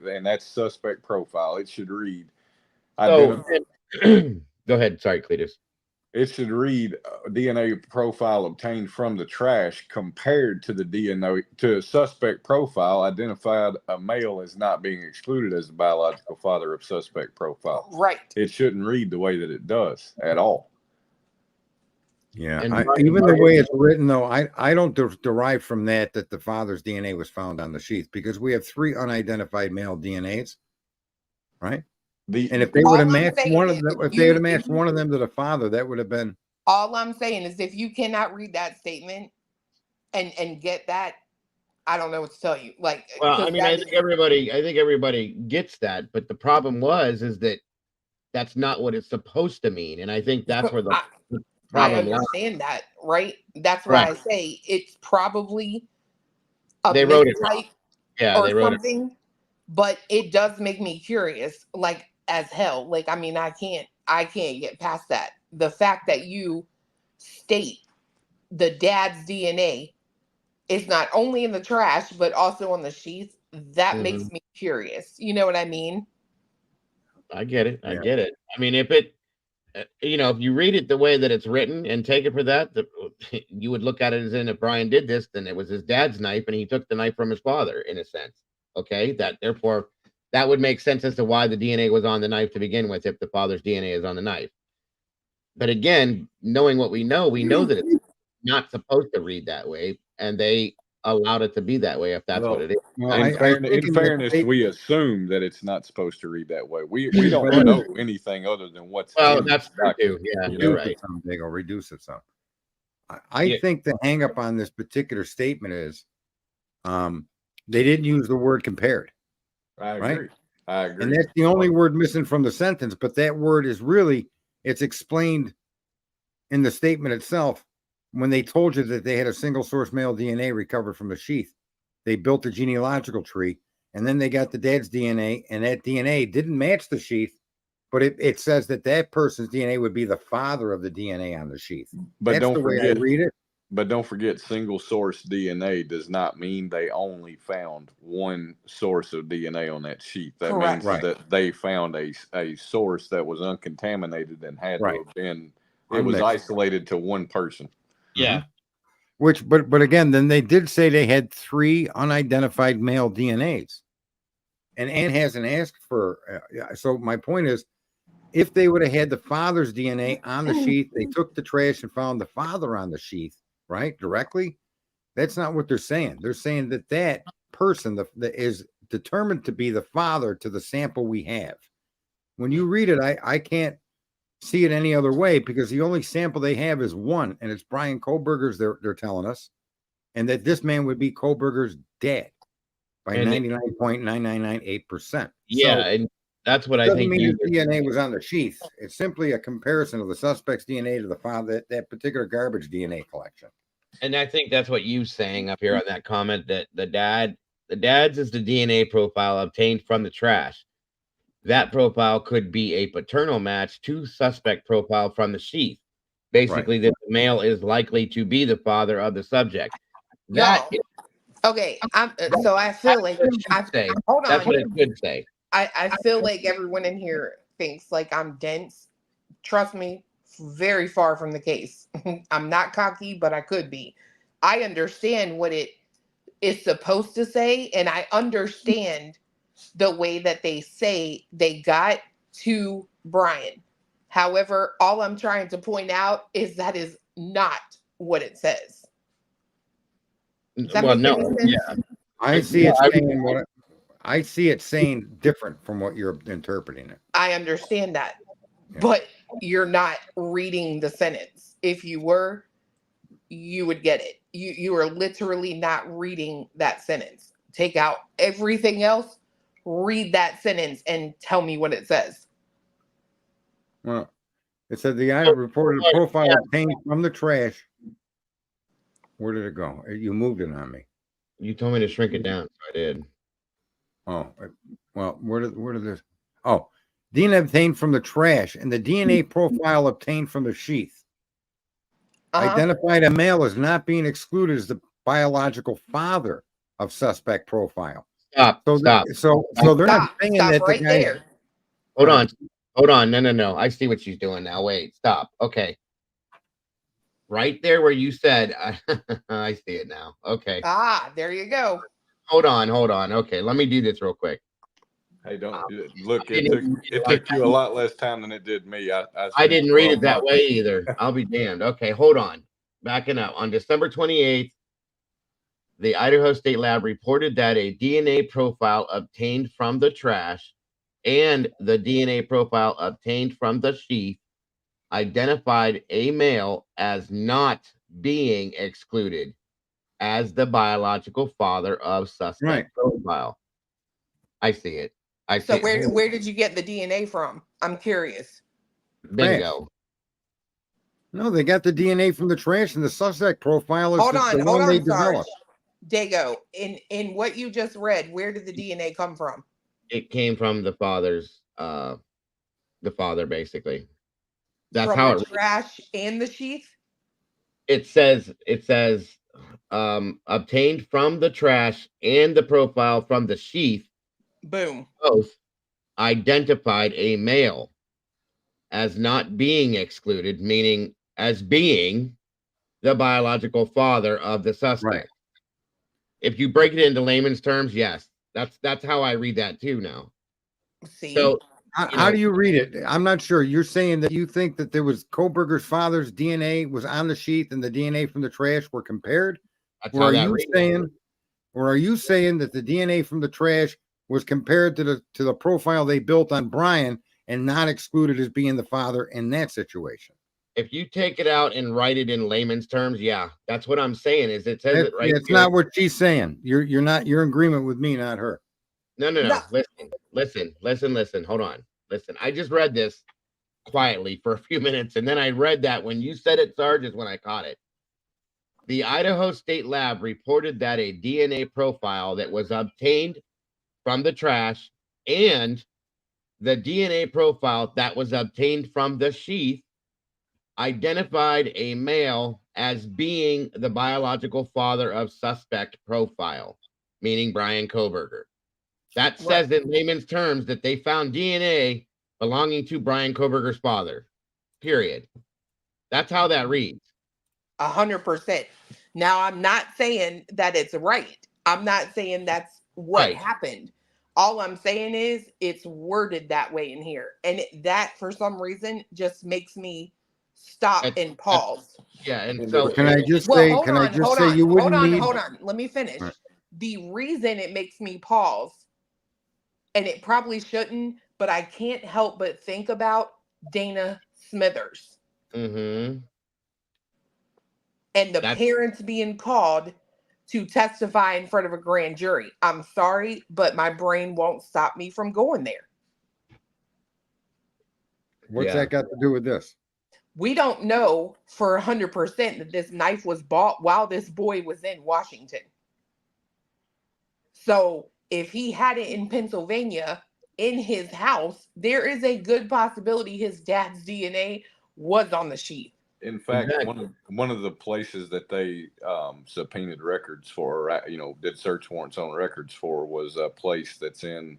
and that's suspect profile, it should read. Go ahead. Sorry, Cletus. It should read DNA profile obtained from the trash compared to the DNA to suspect profile identified a male as not being excluded as the biological father of suspect profile. Right. It shouldn't read the way that it does at all. Yeah. Even the way it's written, though, I don't derive from that the father's DNA was found on the sheath, because we have 3 unidentified male DNAs, right? And if they would have matched one of them, one of them to the father, that would have been. All I'm saying is, if you cannot read that statement and get that, I don't know what to tell you. Like, well, I mean, I think everybody gets that, but the problem is that that's not what it's supposed to mean, and I think that's where the problem lies. I understand that, right? That's why I say it's probably they wrote it right. Yeah, or something. But it does make me curious, like, as hell. Like, I mean, I can't get past that. The fact that you state the dad's DNA is not only in the trash, but also on the sheath, that makes me curious. You know what I mean? I get it. I Yeah. get it. I mean, if it, if you read it the way that it's written and take it for that, you would look at it as in if Brian did this, then it was his dad's knife and he took the knife from his father, in a sense. Okay, therefore that would make sense as to why the DNA was on the knife to begin with, if the father's DNA is on the knife. But again, knowing what we know that it's not supposed to read that way, and they allowed it to be that way if that's what it is. Well, In fairness, they, we assume that it's not supposed to read that way. We don't But- know anything other than what's Well, in that's the true too. document. Yeah, You you're know? right. They go reduce it some. I Yeah. think the hang up on this particular statement is they didn't use the word compared. I agree. Right? I agree. And that's the only word missing from the sentence, but that word is really, it's explained in the statement itself. When they told you that they had a single source male DNA recovered from the sheath, they built a genealogical tree, and then they got the dad's DNA, and that DNA didn't match the sheath, but it says that person's DNA would be the father of the DNA on the sheath. But That's the way I read it. But don't forget, single source DNA does not mean they only found one source of DNA on that sheet. That Correct. means that they found a source that was uncontaminated and had to have been, it was isolated to one person. Yeah. Which, but again, then they did say they had 3 unidentified male DNAs, and Ann hasn't asked for. So my point is, if they would have had the father's DNA on the sheath, they took the trash and found the father on the sheath, right, directly. That's not what they're saying. They're saying that person that is determined to be the father to the sample we have. When you read it, I can't see it any other way, because the only sample they have is one, and it's Brian Kohlberger's. They're telling us, and that this man would be Kohlberger's dad by 99.9998%. Yeah, and that's what I think. Doesn't mean the DNA was on the sheath. It's simply a comparison of the suspect's DNA to the father, that particular garbage DNA collection. And I think that's what you saying up here on that comment, that the dad's is the DNA profile obtained from the trash. That profile could be a paternal match to suspect profile from the sheath. Basically, that the male is likely to be the father of the subject. Okay, so I feel like hold on. That's what it should say. I feel like everyone in here thinks like I'm dense. Trust me, very far from the case. I'm not cocky, but I could be. I understand what it is supposed to say, and I understand the way that they say they got to Brian. However, all I'm trying to point out is that is not what it says. Well, no, yeah. I see it saying different from what you're interpreting it. I understand that, but you're not reading the sentence. If you were, you would get it. You are literally not reading that sentence. Take out everything else, read that sentence, and tell me what it says. Well, it said the item reported a profile obtained from the trash. Where did it go? You moved it on me. You told me to shrink it down, so I did. Oh, well, where did this? Oh, DNA obtained from the trash, and the DNA profile obtained from the sheath identified a male as not being excluded as the biological father of suspect profile. Stop. So they're not saying that right the guy. There. Hold on. No. I see what she's doing now. Wait, stop. Okay. Right there where you said, I see it now. Okay. There you go. Hold on. Okay, let me do this real quick. Hey, don't look. It took you a lot less time than it did me. I didn't read it that way either. I'll be damned. Okay, hold on. Backing up. On December 28th, the Idaho State Lab reported that a DNA profile obtained from the trash and the DNA profile obtained from the sheath identified a male as not being excluded as the biological father of suspect profile. I see it. So where did you get the DNA from? I'm curious. Bingo. No, they got the DNA from the trash, and the suspect profile is hold on, they Sarge. developed. Dago, in what you just read, where did the DNA come from? It came from the father's, the father, basically. That's from how the trash and the sheath. It says obtained from the trash and the profile from the sheath. Boom. Both. identified a male as not being excluded, meaning as being the biological father of the suspect. If you break it into layman's terms, yes, that's how I read that too now. See, So how do you read it? I'm not sure. You're saying that you think that there was Kohlberger's father's DNA was on the sheath and the DNA from the trash were compared? that's how that reads. Or are you saying that the DNA from the trash was compared to the profile they built on Brian and not excluded as being the father in that situation? If you take it out and write it in layman's terms, yeah, that's what I'm saying. Is it says it right? It's not what she's saying. You're in agreement with me, not her. No. Listen. Hold on. Listen, I just read this quietly for a few minutes, and then I read that when you said it, Sarge, is when I caught it. The Idaho State Lab reported that a DNA profile that was obtained from the trash and the DNA profile that was obtained from the sheath identified a male as being the biological father of suspect profile, meaning Brian Kohlberger. That says in layman's terms that they found DNA belonging to Brian Kohlberger's father, period. That's how that reads. 100%. Now, I'm not saying that it's right. I'm not saying that's what happened. All I'm saying is it's worded that way in here. And that, for some reason, just makes me stop and pause. Yeah, and so can I just say you wouldn't need... Hold on. Let me finish. Right. The reason it makes me pause, and it probably shouldn't, but I can't help but think about Dana Smithers. Mm-hmm. And the parents being called to testify in front of a grand jury. I'm sorry, but my brain won't stop me from going there. What's that got to do with this? We don't know for 100% that this knife was bought while this boy was in Washington. So if he had it in Pennsylvania in his house, there is a good possibility his dad's DNA was on the sheath. In fact, one of the places that they subpoenaed records for, did search warrants on records for, was a place that's in,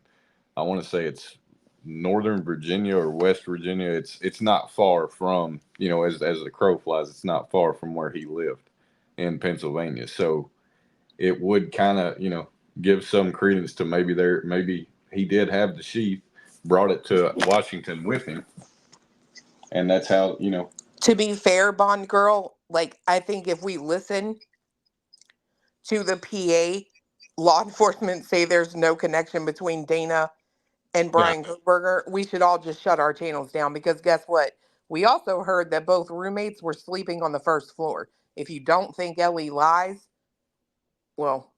I want to say it's Northern Virginia or West Virginia. It's not far from, as the crow flies, it's not far from where he lived in Pennsylvania. So it would kind of, give some credence to maybe he did have the sheath, brought it to Washington with him, and that's how, To be fair, Bond Girl, I think if we listen to the PA, law enforcement say there's no connection between Dana and Brian Kohlberger, we should all just shut our channels down, because guess what? We also heard that both roommates were sleeping on the first floor. If you don't think Ellie lies, well,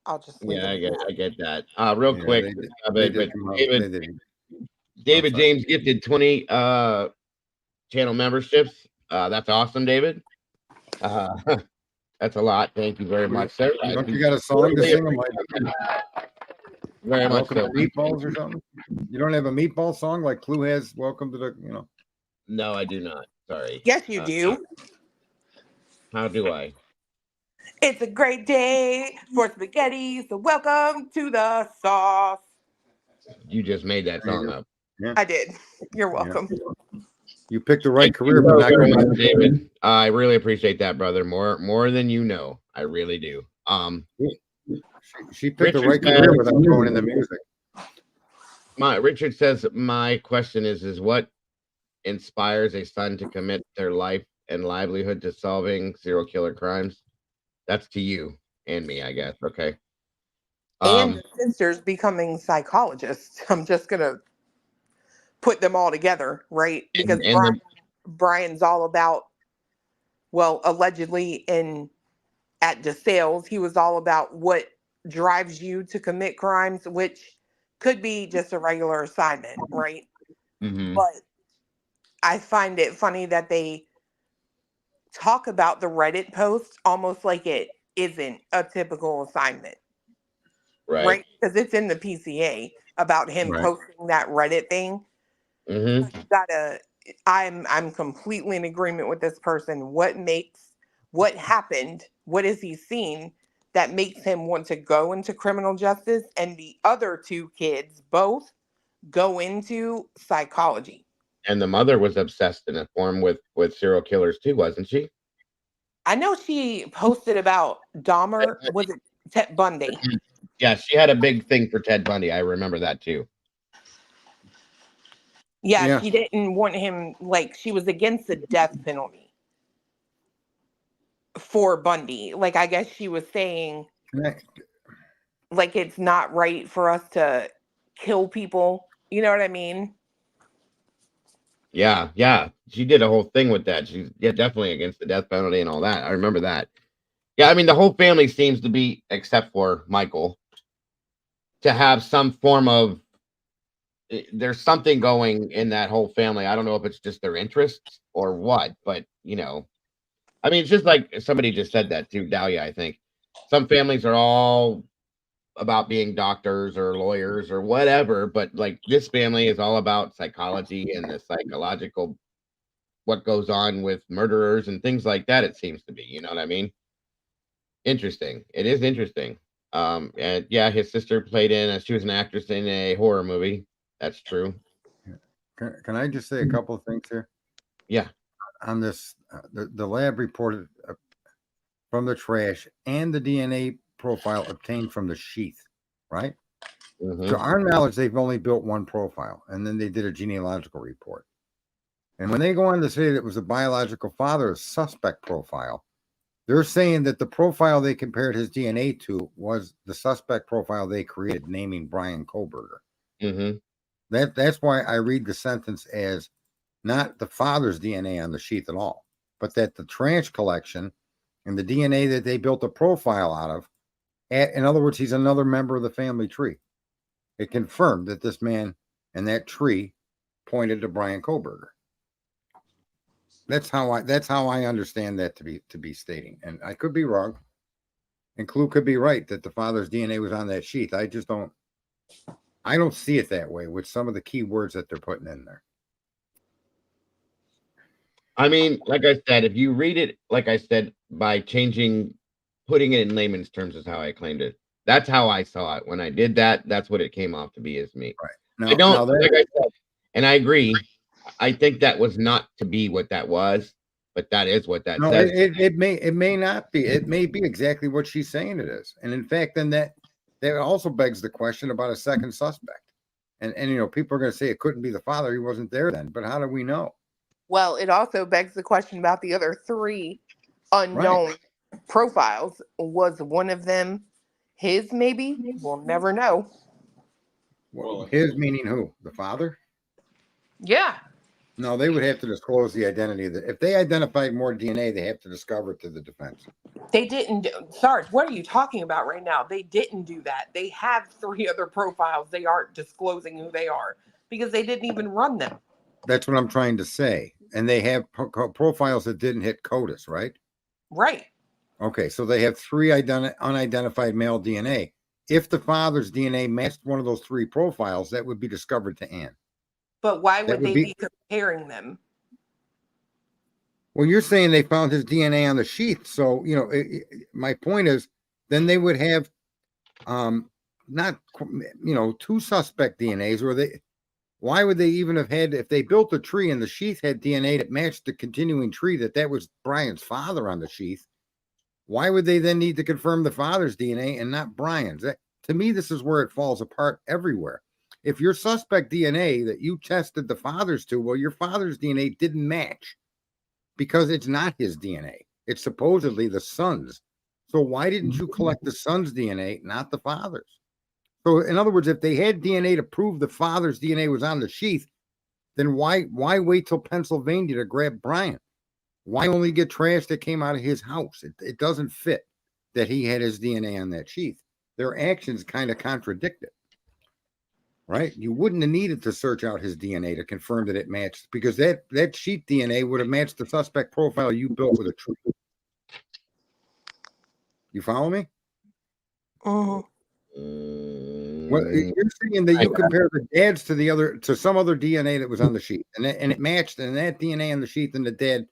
I'll just leave it. I get that. Real quick, David James gifted 20 channel memberships. That's awesome, David. That's a lot. Thank you very much, sir. Don't you got a song to sing? Very much so. Meatballs or something? You don't have a meatball song like Clue has? Welcome to the, No, I do not. Sorry. Yes, you do. How do I? It's a great day for spaghetti, so welcome to the sauce. You just made that song up. Yeah. I did. You're welcome. Yeah. You picked the right career, but not very much, David. I really appreciate that, brother. More than you know. I really do. She picked the right career without going into music. Richard says, my question is what inspires a son to commit their life and livelihood to solving serial killer crimes? That's to you and me, I guess. Okay. And the sisters becoming psychologists. I'm just gonna put them all together, right? Because Brian's all about, allegedly at DeSales, he was all about what drives you to commit crimes, which could be just a regular assignment, right? Mm-hmm. But I find it funny that they talk about the Reddit post almost like it isn't a typical assignment. Right? Because it's in the PCA about him posting that Reddit thing. Mm-hmm. I'm completely in agreement with this person. What happened? What has he seen that makes him want to go into criminal justice? And the other two kids, both, go into psychology. And the mother was obsessed in a form with serial killers too, wasn't she? I know she posted about Dahmer. Was it Ted Bundy? Yeah, she had a big thing for Ted Bundy. I remember that too. Yeah, she didn't want him, like, she was against the death penalty for Bundy. Like, I guess she was saying, like, it's not right for us to kill people. You know what I mean? Yeah, yeah. She did a whole thing with that. She's definitely against the death penalty and all that. I remember that. Yeah, I mean, the whole family seems to be, except for Michael, to have some form of, there's something going in that whole family. I don't know if it's just their interests or what, but, I mean, it's just like somebody just said that to Dahlia, I think. Some families are all about being doctors or lawyers or whatever, but like this family is all about psychology and the psychological, what goes on with murderers and things like that. It seems to be, you know what I mean? Interesting. It is interesting. And yeah, his sister played she was an actress in a horror movie. That's true. Can I just say a couple of things here? Yeah. On this, the lab reported from the trash and the DNA profile obtained from the sheath, right? Mm-hmm. To our knowledge, they've only built one profile, and then they did a genealogical report. And when they go on to say that it was the biological father's suspect profile, they're saying that the profile they compared his DNA to was the suspect profile they created, naming Brian Kohlberger. Mm-hmm. That's why I read the sentence as not the father's DNA on the sheath at all, but that the trash collection and the DNA that they built a profile out of, in other words, he's another member of the family tree. It confirmed that this man and that tree pointed to Brian Kohlberger. That's how I understand that to be stating, and I could be wrong, and Clue could be right that the father's DNA was on that sheath. I don't see it that way with some of the key words that they're putting in there. I mean, like I said, if you read it, like I said, by putting it in layman's terms is how I claimed it. That's how I saw it. When I did that, that's what it came off to be as me. Right. I don't, like I said, and I agree. I think that was not to be what that was, but that is what that says. It may not be. It may be exactly what she's saying it is. And in fact, then that also begs the question about a second suspect. And people are going to say it couldn't be the father. He wasn't there then. But how do we know? Well, it also begs the question about the other 3 unknown profiles. Was one of them his, maybe? We'll never know. Well, his meaning who? The father? Yeah. No, they would have to disclose the identity of if they identified more DNA, they have to discover it to the defense. They didn't. Sarge, what are you talking about right now? They didn't do that. They have 3 other profiles. They aren't disclosing who they are because they didn't even run them. That's what I'm trying to say. And they have profiles that didn't hit CODIS, right? Right. Okay, so they have 3 unidentified male DNA. If the father's DNA matched one of those 3 profiles, that would be discovered to Anne. But why would they be comparing them? Well, you're saying they found his DNA on the sheath. So, my point is, then they would have not, 2 suspect DNAs, or why would they even have had, if they built a tree and the sheath had DNA that matched the continuing tree, that was Brian's father on the sheath? Why would they then need to confirm the father's DNA and not Brian's? To me, this is where it falls apart everywhere. If your suspect DNA that you tested the father's to, well, your father's DNA didn't match because it's not his DNA. It's supposedly the son's. So why didn't you collect the son's DNA, not the father's? So in other words, if they had DNA to prove the father's DNA was on the sheath, then why wait till Pennsylvania to grab Brian? Why only get trash that came out of his house? It doesn't fit that he had his DNA on that sheath. Their actions kind of contradict it, right? You wouldn't have needed to search out his DNA to confirm that it matched, because that sheath DNA would have matched the suspect profile you built with a tree. You follow me? Uh-huh. Well, you're saying that you compare the dad's to some other DNA that was on the sheath, and it matched, and that DNA on the sheath and the dad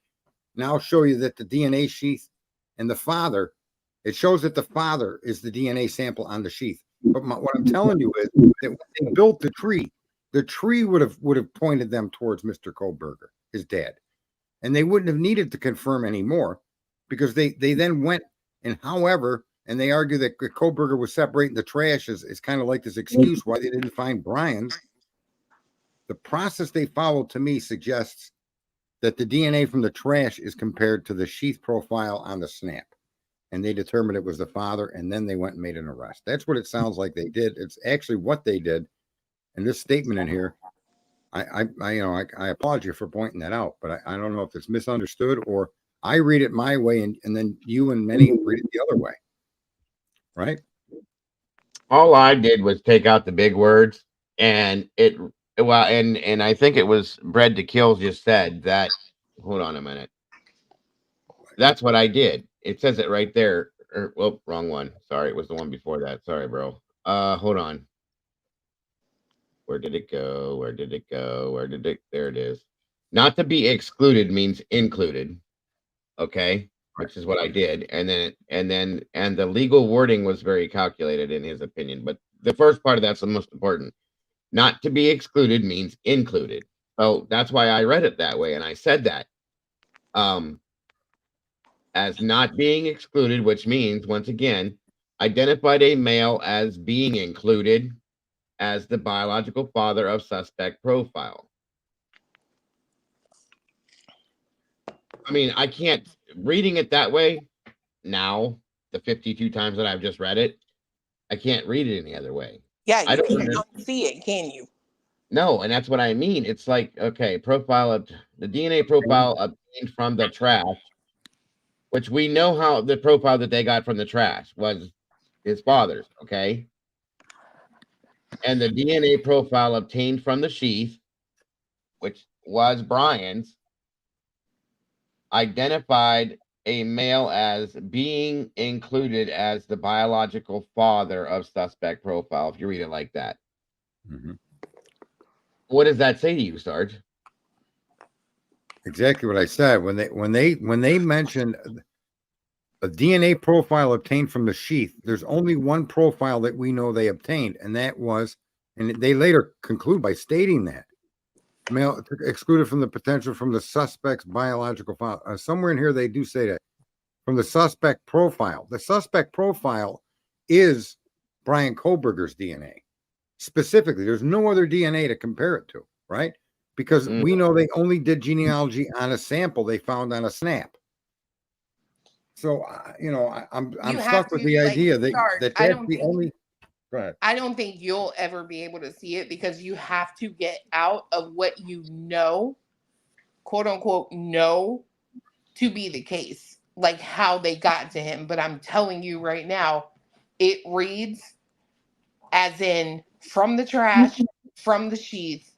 now show you that the DNA sheath and the father, it shows that the father is the DNA sample on the sheath. But what I'm telling you is that when they built the tree, the tree would have pointed them towards Mr. Kohlberger, his dad, and they wouldn't have needed to confirm anymore because they then went and and they argue that Kohlberger was separating the trash is kind of like this excuse why they didn't find Brian's. The process they followed to me suggests that the DNA from the trash is compared to the sheath profile on the snap. And they determined it was the father, and then they went and made an arrest. That's what it sounds like they did. It's actually what they did. And this statement in here, I applaud you for pointing that out, but I don't know if it's misunderstood or I read it my way, and then you and many read it the other way. Right? All I did was take out the big words, and and I think it was Bread to Kill just said that. Hold on a minute. That's what I did. It says it right there. Well, wrong one. Sorry, it was the one before that. Sorry, bro. Hold on. Where did it go? Where did it go? There it is. Not to be excluded means included. Okay, which is what I did. And the legal wording was very calculated in his opinion. But the first part of that's the most important. Not to be excluded means included. So that's why I read it that way. And I said that. As not being excluded, which means, once again, identified a male as being included as the biological father of suspect profile. I mean, I can't, reading it that way now, the 52 times that I've just read it, I can't read it any other way. Yeah, you can't see it, can you? No, and that's what I mean. It's like, okay, the DNA profile obtained from the trash, which we know how the profile that they got from the trash was his father's, okay? And the DNA profile obtained from the sheath, which was Brian's, identified a male as being included as the biological father of suspect profile, if you read it like that. Mm-hmm. What does that say to you, Sarge? Exactly what I said. When they mentioned a DNA profile obtained from the sheath, there's only one profile that we know they obtained, and that was, and they later conclude by stating that male excluded from the potential from the suspect's biological file. Somewhere in here they do say that from the suspect profile. The suspect profile is Brian Kohlberger's DNA. Specifically, there's no other DNA to compare it to, right? Because we know they only did genealogy on a sample they found on a snap. So, I'm stuck with the idea that that's the only. Go ahead. I don't think you'll ever be able to see it because you have to get out of what you know, quote unquote, know to be the case, like how they got to him. But I'm telling you right now, it reads as in from the trash, from the sheath,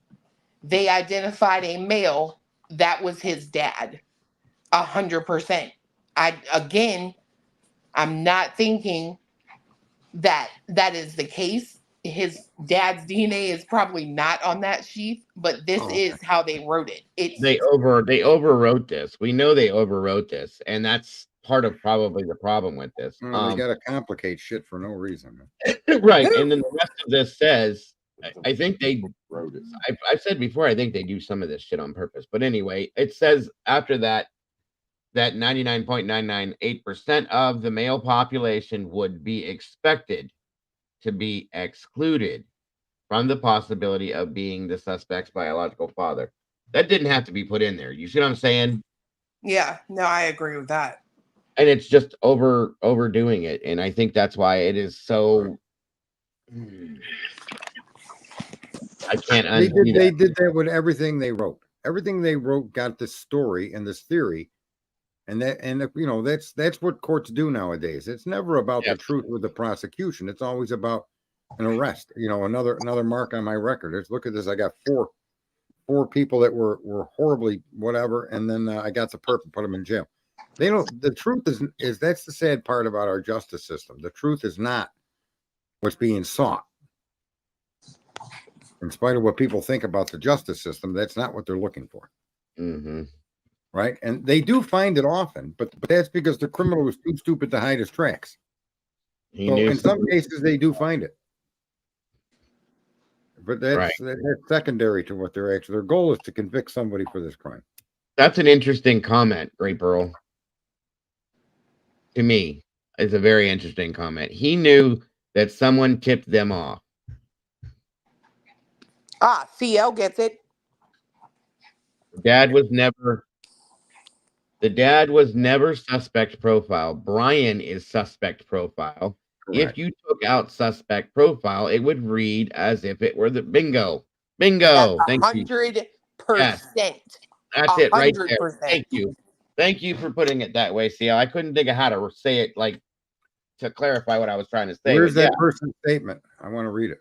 they identified a male that was his dad. 100%. I'm not thinking that is the case. His dad's DNA is probably not on that sheath, but this is how they wrote it. They overwrote this. We know they overwrote this, and that's part of probably the problem with this. They got to complicate shit for no reason. Right, and then the rest of this says, I think they wrote it. I've said before, I think they do some of this shit on purpose. But anyway, it says after that 99.998% of the male population would be expected to be excluded from the possibility of being the suspect's biological father. That didn't have to be put in there. You see what I'm saying? Yeah, no, I agree with that. And it's just overdoing it. And I think that's why it is so. I can't undo that. They did that with everything they wrote. Everything they wrote got this story and this theory. And that's what courts do nowadays. It's never about the truth with the prosecution. It's always about an arrest. Another mark on my record. Look at this. I got four people that were horribly whatever, and then I got the perp and put them in jail. They don't. The truth is that's the sad part about our justice system. The truth is not what's being sought. In spite of what people think about the justice system, that's not what they're looking for. Mm-hmm. Right, and they do find it often, but that's because the criminal was too stupid to hide his tracks. So in some cases, they do find it. But that's, Right. that's secondary to what their goal is to convict somebody for this crime. That's an interesting comment, Great Burl. To me, it's a very interesting comment. He knew that someone tipped them off. CL gets it. The dad was never suspect profile. Brian is suspect profile. Correct. If you took out suspect profile, it would read as if it were the bingo. Bingo. That's Thank you. 100%. Yes. That's it right there. 100%. Thank you. Thank you for putting it that way, CL. I couldn't think of how to say it, like, to clarify what I was trying to say. Where's that person's statement? I want to read it.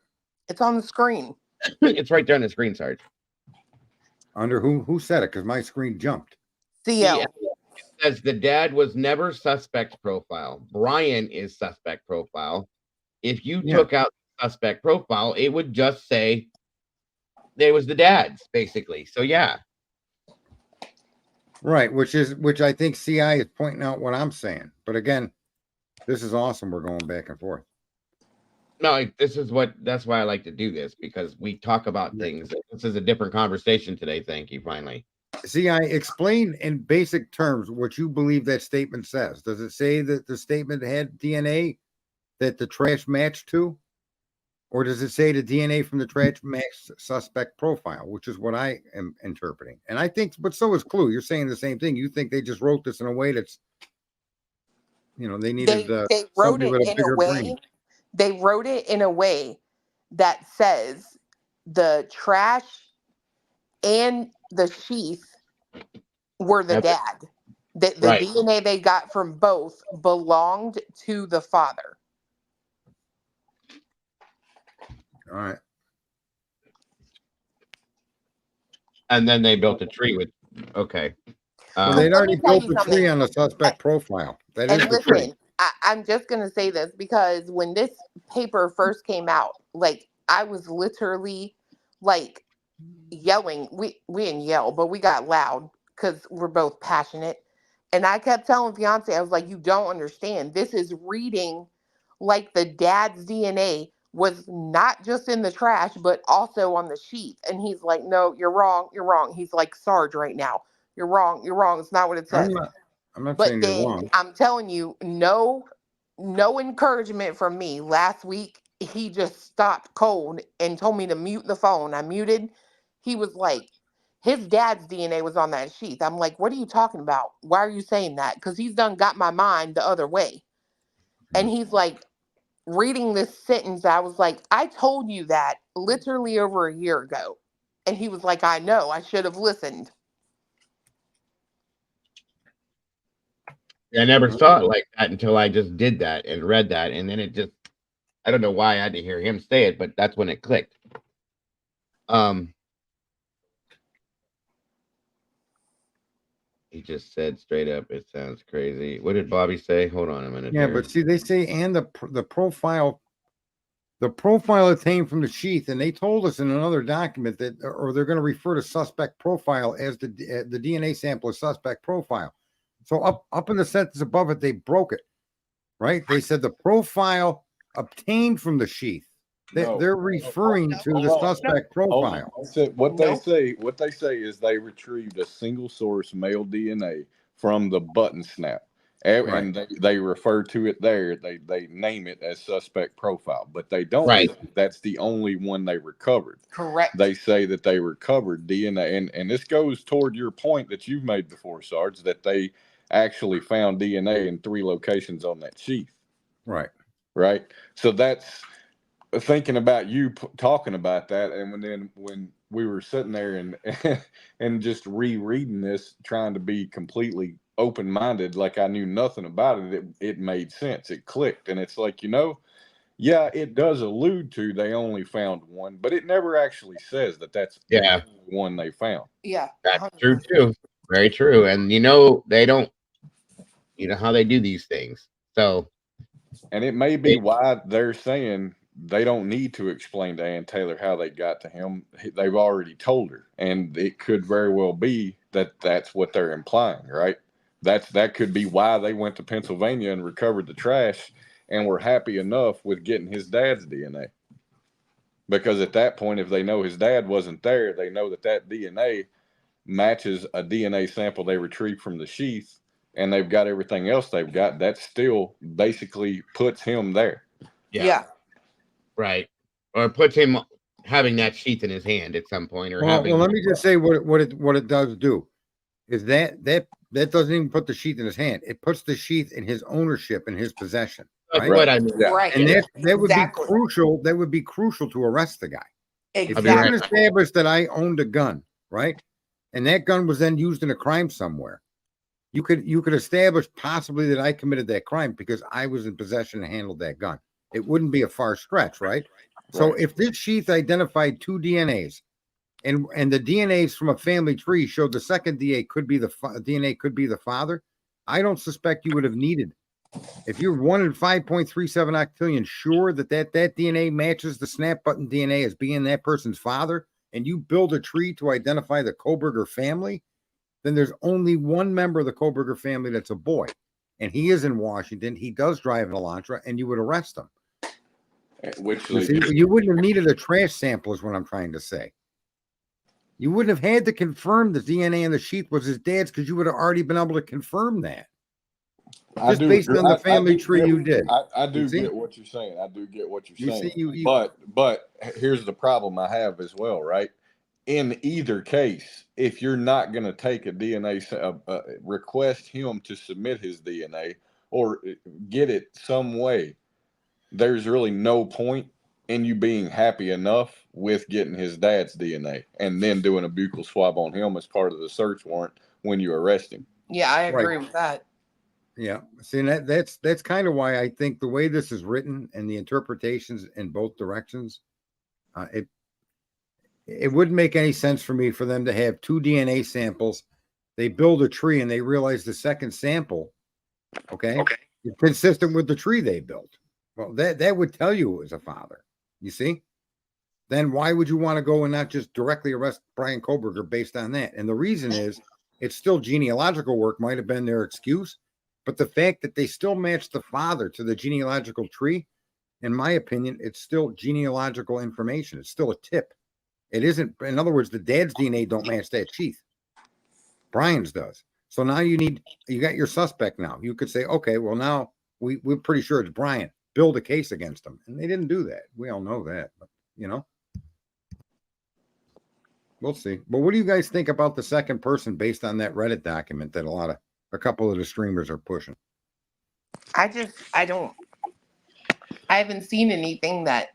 It's on the screen. It's right there on the screen, Sarge. Under who said it? Because my screen jumped. CL. It says the dad was never suspect profile. Brian is suspect profile. If you took out suspect profile, it would just say it was the dad's, basically. So yeah. Right, which I think CI is pointing out what I'm saying. But again, this is awesome. We're going back and forth. No, that's why I like to do this, because we talk about things. This is a different conversation today. Thank you. Finally. CI, explain in basic terms what you believe that statement says. Does it say that the statement had DNA that the trash matched to? Or does it say the DNA from the trash matched suspect profile, which is what I am interpreting? And I think, but so is Clue. You're saying the same thing. You think they just wrote this in a way that's, they needed they wrote it with a in bigger a way. brain. They wrote it in a way that says the trash and the sheath were the dad. The DNA they got from both belonged to the father. All right. And then they built a tree with, okay. Well, they'd already built the tree on the suspect profile. That is the tree. I'm just going to say this because when this paper first came out, like, I was literally, like, yelling. We didn't yell, but we got loud because we're both passionate. And I kept telling fiance, I was like, you don't understand. This is reading like the dad's DNA was not just in the trash, but also on the sheet. And he's like, no, you're wrong. You're wrong. He's like Sarge right now. You're wrong. You're wrong. It's not what it says. I'm not saying you're wrong. I'm telling you, no encouragement from me. Last week, he just stopped cold and told me to mute the phone. I muted. He was like, his dad's DNA was on that sheath. I'm like, what are you talking about? Why are you saying that? Because he's done got my mind the other way. And he's like, reading this sentence, I was like, I told you that literally over a year ago. And he was like, I know, I should have listened. I never saw it like that until I just did that and read that. And then it just, I don't know why I had to hear him say it, but that's when it clicked. He just said straight up, it sounds crazy. What did Bobby say? Hold on a minute. Yeah, but see, they say, and the profile obtained from the sheath, and they told us in another document that, or they're going to refer to suspect profile as the DNA sample is suspect profile. So up in the sentence above it, they broke it, right? They said the profile obtained from the sheath. They're referring to the suspect profile. What they say is they retrieved a single source male DNA from the button snap. And they refer to it there. They name it as suspect profile, but they don't. Say that's the only one they recovered. Correct. They say that they recovered DNA, and this goes toward your point that you've made before, Sarge, that they actually found DNA in 3 locations on that sheath. Right. So that's thinking about you talking about that, and then when we were sitting there and just rereading this, trying to be completely open-minded, like I knew nothing about it, it made sense. It clicked, and it's like, it does allude to they only found one, but it never actually says that that's the one they found. Yeah, that's true too. Very true. And they don't, how they do these things. So, and it may be why they're saying they don't need to explain to Ann Taylor how they got to him. They've already told her, and it could very well be that that's what they're implying, right? That could be why they went to Pennsylvania and recovered the trash and were happy enough with getting his dad's DNA. because at that point, if they know his dad wasn't there, they know that DNA matches a DNA sample they retrieved from the sheath, and they've got everything else they've got. That still basically puts him there. Yeah. Right. Or puts him having that sheath in his hand at some point, or having. Well, let me just say what it does do is that doesn't even put the sheath in his hand. It puts the sheath in his ownership, in his possession. That's Right? what I mean. Yeah. Right. And that would be Exactly. crucial. That would be crucial to arrest the guy. If you Exactly. can establish that I owned a gun, right, and that gun was then used in a crime somewhere, you could establish possibly that I committed that crime because I was in possession and handled that gun. It wouldn't be a far stretch, right? So if this sheath identified 2 DNAs, and the DNAs from a family tree showed the second DNA could be the father, I don't suspect you would have needed. If you're 1 in 5.37 octillion sure that DNA matches the snap button DNA as being that person's father, and you build a tree to identify the Koberger family, then there's only one member of the Koberger family that's a boy, and he is in Washington. He does drive an Elantra, and you would arrest him. Which You wouldn't have needed a trash sample, is what I'm trying to say. You wouldn't have had to confirm the DNA in the sheath was his dad's because you would have already been able to confirm that. Just based on the family tree you did. I do get what you're saying. I do get what you're saying. See, but here's the problem I have as well, right? In either case, if you're not going to take a DNA, request him to submit his DNA or get it some way, there's really no point in you being happy enough with getting his dad's DNA and then doing a buccal swab on him as part of the search warrant when you arrest him. Yeah, I agree with that. Yeah. See, that's kind of why I think the way this is written and the interpretations in both directions, it wouldn't make any sense for me for them to have 2 DNA samples. They build a tree and they realize the second sample, okay, is consistent with the tree they built. Well, that would tell you it was a father. You see? Then why would you want to go and not just directly arrest Brian Koberger based on that? And the reason is it's still genealogical work might have been their excuse, but the fact that they still match the father to the genealogical tree, in my opinion, it's still genealogical information. It's still a tip. It isn't, in other words, the dad's DNA don't match that sheath. Brian's does. So now you got your suspect now. You could say, okay, well now we're pretty sure it's Brian. Build a case against him. And they didn't do that. We all know that, but we'll see. But what do you guys think about the second person based on that Reddit document that a couple of the streamers are pushing? I haven't seen anything that.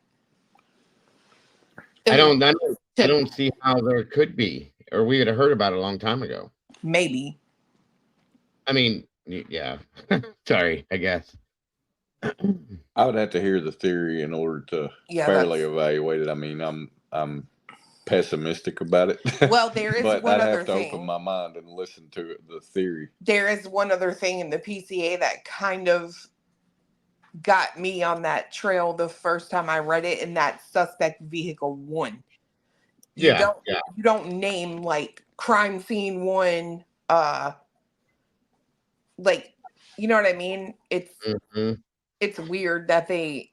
I don't see how there could be, or we would have heard about it a long time ago. Maybe. I mean, yeah. Sorry, I guess. I would have to hear the theory in order to fairly evaluate it. I mean, I'm pessimistic about it. Well, there is but one I'd other have to thing. open my mind and listen to the theory. There is one other thing in the PCA that kind of got me on that trail the first time I read it, and that's suspect vehicle 1. You don't name like crime scene 1, like, you know what I mean? It's weird that they.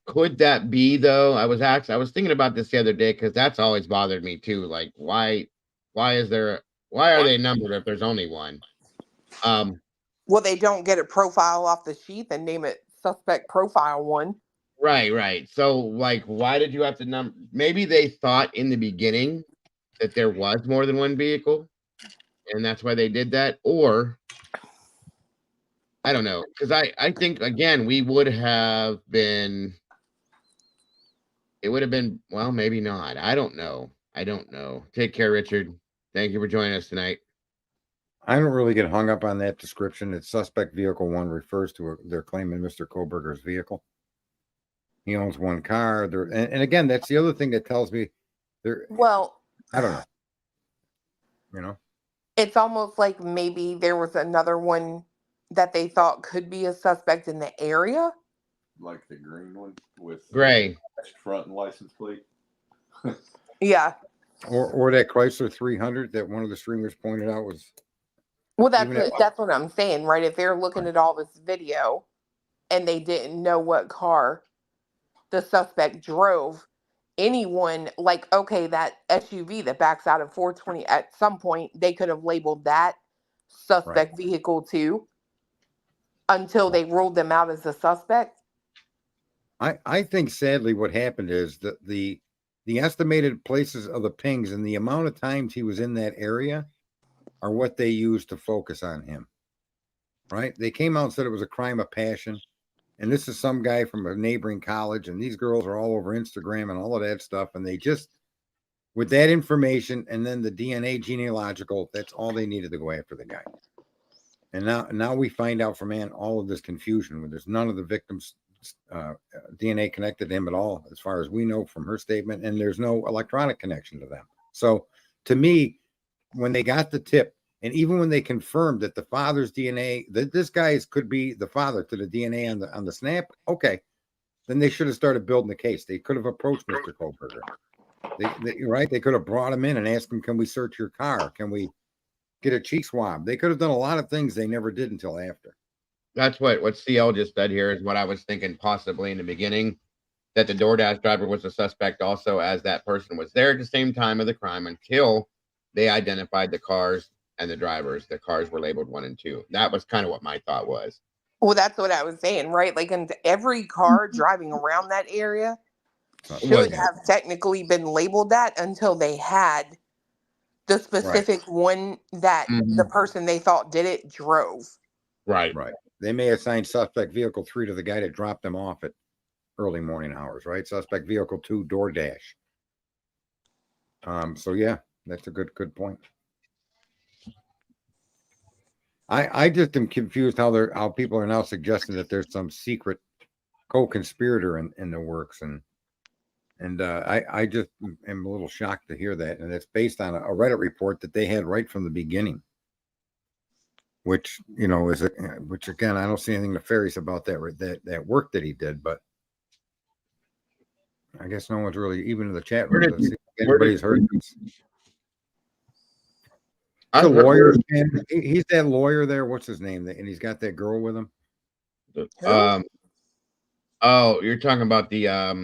Could that be though? I was thinking about this the other day because that's always bothered me too. Like, why are they numbered if there's only one? Well, they don't get a profile off the sheath and name it suspect profile 1. Right. So, like, why did you have to number? Maybe they thought in the beginning that there was more than one vehicle, and that's why they did that. Or I don't know, because I think again we would have been. It would have been, well, maybe not. I don't know. Take care, Richard. Thank you for joining us tonight. I don't really get hung up on that description. It's suspect vehicle 1 refers to their claiming Mr. Koberger's vehicle. He owns 1 car. And again, that's the other thing that tells me well, I don't know. It's almost like maybe there was another one that they thought could be a suspect in the area. Like the green one with gray front and license plate. Yeah. Or that Chrysler 300 that one of the streamers pointed out was. Well, that's what I'm saying, right? If they're looking at all this video and they didn't know what car the suspect drove, anyone, like, okay, that SUV that backs out at 420, at some point they could have labeled that suspect vehicle too, until they ruled them out as a suspect. I think sadly what happened is that the estimated places of the pings and the amount of times he was in that area are what they used to focus on him. Right? They came out and said it was a crime of passion. And this is some guy from a neighboring college, and these girls are all over Instagram and all of that stuff. And they just, with that information and then the DNA genealogical, that's all they needed to go after the guy. And now we find out from Ann all of this confusion when there's none of the victims' DNA connected to him at all, as far as we know from her statement, and there's no electronic connection to them. So to me, when they got the tip, and even when they confirmed that the father's DNA, that this guy could be the father to the DNA on the snap, okay, then they should have started building the case. They could have approached Mr. Kohlberger. They could have brought him in and asked him, can we search your car? Can we get a cheek swab? They could have done a lot of things they never did until after. That's what CL just said here is what I was thinking possibly in the beginning, that the DoorDash driver was a suspect also, as that person was there at the same time of the crime until they identified the cars and the drivers. The cars were labeled 1 and 2. That was kind of what my thought was. Well, that's what I was saying, right? Like, and every car driving around that area should have technically been labeled that until they had the specific one that the person they thought did it drove. Right. They may assign suspect vehicle 3 to the guy that dropped them off at early morning hours, right? Suspect vehicle 2, DoorDash. So yeah, that's a good point. I just am confused how people are now suggesting that there's some secret co-conspirator in the works, and I just am a little shocked to hear that, and it's based on a Reddit report that they had right from the beginning, which which again, I don't see anything nefarious about that work that he did, but I guess no one's really, even in the chat room, anybody's heard this. The lawyer, he's that lawyer there. What's his name? And he's got that girl with him. Oh, you're talking about the yeah,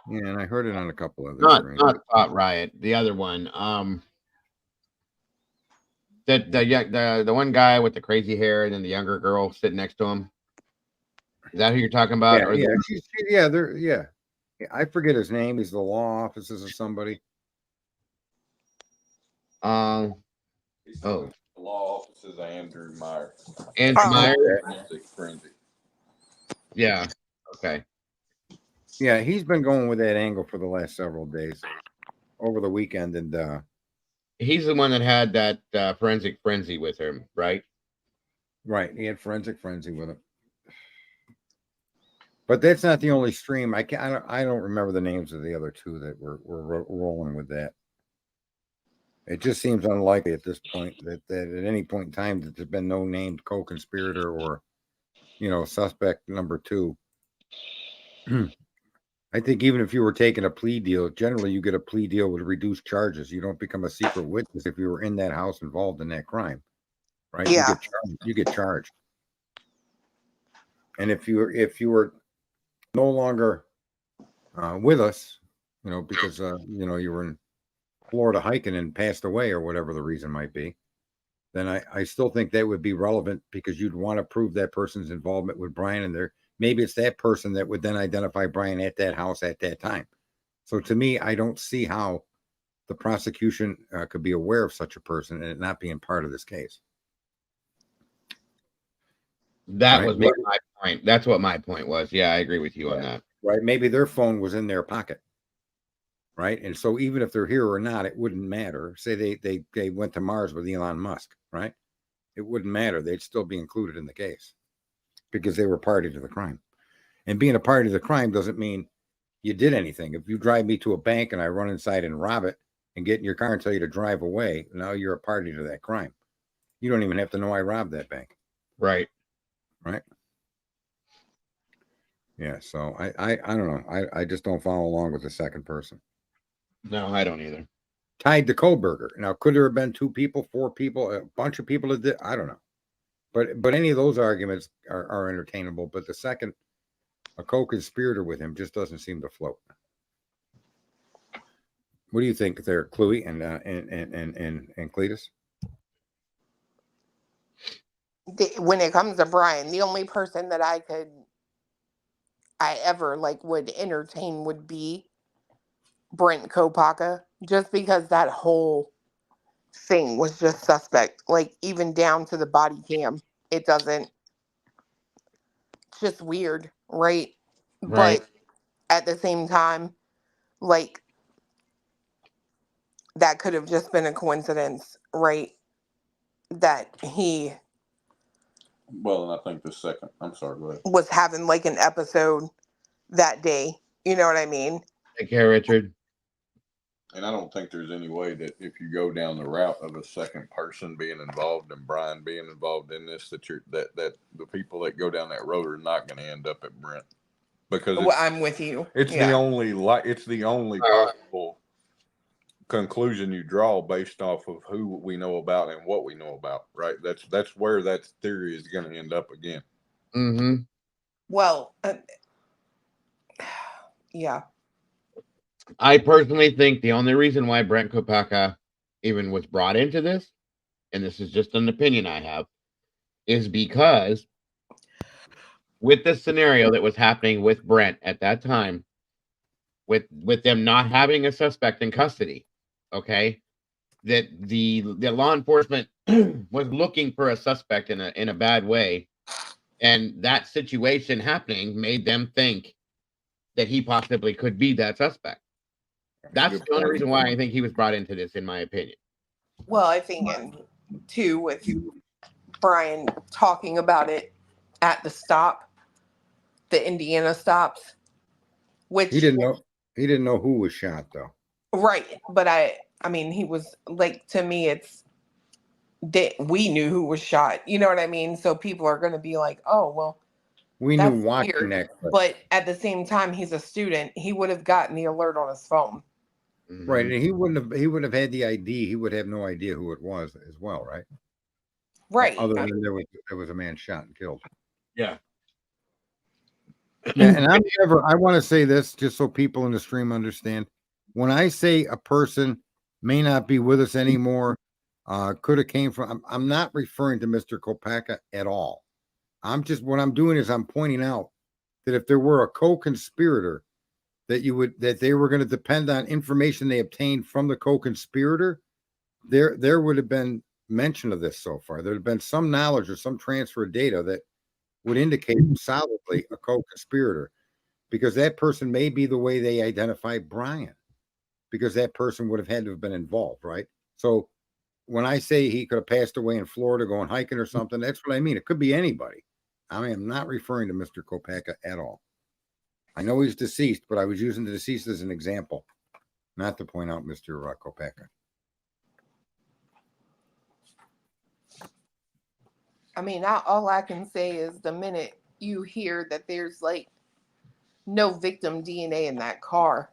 and I heard it on a couple of not Thought Riot, the other one. The one guy with the crazy hair and then the younger girl sitting next to him. Is that who you're talking about? Yeah, I forget his name. He's the law offices of somebody. The law offices of Andrew Meyer. Andrew Meyer? Frenzy. Yeah. Okay. Yeah, he's been going with that angle for the last several days over the weekend. And he's the one that had that forensic frenzy with him, right? Right. He had forensic frenzy with him. But that's not the only stream. I don't remember the names of the other two that were rolling with that. It just seems unlikely at this point that at any point in time that there's been no named co-conspirator or, suspect number 2. I think even if you were taking a plea deal, generally you get a plea deal with reduced charges. You don't become a secret witness if you were in that house involved in that crime, right? Yeah. You get charged. And if you were no longer with us, because you were in Florida hiking and passed away or whatever the reason might be, then I still think that would be relevant because you'd want to prove that person's involvement with Brian, and maybe it's that person that would then identify Brian at that house at that time. So to me, I don't see how the prosecution could be aware of such a person and it not being part of this case. That was my point. That's what my point was. Yeah, I agree with you on that. Right. Maybe their phone was in their pocket. Right. And so even if they're here or not, it wouldn't matter. Say they went to Mars with Elon Musk. Right. It wouldn't matter. They'd still be included in the case because they were party to the crime. And being a party to the crime doesn't mean you did anything. If you drive me to a bank and I run inside and rob it and get in your car and tell you to drive away, now you're a party to that crime. You don't even have to know I robbed that bank. Right. Right. Yeah. So I don't know. I just don't follow along with the second person. No, I don't either. Tied to Kohlberger. Now, could there have been 2 people, 4 people, a bunch of people that did? I don't know. But any of those arguments are entertainable. But the second a co-conspirator with him just doesn't seem to float. What do you think there, Cluey and Cletus? When it comes to Brian, the only person that I ever like would entertain would be Brent Kopaka, just because that whole thing was just suspect. Like, even down to the body cam, it's just weird, right? Right. But at the same time, like, that could have just been a coincidence, right? That he Well, and I think I'm sorry, go ahead. was having like an episode that day. You know what I mean? Take care, Richard. And I don't think there's any way that if you go down the route of a second person being involved and Brian being involved in this, that the people that go down that road are not going to end up at Brent, because Well, I'm with you. It's the only possible conclusion you draw based off of who we know about and what we know about. Right? That's where that theory is going to end up again. Mm-hmm. Well, yeah. I personally think the only reason why Brent Kopaka even was brought into this, and this is just an opinion I have, is because with the scenario that was happening with Brent at that time, with them not having a suspect in custody, okay, that the law enforcement was looking for a suspect in a bad way, and that situation happening made them think that he possibly could be that suspect. That's the only reason why I think he was brought into this, in my opinion. Well, I think, and too, with Brian talking about it at the stop, the Indiana stops, which He didn't know who was shot though. Right, but I mean, he was like, to me, it's that we knew who was shot. You know what I mean? So people are going to be like, "Oh, well, We that's knew watching weird." that clip. But at the same time, he's a student. He would have gotten the alert on his phone. Right, and he would have had the ID. He would have no idea who it was as well, right? Right. Other than there was a man shot and killed. Yeah. Yeah, and I want to say this just so people in the stream understand. When I say a person may not be with us anymore, could have came from, I'm not referring to Mr. Kopaka at all. What I'm doing is I'm pointing out that if there were a co-conspirator, that they were going to depend on information they obtained from the co-conspirator, there would have been mention of this so far. There'd have been some knowledge or some transfer of data that would indicate solidly a co-conspirator, because that person may be the way they identify Brian, because that person would have had to have been involved, right? So when I say he could have passed away in Florida going hiking or something, that's what I mean. It could be anybody. I mean, I'm not referring to Mr. Kopaka at all. I know he's deceased, but I was using the deceased as an example, not to point out Mr. Kopaka. I mean, all I can say is the minute you hear that there's like no victim DNA in that car,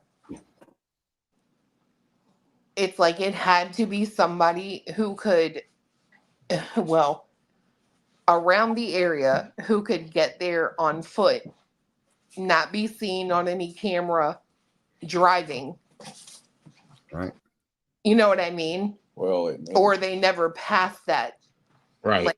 it's like it had to be somebody who could, well, around the area, who could get there on foot, not be seen on any camera driving. Right. You know what I mean? Well, or they never passed that. Right. Like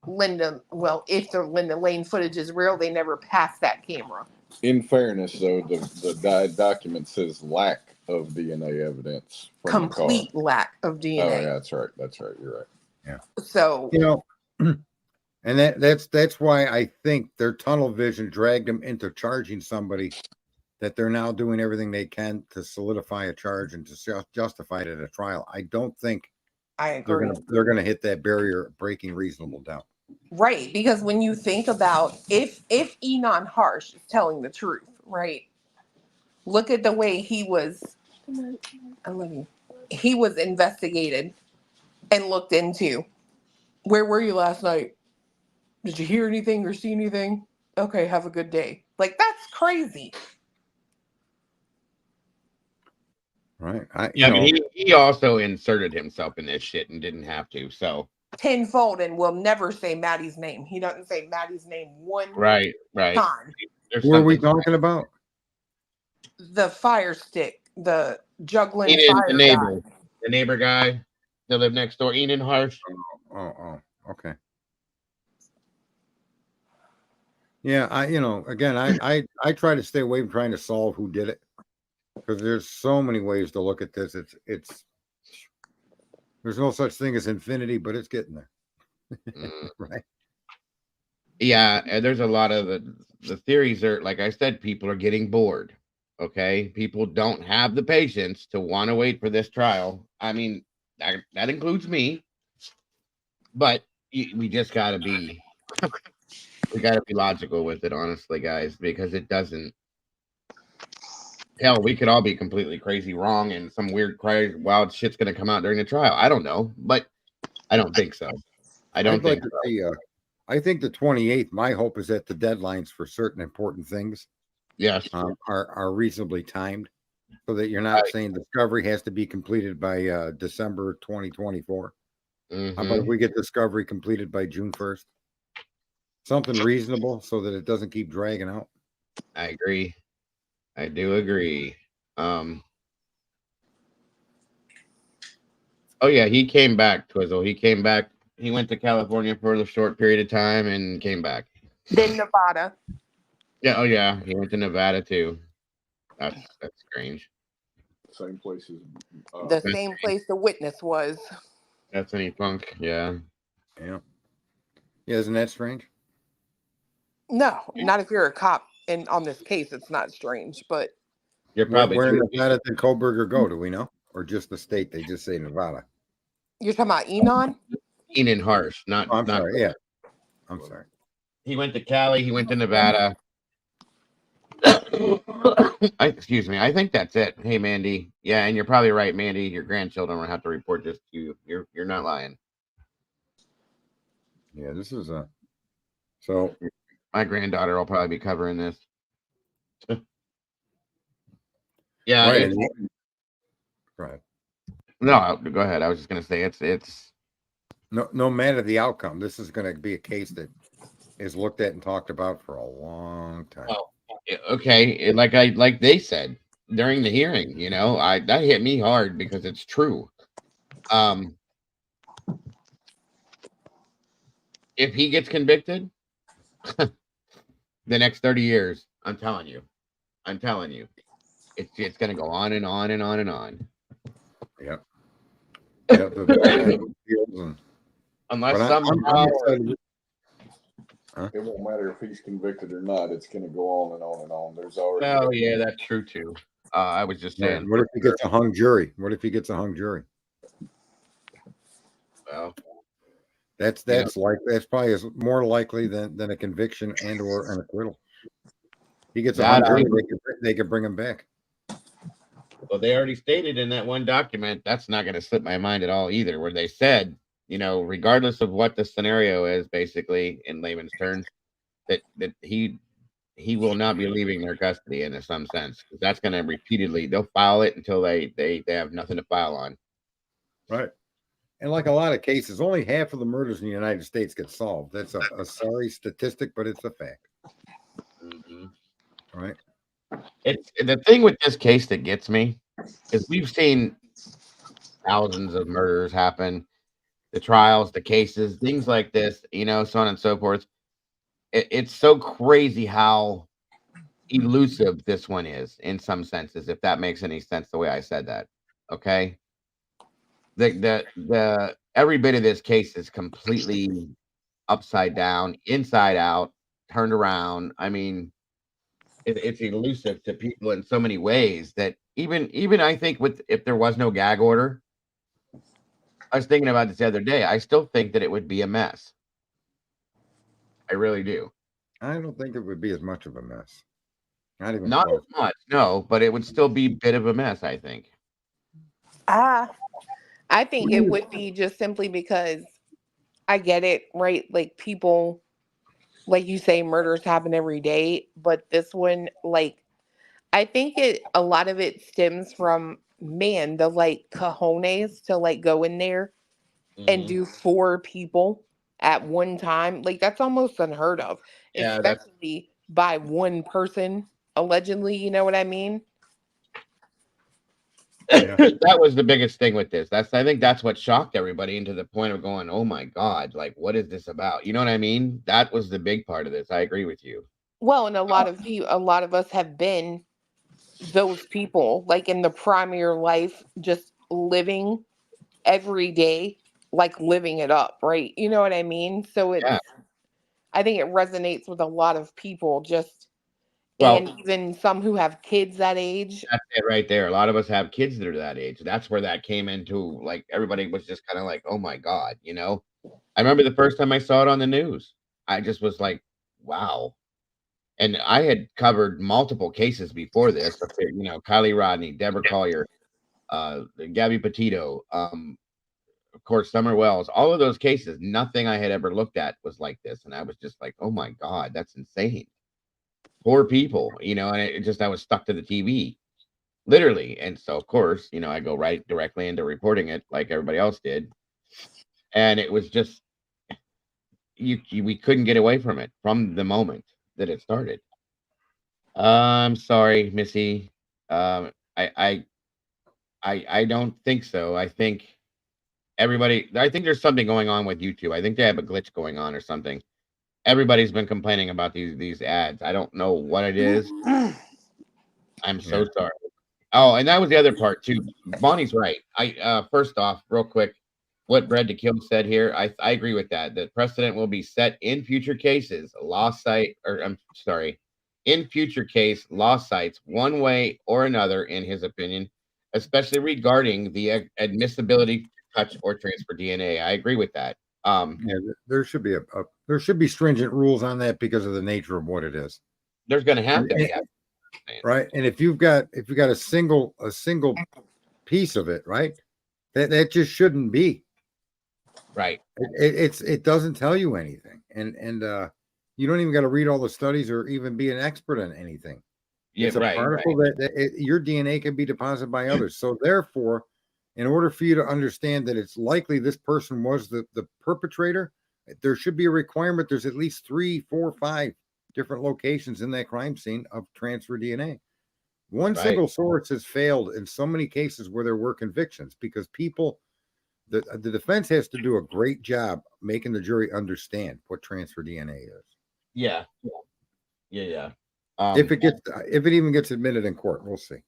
Linda, well, if the Linda Lane footage is real, they never passed that camera. In fairness, though, the document says lack of DNA evidence. Complete lack of DNA. Oh, yeah, that's right. That's right. You're right. Yeah. So, and that's why I think their tunnel vision dragged them into charging somebody that they're now doing everything they can to solidify a charge and to justify it at a trial. I don't think I agree. They're gonna hit that barrier of breaking reasonable doubt. Right, because when you think about if Enon Harsh is telling the truth, right? Look at the way he was. I love you. He was investigated and looked into. Where were you last night? Did you hear anything or see anything? Okay, have a good day. Like, that's crazy. Right. He also inserted himself in this shit and didn't have to. So tenfold, and will never say Maddie's name. He doesn't say Maddie's name one right time. there's Who are we something. talking about? The fire stick, the juggling Eden, fire guy. the neighbor guy that lived next door, Eden Harsh. Oh, okay. Yeah, again, I try to stay away from trying to solve who did it, because there's so many ways to look at this. It's there's no such thing as infinity, but it's getting there. Right. Yeah, and there's a lot of the theories are, like I said, people are getting bored. Okay, people don't have the patience to want to wait for this trial. I mean, that includes me. But we just got to be we got to be logical with it, honestly, guys, because it doesn't. Hell, we could all be completely crazy wrong, and some weird, crazy, wild shit's going to come out during the trial. I don't know, but I don't think so. I don't I'd like think to so. see. I think the 28th. My hope is that the deadlines for certain important things Yes. are reasonably timed, so that you're not saying discovery has to be completed by December 2024. How about if we get discovery completed by June 1st? Something reasonable so that it doesn't keep dragging out. I agree. I do agree. Oh yeah, he came back, Twizzle. He came back. He went to California for a short period of time and came back. Then Nevada. Yeah. Oh yeah, he went to Nevada too. That's strange. Same place as The same place the witness was. That's any funk. Yeah. Yeah. Isn't that strange? No, not if you're a cop. And on this case, it's not strange, but You're probably where in Nevada did Kohlberger go? Do we know, or just the state? They just say Nevada. you're talking about Enon? Enon Harsh, not. Oh, I'm not. sorry. Yeah, I'm sorry. He went to Cali. He went to Nevada. Excuse me. I think that's it. Hey, Mandy. Yeah, and you're probably right, Mandy. Your grandchildren will have to report this to you. You're not lying. Yeah, this is so. My granddaughter will probably be covering this. Yeah. Right. Right. No, go ahead. I was just gonna say it's no matter the outcome, this is going to be a case that is looked at and talked about for a long time. Well, okay. Like they said during the hearing, that hit me hard because it's true. If he gets convicted, the next 30 years, I'm telling you, it's going to go on and on and on and on. Yep. Unless somehow it won't matter if he's convicted or not. It's going to go on and on and on. There's already. Oh yeah, that's true too. I was just saying. What if he gets a hung jury? Well, that's probably more likely than a conviction and or an acquittal. He gets a hung jury, they could bring him back. Well, they already stated in that one document, that's not going to slip my mind at all either, where they said, regardless of what the scenario is, basically in layman's terms, that he will not be leaving their custody in some sense. That's going to repeatedly, they'll file it until they have nothing to file on. Right. And like a lot of cases, only half of the murders in the United States get solved. That's a sorry statistic, but it's a fact. Right. It's the thing with this case that gets me is we've seen thousands of murders happen, the trials, the cases, things like this, so on and so forth. It's so crazy how elusive this one is in some senses, if that makes any sense the way I said that. Okay. The every bit of this case is completely upside down, inside out, turned around. I mean, it's elusive to people in so many ways that even I think if there was no gag order, I was thinking about this the other day. I still think that it would be a mess. I really do. I don't think it would be as much of a mess. Not even Not close. as much, no, but it would still be a bit of a mess, I think. I think it would be just simply because I get it, right? Like people, like you say, murders happen every day, but this one, like, I think a lot of it stems from, man, the like cojones to like go in there and do 4 people at one time. Like that's almost unheard of, Yeah, especially by one person, allegedly. You know what I mean? Yeah. That was the biggest thing with this. I think that's what shocked everybody into the point of going, oh my God, like, what is this about? You know what I mean? That was the big part of this. I agree with you. Well, and a lot of us have been those people, like in the prime of your life, just living every day, like living it up, right? You know what I mean? So Yeah. I think it resonates with a lot of people, just, and Well, even some who have kids that age. that's it right there. A lot of us have kids that are that age. That's where that came into, like, everybody was just kind of like, oh my God, you know? I remember the first time I saw it on the news. I just was like, wow. And I had covered multiple cases before this, you know, Kylie Rodney, Deborah Collier, Gabby Petito, of course, Summer Wells, all of those cases, nothing I had ever looked at was like this. And I was just like, oh my God, that's insane. Poor people, you know, and it just, I was stuck to the TV, literally. And so, of course, you know, I go right directly into reporting it like everybody else did. And it was just, we couldn't get away from it from the moment that it started. I'm sorry, Missy. Um, I, I, I don't think so. I think I think there's something going on with YouTube. I think they have a glitch going on or something. Everybody's been complaining about these ads. I don't know what it is. I'm so Yeah. sorry. Oh, and that was the other part too. Bonnie's right. First off, real quick, what Bread to Kill said here, I agree with that. The precedent will be set in future cases. In future case, law cites one way or another, in his opinion, especially regarding the admissibility to touch or transfer DNA. I agree with that. Yeah, there should be there should be stringent rules on that because of the nature of what it is. There's going to have to be, right. And if you've got a single piece of it, right, that just shouldn't be right. it doesn't tell you anything, and you don't even got to read all the studies or even be an expert on anything. Yeah, It's a particle that your DNA can be deposited by others. So therefore, in order for you to understand that it's likely this person was the perpetrator, there should be a requirement. There's at least 3, 4, 5 different locations in that crime scene of transfer DNA. One single source has failed in so many cases where there were convictions because people, the defense has to do a great job making the jury understand what transfer DNA is. Yeah. If it even gets admitted in court, we'll see.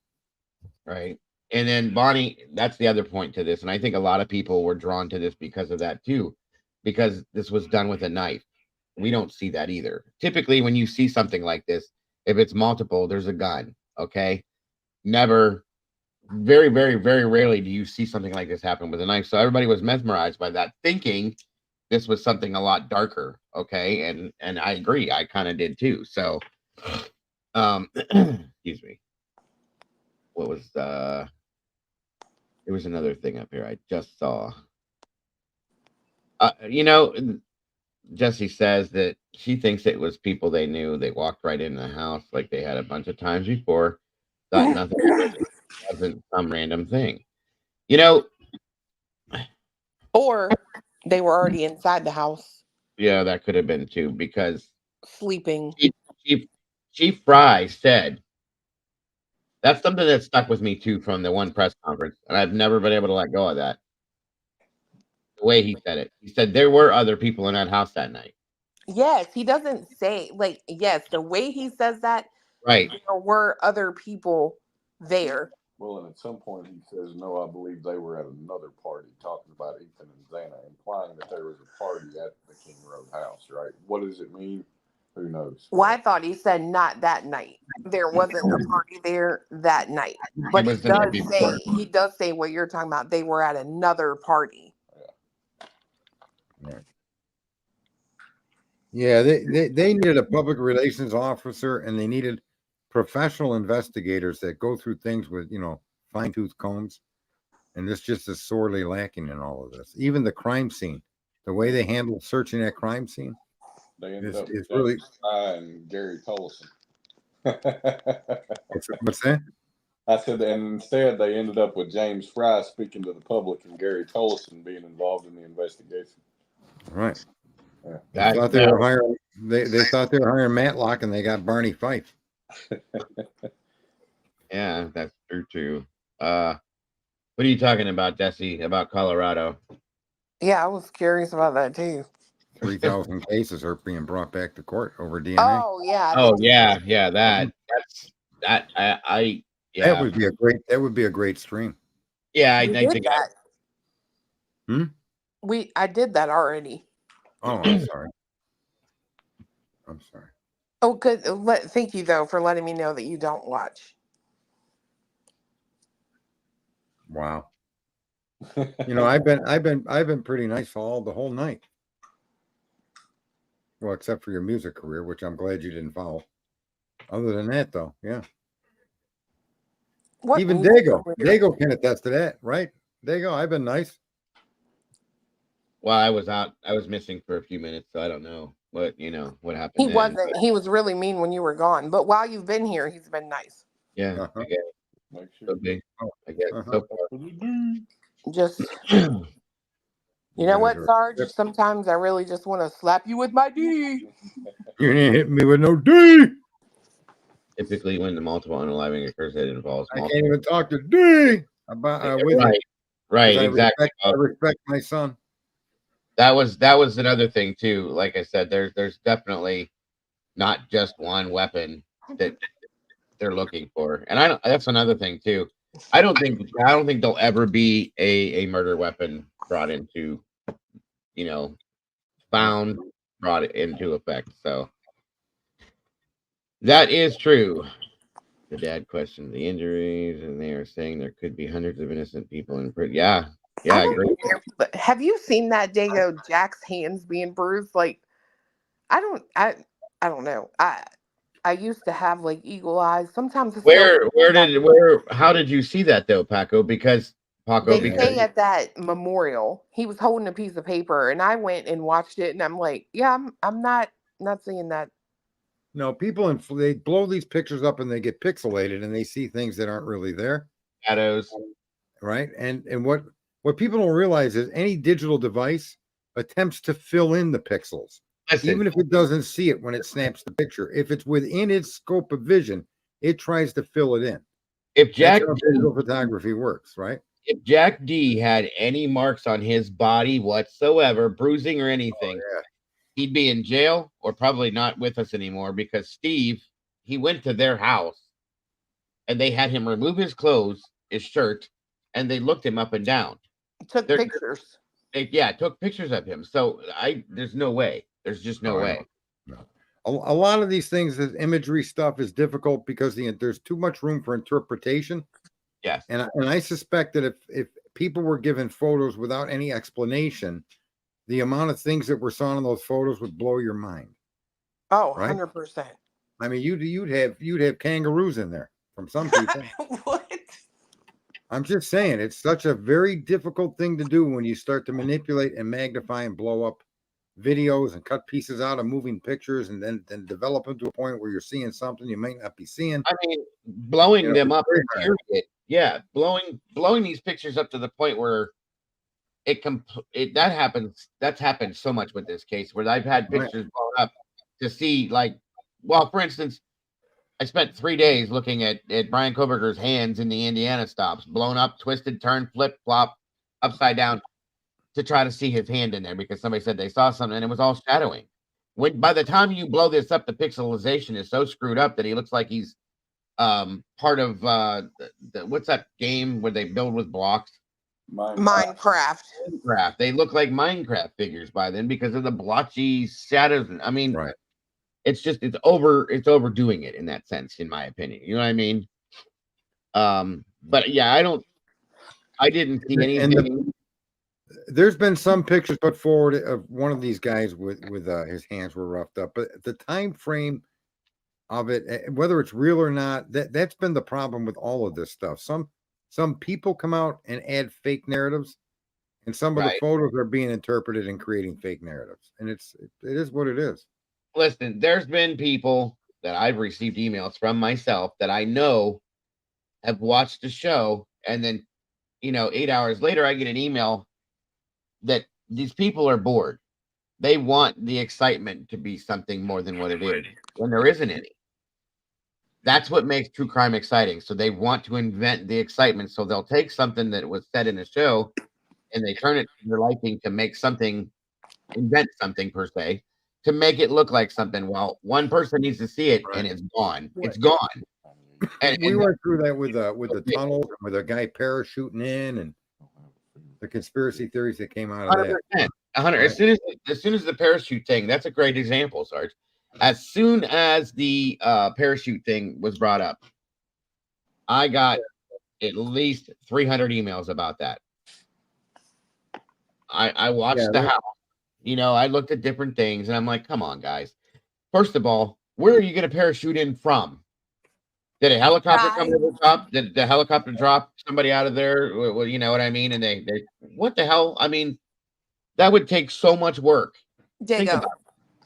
Right. And then Bonnie, that's the other point to this. And I think a lot of people were drawn to this because of that too, because this was done with a knife. We don't see that either. Typically, when you see something like this, if it's multiple, there's a gun. Okay. Never, very, very, very rarely do you see something like this happen with a knife. So everybody was mesmerized by that, thinking this was something a lot darker. Okay. And I agree. I kind of did too. So, excuse me. What was there was another thing up here I just saw. You know, Jessie says that she thinks it was people they knew. They walked right in the house like they had a bunch of times before. Thought nothing wasn't some random thing. You know, Or they were already inside the house yeah, that could have been too, because sleeping. Chief Fry said that's something that stuck with me too from the one press conference, and I've never been able to let go of that. The way he said it, he said there were other people in that house that night. Yes, he doesn't say, like, yes, the way he says that, right, there were other people there. Well, and at some point he says, no, I believe they were at another party, talking about Ethan and Xana, implying that there was a party at the King Road house, right? What does it mean? Who knows? Well, I thought he said not that night. There wasn't a party there that night. But he does say what you're talking about. They were at another party. Yeah, they needed a public relations officer, and they needed professional investigators that go through things with, fine-tooth combs. And this just is sorely lacking in all of this. Even the crime scene, the way they handled searching that crime scene, they ended up is really. And Gary Tolleson. What's that? I said, and instead they ended up with James Fry speaking to the public and Gary Tolleson being involved in the investigation. Right. Yeah. I thought they were They thought they were hiring Matlock and they got Barney Fife. Yeah, that's true too. What are you talking about, Desi? About Colorado? Yeah, I was curious about that too. 3,000 cases are being brought back to court over DNA. Oh yeah. Oh yeah, yeah. That's that. I yeah. That would be a great stream. Yeah, We I did think that. Hmm? I did that already. Oh, I'm sorry. I'm sorry. Oh, good. Thank you though for letting me know that you don't watch. Wow. You know, I've been pretty nice all the whole night. Well, except for your music career, which I'm glad you didn't follow. Other than that, though, yeah. What Even music Dago, career? Dago can attest to that, right? Dago, I've been nice. Well, I was out. I was missing for a few minutes, so I don't know what what He happened then. wasn't. He was really mean when you were gone. But while you've been here, he's been nice. Yeah, Uh-huh. I guess. Make sure. Could be. Oh, I guess uh-huh. so far. Just You know guys what, are- Sarge? Sometimes I really just want to slap you with my D. You didn't hit me with no D. Typically, when the multiple unaliving occurs, it involves I multiple. can't even talk to D about with Right, him. right, 'Cause exactly. I respect my son. That was another thing too. Like I said, there's definitely not just one weapon that they're looking for, and I don't. That's another thing too. I don't think there'll ever be a murder weapon brought into, found, brought into effect. So that is true. The dad questioned the injuries, and they are saying there could be hundreds of innocent people in prison. Yeah, I agree. Have you seen that Dago Jack's hands being bruised? Like, I don't know. I used to have like eagle eyes. Sometimes it's still How did you see that though, Paco? Because they say at that memorial he was holding a piece of paper, and I went and watched it, and I'm like, yeah, I'm not seeing that. No, people they blow these pictures up and they get pixelated and they see things that aren't really there. Shadows. Right. And what people don't realize is any digital device attempts to fill in the pixels, Listen, even if it doesn't see it when it snaps the picture. If it's within its scope of vision, it tries to fill it in. if That's how digital photography works, right? If Jack D had any marks on his body whatsoever, bruising or anything, he'd be in jail or probably not with us anymore, because Steve, he went to their house and they had him remove his clothes, his shirt, and they looked him up and down. Took pictures. Took pictures of him. So there's no way. There's just no way. No. A lot of these things, this imagery stuff is difficult because there's too much room for interpretation. Yes. And I suspect that if people were given photos without any explanation, the amount of things that were saw in those photos would blow your mind. Oh, right? 100%. I mean, you'd have kangaroos in there from some people. What? I'm just saying, it's such a very difficult thing to do when you start to manipulate and magnify and blow up videos and cut pieces out of moving pictures and then develop them to a point where you're seeing something you might not be seeing. I mean, blowing them up, period. Yeah, blowing these pictures up to the point where that happens. That's happened so much with this case where I've had pictures blown up to see, like, well, for instance, I spent 3 days looking at Brian Koberger's hands in the Indiana stops, blown up, twisted, turned, flip, flop, upside down, to try to see his hand in there because somebody said they saw something and it was all shadowing. By the time you blow this up, the pixelization is so screwed up that he looks like he's part of what's that game where they build with blocks? Minecraft. They look like Minecraft figures by then because of the blotchy shadows. I mean, it's overdoing it in that sense, in my opinion. You know what I mean? But yeah, I didn't see anything. There's been some pictures put forward of one of these guys with his hands were roughed up, but the time frame of it, whether it's real or not, that's been the problem with all of this stuff. Some people come out and add fake narratives, and some of the photos are being interpreted and creating fake narratives, and it is what it is. Listen, there's been people that I've received emails from myself that I know have watched the show, and then 8 hours later I get an email that these people are bored They want the excitement to be something more than what it is, when there isn't any. That's what makes true crime exciting. So they want to invent the excitement. So they'll take something that was said in a show and they turn it to their liking to make something, invent something per se, to make it look like something. Well, one person needs to see it and it's gone. Right. It's gone. We went through that with the tunnel, with a guy parachuting in, and the conspiracy theories that came out of that. 100%. 100. As soon as the parachute thing, that's a great example, Sarge. As soon as the parachute thing was brought up, I got at least 300 emails about that. I watched the house. You know, I looked at different things, and I'm like, come on, guys. First of all, where are you going to parachute in from? Did a helicopter come to the top? Did the helicopter drop somebody out of there? Well, you know what I mean? And they what the hell? I mean, that would take so much work. Diego,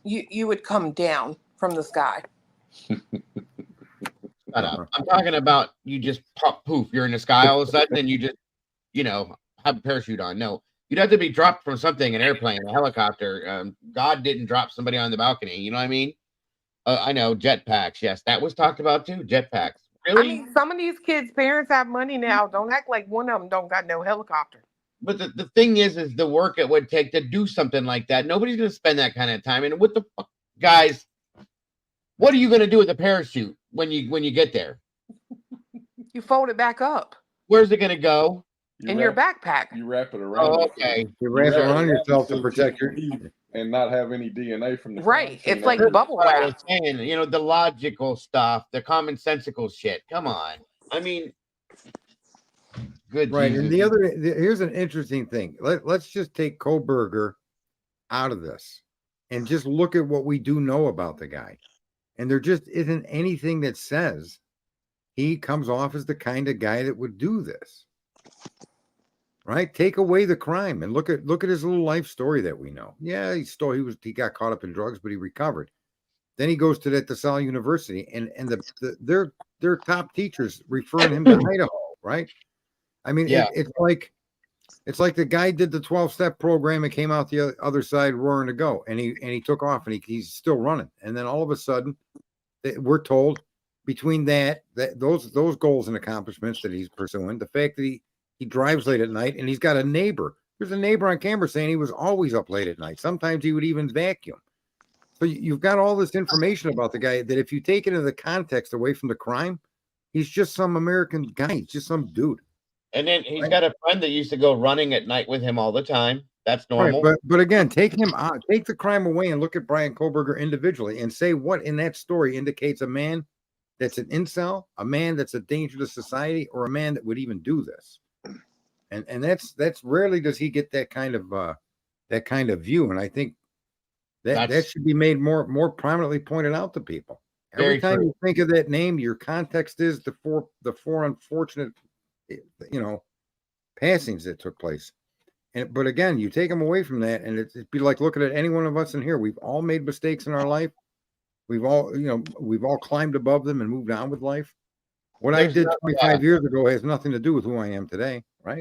you would come down from the sky. Shut up. I'm talking about you just pop, poof, you're in the sky all of a sudden, and you just, you know, have a parachute on. No, you'd have to be dropped from something, an airplane, a helicopter. God didn't drop somebody on the balcony. You know what I mean? I know jetpacks. Yes, that was talked about too. Jetpacks. Really? I mean, some of these kids' parents have money now. Don't act like one of them don't got no helicopter. But the thing is the work it would take to do something like that. Nobody's going to spend that kind of time. And what the fuck, guys? What are you going to do with the parachute when you get there? You fold it back up. Where's it going to go? In your backpack. You wrap it around. Oh, okay. You wrap it around yourself to protect your and not have any DNA from the right. crime It's like scene. bubble What I was wrap. saying, you know, the logical stuff, the commonsensical shit. Come on. I mean, good. right. Jesus. And here's an interesting thing. Let's just take Koberger out of this and just look at what we do know about the guy. And there just isn't anything that says he comes off as the kind of guy that would do this. Right? Take away the crime and look at his little life story that we know. Yeah, he got caught up in drugs, but he recovered. Then he goes to that DeSalle University, and their top teachers referring him to Idaho, right? I mean, Yeah. it's like the guy did the 12-step program and came out the other side roaring to go, and he took off, and he's still running. And then all of a sudden, we're told between those goals and accomplishments that he's pursuing, the fact that he drives late at night, and he's got a neighbor. There's a neighbor on camera saying he was always up late at night. Sometimes he would even vacuum. So you've got all this information about the guy that if you take it into the context away from the crime, he's just some American guy. He's just some dude. And then he's got a friend that used to go running at night with him all the time. That's normal. Right, but again, take him out, take the crime away and look at Brian Koberger individually and say what in that story indicates a man that's an incel, a man that's a danger to society, or a man that would even do this. And that's rarely does he get that kind of view. And I think that should be made more prominently pointed out to people. Every time you think of that name, your context is the four unfortunate, passings that took place. But again, you take them away from that, and it'd be like looking at any one of us in here. We've all made mistakes in our life. We've all climbed above them and moved on with life. What I did 25 years ago has nothing to do with who I am today, right?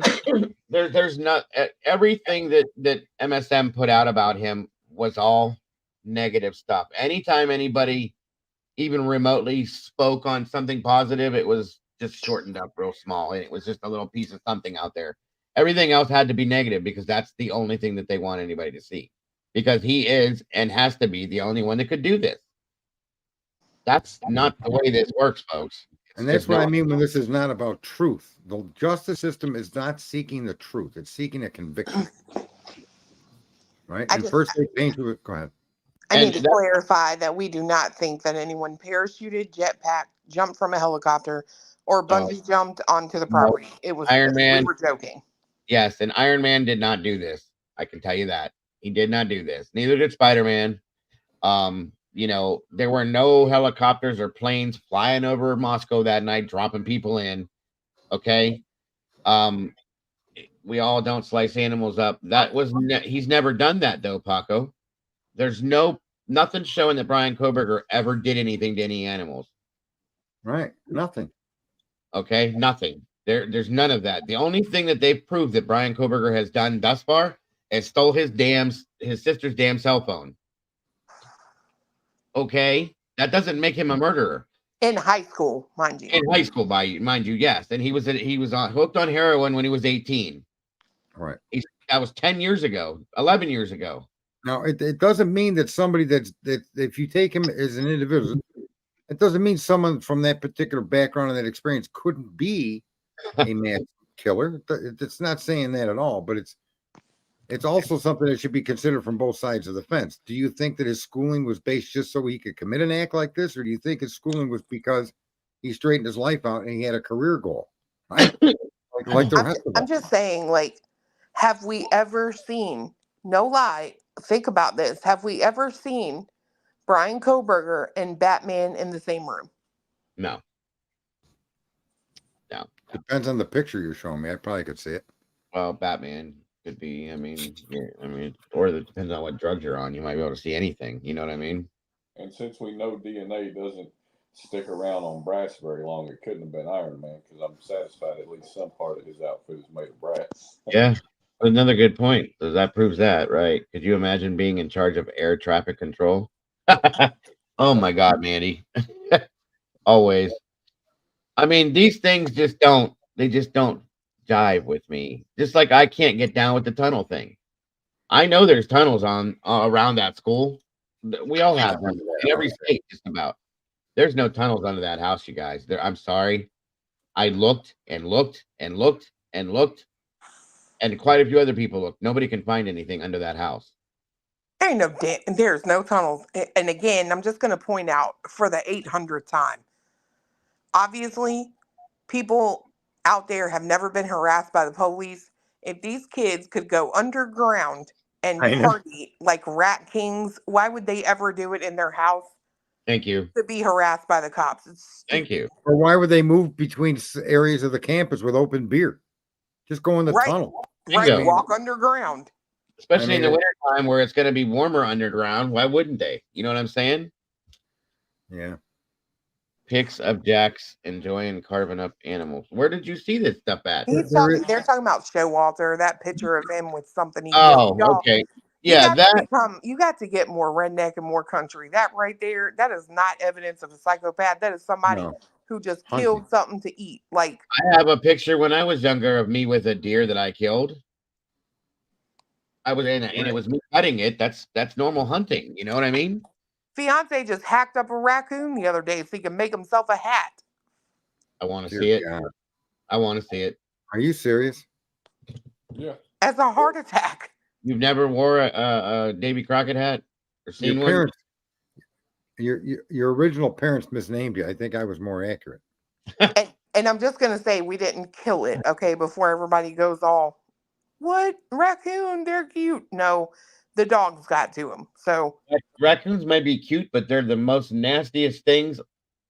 There's not everything that MSM put out about him was all negative stuff. Anytime anybody even remotely spoke on something positive, it was just shortened up real small, and it was just a little piece of something out there. Everything else had to be negative because that's the only thing that they want anybody to see, because he is and has to be the only one that could do this. That's not the way this works, folks. And that's what I mean when this is not about truth. The justice system is not seeking the truth. It's seeking a conviction. Right? And first they paint to it. Go ahead. I need to clarify that we do not think that anyone parachuted, jetpack, jumped from a helicopter, or bungee jumped onto the property. It was Iron Man. We were joking. Yes, and Iron Man did not do this. I can tell you that. He did not do this. Neither did Spider-Man. There were no helicopters or planes flying over Moscow that night, dropping people in. Okay. We all don't slice animals up. That was he's never done that though, Paco. There's nothing showing that Brian Koberger ever did anything to any animals. Right. Nothing. Okay. Nothing. There's none of that. The only thing that they've proved that Brian Koberger has done thus far is stole his dams his sister's damn cell phone. Okay, that doesn't make him a murderer. In high school, mind you. In high school, mind you, yes. And he was hooked on heroin when he was 18. Right. That was 10 years ago, 11 years ago. Now, it doesn't mean that somebody that if you take him as an individual, it doesn't mean someone from that particular background and that experience couldn't be a mass killer. It's not saying that at all, but it's also something that should be considered from both sides of the fence. Do you think that his schooling was based just so he could commit an act like this, or do you think his schooling was because he straightened his life out and he had a career goal? Right? Like the rest of us. I'm just saying, like, have we ever seen, no lie, think about this, have we ever seen Brian Koberger and Batman in the same room? No. Depends on the picture you're showing me. I probably could see it. Well, Batman could be. Or it depends on what drugs you're on. You might be able to see anything. You know what I mean? And since we know DNA doesn't stick around on brass very long, it couldn't have been Iron Man, because I'm satisfied at least some part of his outfit is made of brass. Yeah. Another good point. So that proves that, right? Could you imagine being in charge of air traffic control? Oh my God, Mandy. Always. I mean, these things just don't jive with me. Just like I can't get down with the tunnel thing. I know there's tunnels on around that school. We all have them in every state, just about. There's no tunnels under that house, you guys. I'm sorry. I looked and looked and looked and looked, and quite a few other people looked. Nobody can find anything under that house. There's no tunnels. And again, I'm just going to point out for the 800th time. Obviously, people out there have never been harassed by the police. If these kids could go underground and party like rat kings, why would they ever do it in their house? Thank you. To be harassed by the cops. Thank you. Or why would they move between areas of the campus with open beer? Just go in the tunnel. Right, walk underground. Especially in the wintertime where it's going to be warmer underground. Why wouldn't they? You know what I'm saying? Yeah. Pics of Jack's enjoying carving up animals. Where did you see this stuff at? They're talking about Showalter, that picture of him with something. Okay. Yeah, you got to get more redneck and more country. That right there, that is not evidence of a psychopath. That is somebody who just killed something to eat. Like, I have a picture when I was younger of me with a deer that I killed. I was in it, and it was me cutting it. That's normal hunting. You know what I mean? Fiance just hacked up a raccoon the other day so he can make himself a hat. I want to see it. I want to see it. Are you serious? Yeah. As a heart attack. You've never wore a Davy Crockett hat or seen your parents, one? Your original parents misnamed you. I think I was more accurate. and I'm just gonna say we didn't kill it, okay? Before everybody goes all, what raccoon? They're cute. No, the dogs got to him. So raccoons may be cute, but they're the most nastiest things.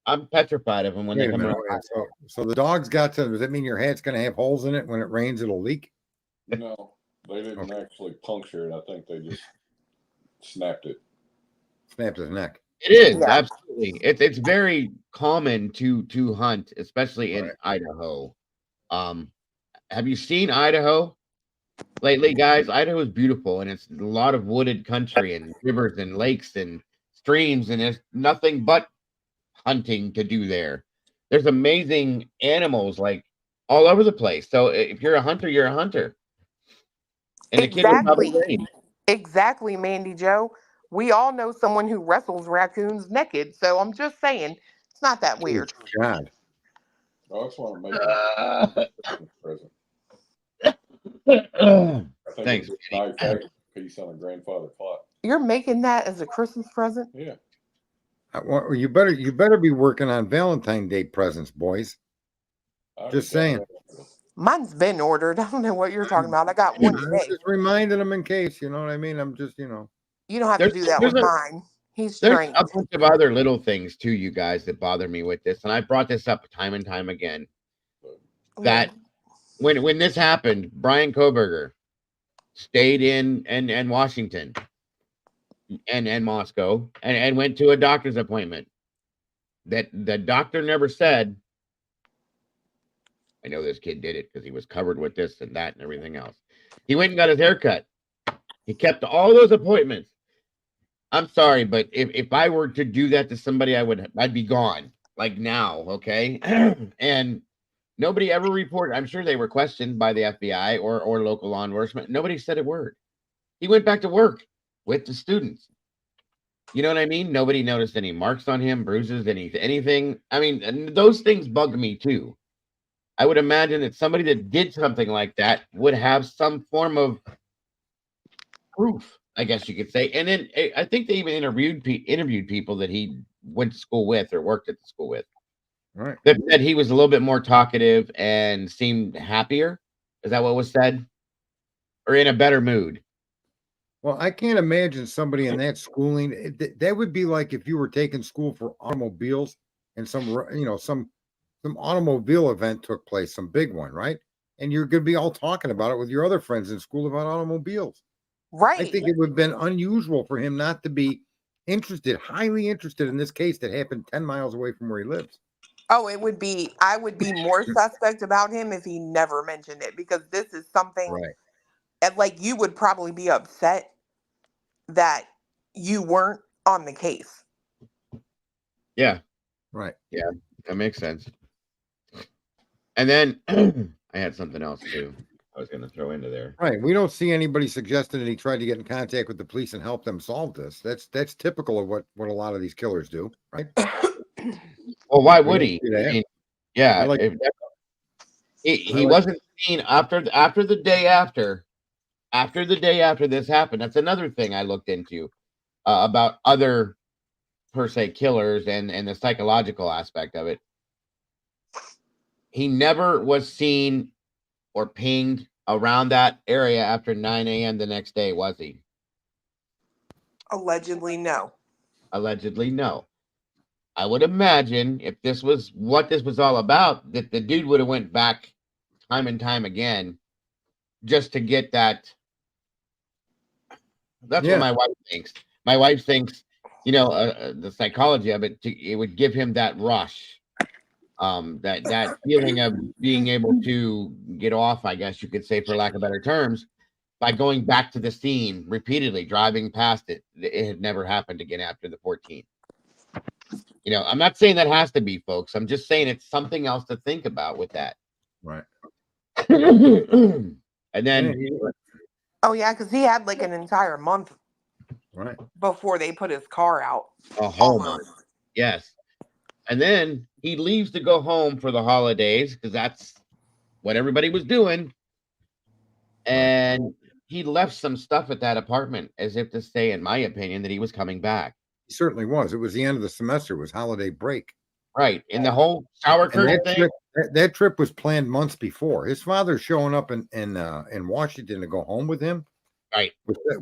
I'm petrified of them when they come around. So the dogs got to them. Does that mean your hat's going to have holes in it? When it rains, it'll leak? No, they didn't actually puncture it. I think they just snapped it. Snapped his neck. It is absolutely. It's very common to hunt, especially in Idaho. Have you seen Idaho lately, guys? Idaho is beautiful, and it's a lot of wooded country and rivers and lakes and streams, and there's nothing but hunting to do there. There's amazing animals like all over the place. So if you're a hunter, you're a hunter. And exactly, Mandy Joe. We all know someone who wrestles raccoons naked. So I'm just saying, it's not that weird. God. I just want to make a present. Thanks. Piece on a grandfather clock. You're making that as a Christmas present? Yeah. Well, you better be working on Valentine's Day presents, boys. Just saying. Mine's been ordered. I don't know what you're talking about. I got one today. Just reminding them in case, you know what I mean? I'm just, You don't have to do that with mine. He's trained. There's a bunch of other little things too, you guys, that bother me with this, and I brought this up time and time again. That when this happened, Brian Koberger stayed in Washington and Moscow and went to a doctor's appointment. That the doctor never said, I know this kid did it because he was covered with this and that and everything else. He went and got his hair cut. He kept all those appointments. I'm sorry, but if I were to do that to somebody, I'd be gone like now, okay? And nobody ever reported. I'm sure they were questioned by the FBI or local law enforcement. Nobody said a word. He went back to work with the students. You know what I mean? Nobody noticed any marks on him, bruises, anything. I mean, and those things bug me too. I would imagine that somebody that did something like that would have some form of proof, I guess you could say. And then I think they even interviewed people that he went to school with or worked at the school with. Right. That said he was a little bit more talkative and seemed happier. Is that what was said? Or in a better mood? Well, I can't imagine somebody in that schooling. That would be like if you were taking school for automobiles and some automobile event took place, some big one, right? And you're going to be all talking about it with your other friends in school about automobiles. Right. I think it would have been unusual for him not to be interested, highly interested in this case that happened 10 miles away from where he lives. Oh, I would be more suspect about him if he never mentioned it, because this is something, Right. and like, you would probably be upset that you weren't on the case. Yeah. Right. Yeah, that makes sense. And then I had something else too I was going to throw into there. Right. We don't see anybody suggesting that he tried to get in contact with the police and help them solve this. That's typical of what a lot of these killers do, right? Well, why would he? I mean, yeah, like- he wasn't seen after the day after this happened. That's another thing I looked into about other per se killers and the psychological aspect of it. He never was seen or pinged around that area after 9 a.m. the next day, was he? Allegedly, no. Allegedly, no. I would imagine if this was what this was all about, that the dude would have went back time and time again just to get that. That's what my wife thinks. My wife thinks, the psychology of it, it would give him that rush, that feeling of being able to get off, I guess you could say, for lack of better terms, by going back to the scene repeatedly, driving past it. It had never happened again after the 14th. I'm not saying that has to be, folks. I'm just saying it's something else to think about with that. Right. And then, oh yeah, because he had like an entire month, right, before they put his car out. A whole month. Yes. And then he leaves to go home for the holidays because that's what everybody was doing. And he left some stuff at that apartment as if to say, in my opinion, that he was coming back. He certainly was. It was the end of the semester. It was holiday break. Right. And the whole shower curtain thing. That trip was planned months before. His father showing up in Washington to go home with him. Right.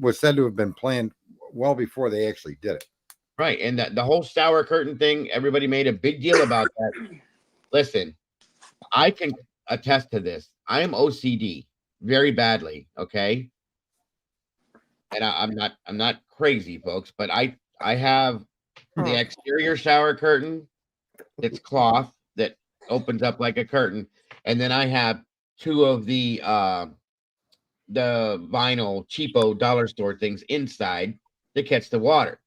Was said to have been planned well before they actually did it. Right. And the whole shower curtain thing, everybody made a big deal about that. Listen, I can attest to this. I am OCD very badly. Okay. And I'm not crazy, folks, but I have the exterior shower curtain. It's cloth that opens up like a curtain. And then I have two of the vinyl cheapo dollar store things inside to catch the water.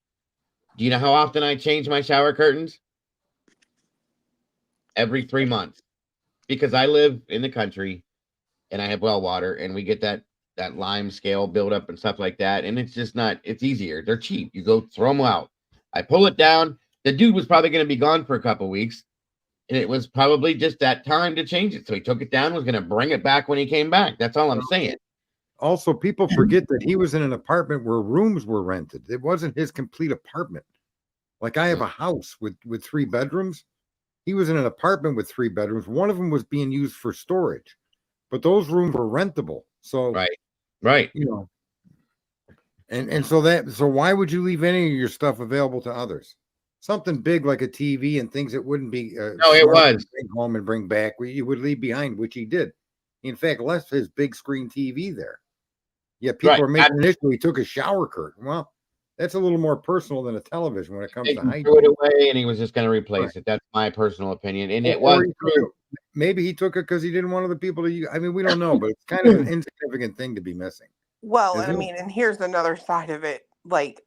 Do you know how often I change my shower curtains? Every 3 months. Because I live in the country and I have well water and we get that lime scale buildup and stuff like that. And it's just not, it's easier. They're cheap. You go throw them out. I pull it down. The dude was probably going to be gone for a couple weeks. And it was probably just that time to change it. So he took it down, was going to bring it back when he came back. That's all I'm saying. Also, people forget that he was in an apartment where rooms were rented. It wasn't his complete apartment. Like I have a house with 3 bedrooms. He was in an apartment with 3 bedrooms. One of them was being used for storage, but those rooms were rentable. So right. And so why would you leave any of your stuff available to others? Something big like a TV and things that wouldn't be no, it was bring home and bring back. You would leave behind, which he did. In fact, left his big screen TV there. Yeah, people are making an issue. He took a shower curtain. Well, that's a little more personal than a television when it comes to hygiene. Threw it away, and he was just going to replace it. That's my personal opinion, and it was true. Maybe he took it because he didn't want other people to use. I mean, we don't know, but it's kind of an insignificant thing to be missing. Well, and I Isn't it? mean, and here's another side of it. Like,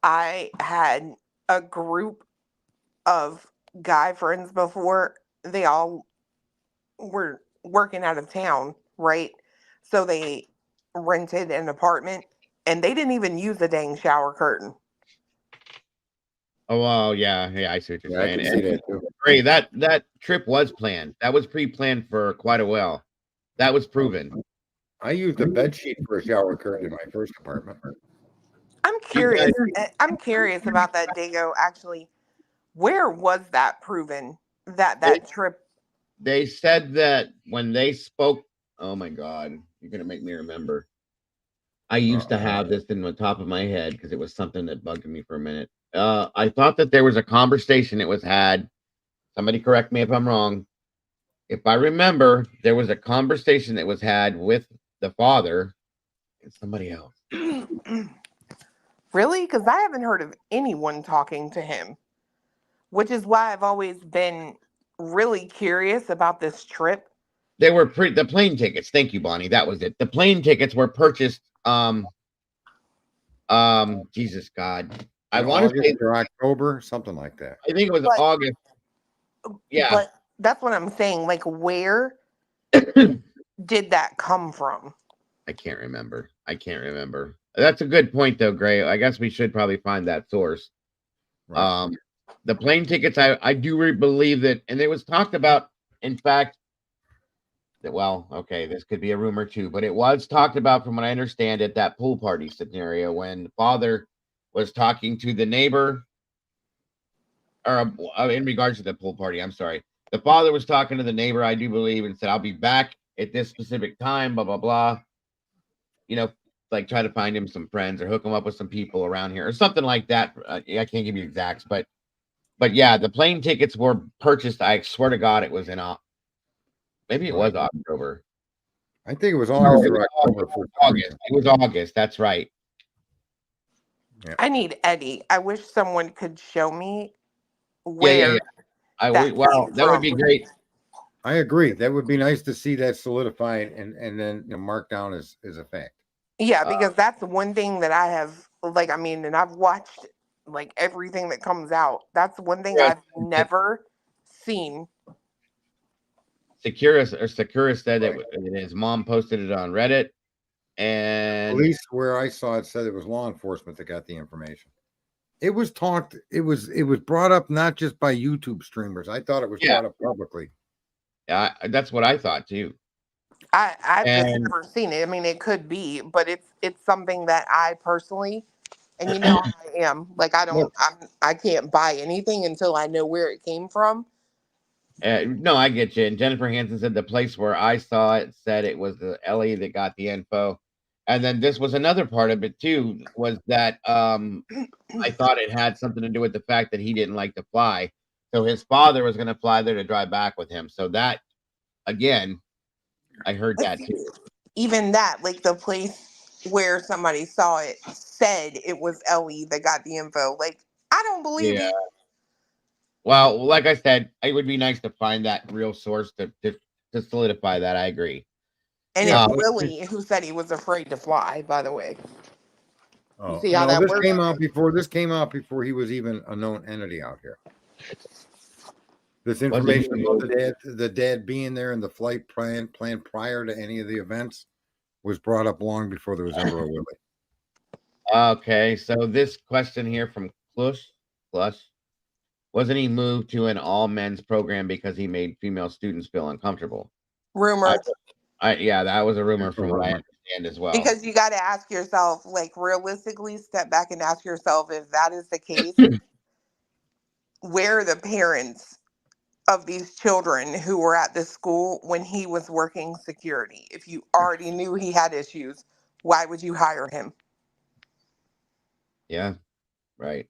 I had a group of guy friends before. They all were working out of town, right? So they rented an apartment and they didn't even use the dang shower curtain. Oh, well, yeah, I see what you're Yeah, I saying. can see And that too. Ray, that trip was planned. That was pre-planned for quite a while. That was proven. I used a bed sheet for a shower curtain in my first apartment. I'm You guys, curious. I'm curious about that, Dago. Actually, where was that proven that they, that trip? they said that when they spoke. Oh my God, you're gonna make me remember. I used to have this in the top of my head because it was something that bugged me for a minute. I thought that there was a conversation that was had. Somebody correct me if I'm wrong. If I remember, there was a conversation that was had with the father and somebody else. Really? Because I haven't heard of anyone talking to him, which is why I've always been really curious about this trip. They were the plane tickets. Thank you, Bonnie. That was it. The plane tickets were purchased. Jesus God, I In want to say. August or October, something like that. I think it was But August. Yeah, but that's what I'm saying. Like, where did that come from? I can't remember. That's a good point, though, Gray. I guess we should probably find that source. Right. The plane tickets, I do believe that, and it was talked about. In fact, that okay, this could be a rumor too, but it was talked about, from what I understand, at that pool party scenario when the father was talking to the neighbor, or in regards to the pool party. I'm sorry, the father was talking to the neighbor, I do believe, and said, "I'll be back at this specific time." Blah blah blah. You know, like try to find him some friends or hook him up with some people around here or something like that. I can't give you exacts, but yeah, the plane tickets were purchased. I swear to God, it was in maybe it was October. I think it was August or October. August. It was August. That's right. Yeah. I need Eddie. I wish someone could show me where Yeah. that came That would be from. great. I agree. That would be nice to see that solidified and then marked down as a fact. Yeah, because that's the one thing that I have, like, I mean, and I've watched like everything that comes out. That's one thing I've never seen. Securus said that his mom posted it on Reddit, and At least where I saw it said it was law enforcement that got the information. It was talked. It was brought up not just by YouTube streamers. I thought it was brought up publicly. Yeah, that's what I thought too. I've just never seen it. I mean, it could be, but it's something that I personally, and you know how I am. Like, I can't buy anything until I know where it came from. No, I get you. And Jennifer Hansen said the place where I saw it said it was the Ellie that got the info. And then this was another part of it too, was that I thought it had something to do with the fact that he didn't like to fly. So his father was going to fly there to drive back with him. So that, again, I heard that too. Even that, like the place where somebody saw it said it was Ellie that got the info. Like, I don't believe you. Well, like I said, it would be nice to find that real source to solidify that. I agree. And it's Willie who said he was afraid to fly, by the way. Oh, see how that this works? came out before. This came out before he was even a known entity out here. This information about the dad being there and the flight plan prior to any of the events was brought up long before there was ever a Willie. Okay, so this question here from Klush, wasn't he moved to an all men's program because he made female students feel uncomfortable? Rumor. Yeah, that was a rumor from what I understand as well. Because you got to ask yourself, like, realistically, step back and ask yourself, if that is the case, where are the parents of these children who were at this school when he was working security? If you already knew he had issues, why would you hire him? Yeah, right.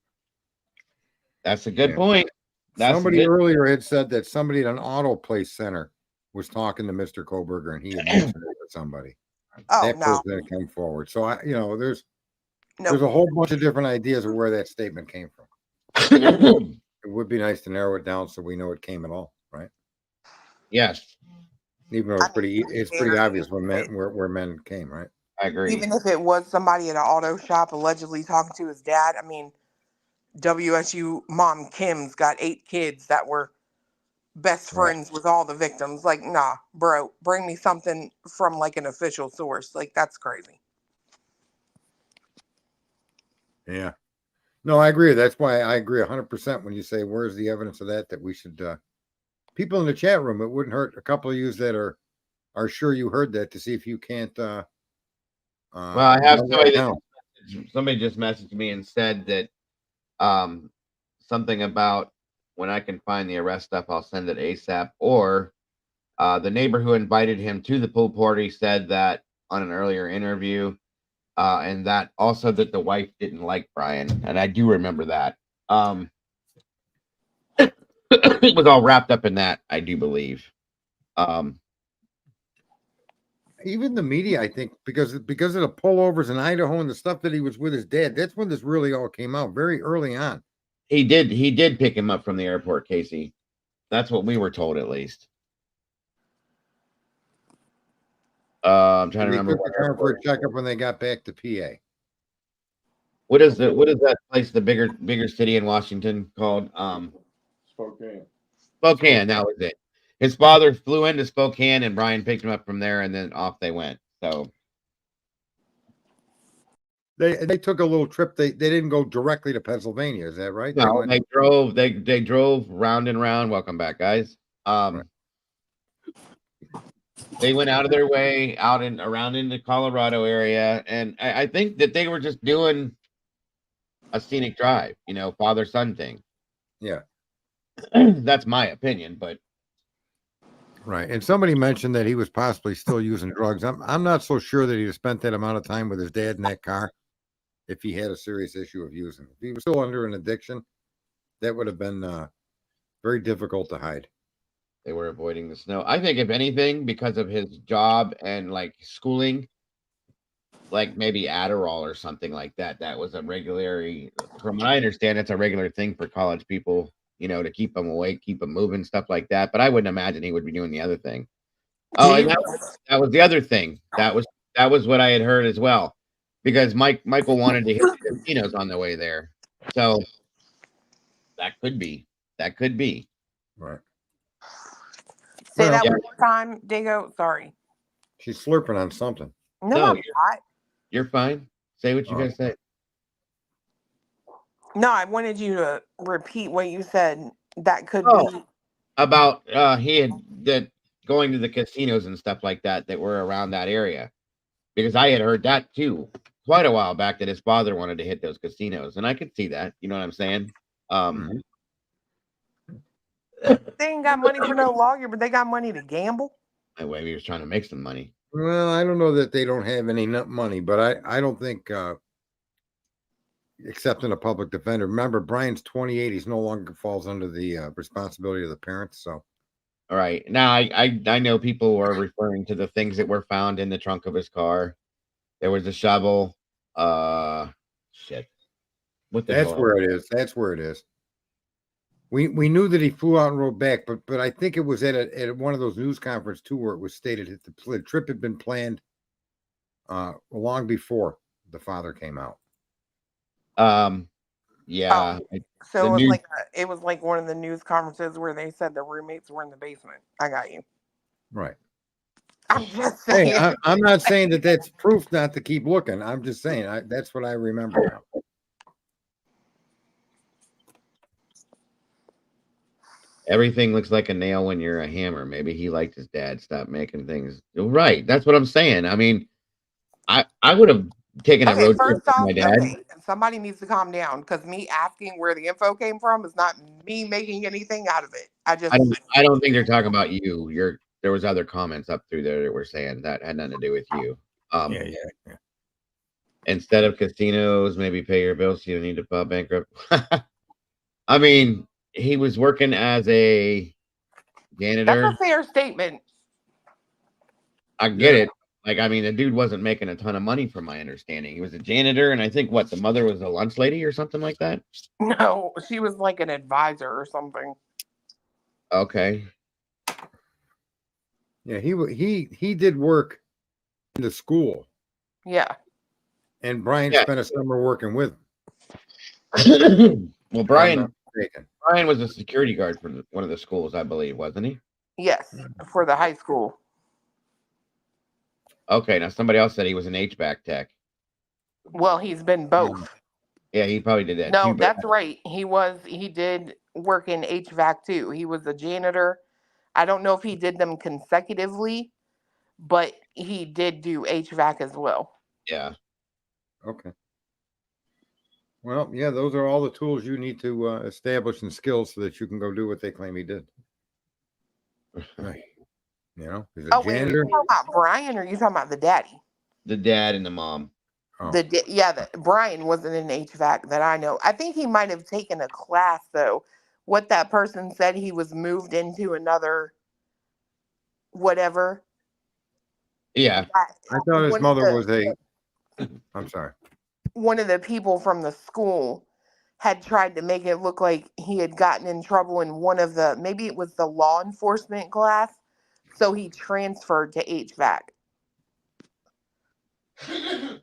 That's a good point. Somebody earlier had said that somebody at an auto place center was talking to Mr. Koberger and he had mentioned it to somebody. Oh, that no. person came forward. So there's a whole bunch of different ideas of where that statement came from. It would be nice to narrow it down so we know it came at all, right? Yes. Even though it's pretty obvious where men came, right? I agree. Even if it was somebody at an auto shop allegedly talking to his dad, I mean, WSU mom Kim's got 8 kids that were best Right. friends with all the victims. Like, nah, bro, bring me something from like an official source. Like, that's crazy. Yeah. No, I agree. That's why I agree 100% when you say, where's the evidence of that we should, people in the chat room, it wouldn't hurt a couple of you that are sure you heard that to see if you can't, Well, I have down. somebody just messaged me and said that something about when I can find the arrest stuff, I'll send it ASAP. Or the neighbor who invited him to the pool party said that on an earlier interview, and that also that the wife didn't like Brian, and I do remember that. It was all wrapped up in that, I do believe. Even the media, I think, because of the pullovers in Idaho and the stuff that he was with his dad, that's when this really all came out very early on. He did pick him up from the airport, Casey. That's what we were told, at least. I'm trying to remember Took the car for a checkup when they got back to PA. What is that place, the bigger city in Washington called? Spokane. Spokane, that was it. His father flew into Spokane and Brian picked him up from there, and then off they went. So they took a little trip. They didn't go directly to Pennsylvania, is that right? No, they drove round and round. Welcome back, guys. Right. They went out of their way out and around in the Colorado area, and I think that they were just doing a scenic drive, father-son thing. Yeah. That's my opinion, but right. And somebody mentioned that he was possibly still using drugs. I'm not so sure that he'd spent that amount of time with his dad in that car if he had a serious issue of using. If he was still under an addiction, that would have been very difficult to hide. They were avoiding the snow. I think, if anything, because of his job and like schooling, like maybe Adderall or something like that. That was a from what I understand, it's a regular thing for college people, to keep them awake, keep them moving, stuff like that. But I wouldn't imagine he would be doing the other thing. Oh, and that was the other thing. That was what I had heard as well, because Michael wanted to hit the casinos on the way there, so that could be. Right. Say that one more time, Dago. Sorry. She's slurping on something. No, I'm not. You're fine. Say what you guys say. No, I wanted you to repeat what you said. That could be about he had going to the casinos and stuff like that were around that area, because I had heard that too quite a while back, that his father wanted to hit those casinos, and I could see that. You know what I'm saying? They ain't got money for no lawyer, but they got money to gamble. Anyway, he was trying to make some money. Well, I don't know that they don't have any money, but I don't think, except in a public defender. Remember, Brian's 28. He's no longer falls under the responsibility of the parents. So, all right. Now, I know people are referring to the things that were found in the trunk of his car. There was a shovel. Shit. What the hell? That's where it is. That's where it is. We knew that he flew out and rode back, but I think it was at one of those news conferences too, where it was stated that the trip had been planned long before the father came out. Yeah. So it was like one of the news conferences where they said the roommates were in the basement. I got you. Right. I'm just saying. Hey, I'm not saying that that's proof not to keep looking. I'm just saying that's what I remember now. Everything looks like a nail when you're a hammer. Maybe he liked his dad. Stop making things right. That's what I'm saying. I mean, I would have taken a road trip with my dad. Okay, somebody needs to calm down, because me asking where the info came from is not me making anything out of it. I don't think they're talking about you. There was other comments up through there that were saying that had nothing to do with you. Yeah. Instead of casinos, maybe pay your bills so you don't need to file bankrupt. I mean, he was working as a janitor. That's a fair statement. I get it. Like, I mean, the dude wasn't making a ton of money from my understanding. He was a janitor, and I think the mother was a lunch lady or something like that. No, she was like an advisor or something. Okay. Yeah, he did work in the school. Yeah. And Brian Yeah. spent a summer working with him. Well, if I'm not Brian mistaken. was a security guard for one of the schools, I believe, wasn't he? Yes, for the high school. Okay, now somebody else said he was an HVAC tech. Well, he's been both. Yeah, he probably did that No, too. But that's right. He did work in HVAC too. He was a janitor. I don't know if he did them consecutively, but he did do HVAC as well. yeah. Okay. Well, yeah, those are all the tools you need to establish and skills so that you can go do what they claim he did. Right. You know, he's a Oh, wait, are you janitor. talking about Brian or are you talking about the daddy? The dad and the mom. Oh. Brian wasn't in HVAC that I know. I think he might have taken a class though. What that person said, he was moved into another whatever. Yeah. I thought his One of mother the- was a. I'm sorry. One of the people from the school had tried to make it look like he had gotten in trouble in one of the, maybe it was the law enforcement class. So he transferred to HVAC. Did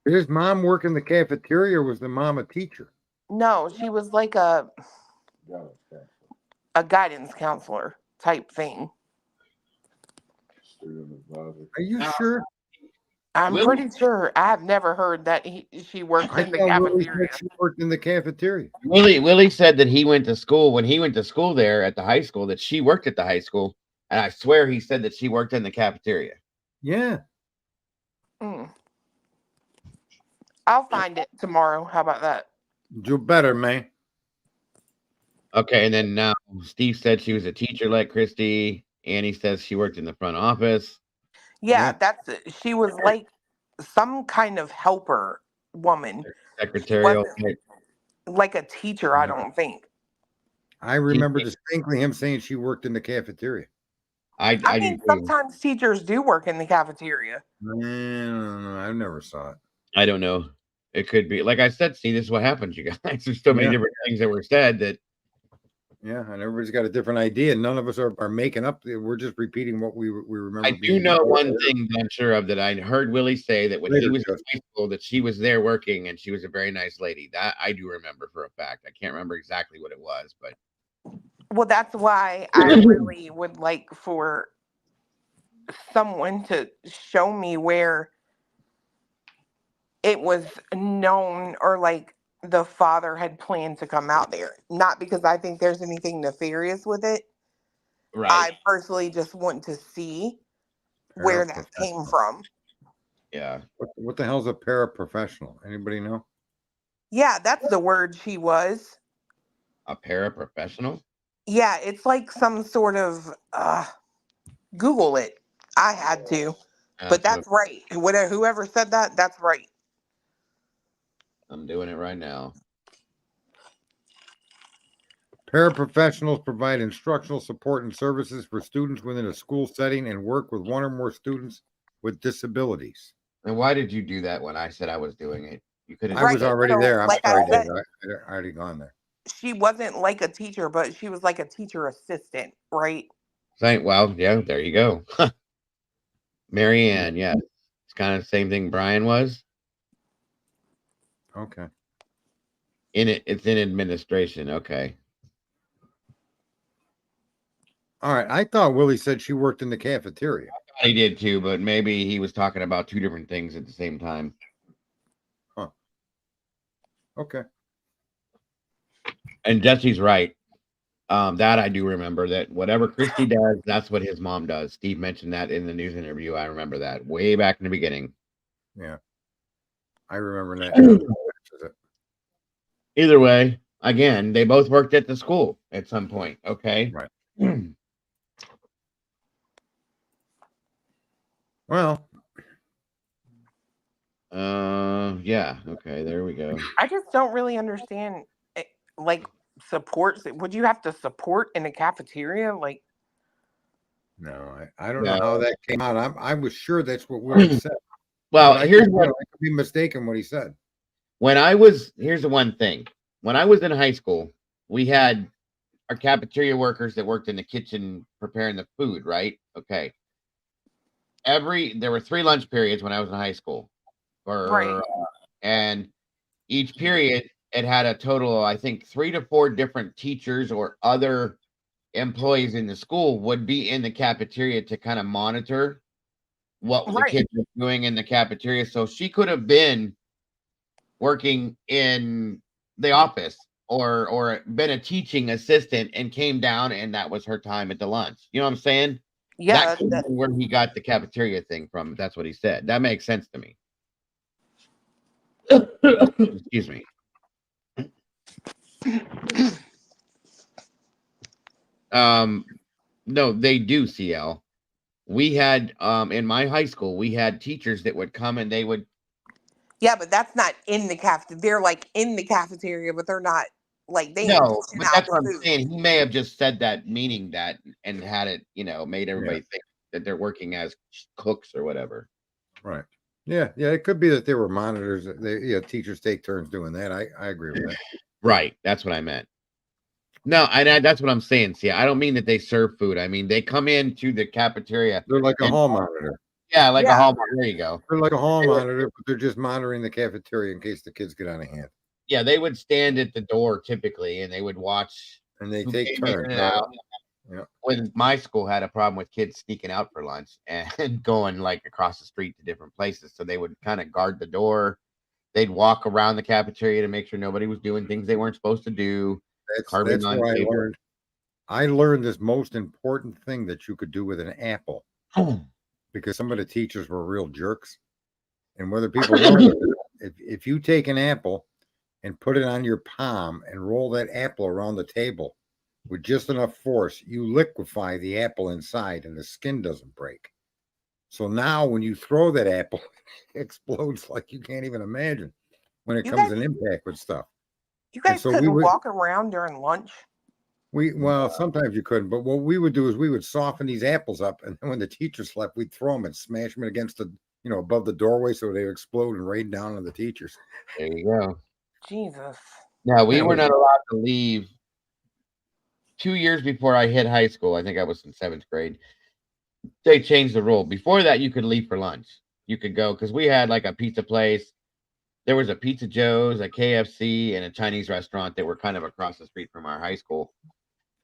his mom work in the cafeteria or was the mom a teacher? No, she was like a guidance counselor type thing. Are you sure? I'm Willie- pretty sure. I have never heard that she worked I in the thought Willie said cafeteria. she worked in the cafeteria. Willie said that he went to school when he went to school there at the high school, that she worked at the high school, and I swear he said that she worked in the cafeteria. Yeah. Mm. I'll find it tomorrow. How about that? Do better, man. Okay, and then now Steve said she was a teacher like Christy. Annie says she worked in the front office. Yeah, that's it. She was like some kind of helper woman. Secretarial. Wasn't like a teacher, I don't think. I remember distinctly him saying she worked in the cafeteria. I mean, do too. sometimes teachers do work in the cafeteria. I never saw it. I don't know. It could be. Like I said, see, this is what happens, you guys. There's so many different things that were said that. Yeah, and everybody's got a different idea. None of us are making up. We're just repeating what we remember. I do know one thing that I'm sure of, that I heard Willie say, that when he was in high school, that she was there working and she was a very nice lady. That I do remember for a fact. I can't remember exactly what it was, but. Well, that's why I really would like for someone to show me where it was known or like the father had planned to come out there. Not because I think there's anything nefarious with it. Right. I personally just want to see where that came from. Yeah. What the hell's a paraprofessional? Anybody know? Yeah, that's the word she was. A paraprofessional? Yeah, it's like some sort of Google it. I had to. But that's right. Whoever said that, that's right. I'm doing it right now. Paraprofessionals provide instructional support and services for students within a school setting and work with one or more students with disabilities. And why did you do that when I said I was doing it? You could have. I was already there. I'm sorry, Said, Dave. I already gone there. She wasn't like a teacher, but she was like a teacher assistant, right? Well, yeah, there you go. Marianne, yeah. It's kind of the same thing Brian was. Okay. It's in administration. Okay. All right. I thought Willie said she worked in the cafeteria. I thought he did too, but maybe he was talking about two different things at the same time. Huh. Okay. And Jesse's right. That I do remember, that whatever Christy does, that's what his mom does. Steve mentioned that in the news interview. I remember that way back in the beginning. Yeah. I remember that. Either way, again, they both worked at the school at some point. Okay. Right. Well. Yeah. Okay. There we go. I just don't really understand, like, support. Would you have to support in a cafeteria? Like, no, I don't know how that came out. I was sure that's what Willie said. Well, here's what I could be mistaken what he said. Here's the one thing. When I was in high school, we had our cafeteria workers that worked in the kitchen preparing the food, right? Okay. there were 3 lunch periods when I was in high school, Right. and each period it had a total of, I think, 3 to 4 different teachers or other employees in the school would be in the cafeteria to kind of monitor what the Right. kids were doing in the cafeteria. So she could have been working in the office or been a teaching assistant and came down and that was her time at the lunch. You know what I'm saying? Yeah. That could be where he got the cafeteria thing from. That's what he said. That makes sense to me. Excuse me. No, they do, CL. We had in my high school, we had teachers that would come and they would Yeah, but that's not in the cafeteria. They're like in the cafeteria, but they're not like they ain't no, dishing but out that's what I'm food. saying. He may have just said that meaning that and had it, made Yeah. everybody think that they're working as cooks or whatever. Right. Yeah. Yeah. It could be that they were monitors. Teachers take turns doing that. I agree with that. Right. That's what I meant. No, that's what I'm saying. See, I don't mean that they serve food. I mean they come into the cafeteria. They're like a And, hall monitor. yeah, like a Yeah. hall. There you go. They're like a hall monitor, but they're just monitoring the cafeteria in case the kids get out of hand. Yeah, they would stand at the door typically, and they would watch. And they who take came in turns. and out. Yeah. When my school had a problem with kids sneaking out for lunch and going like across the street to different places, so they would kind of guard the door. They'd walk around the cafeteria to make sure nobody was doing things they weren't supposed to do. That's what I learned. I learned this most important thing that you could do with an apple because some of the teachers were real jerks. And whether people know it, if you take an apple and put it on your palm and roll that apple around the table with just enough force, you liquefy the apple inside and the skin doesn't break. So now when you throw that apple, it explodes like you can't even imagine when it comes in impact with stuff. You guys couldn't walk around during lunch? Well, sometimes you couldn't, but what we would do is we would soften these apples up, and then when the teachers left, we'd throw them and smash them against the, above the doorway so they would explode and rain down on the teachers. There you go. Jesus. Now, we were not allowed to leave 2 years before I hit high school. I think I was in 7th grade. They changed the rule. Before that, you could leave for lunch. You could go because we had like a pizza place. There was a Pizza Joe's, a KFC, and a Chinese restaurant that were kind of across the street from our high school.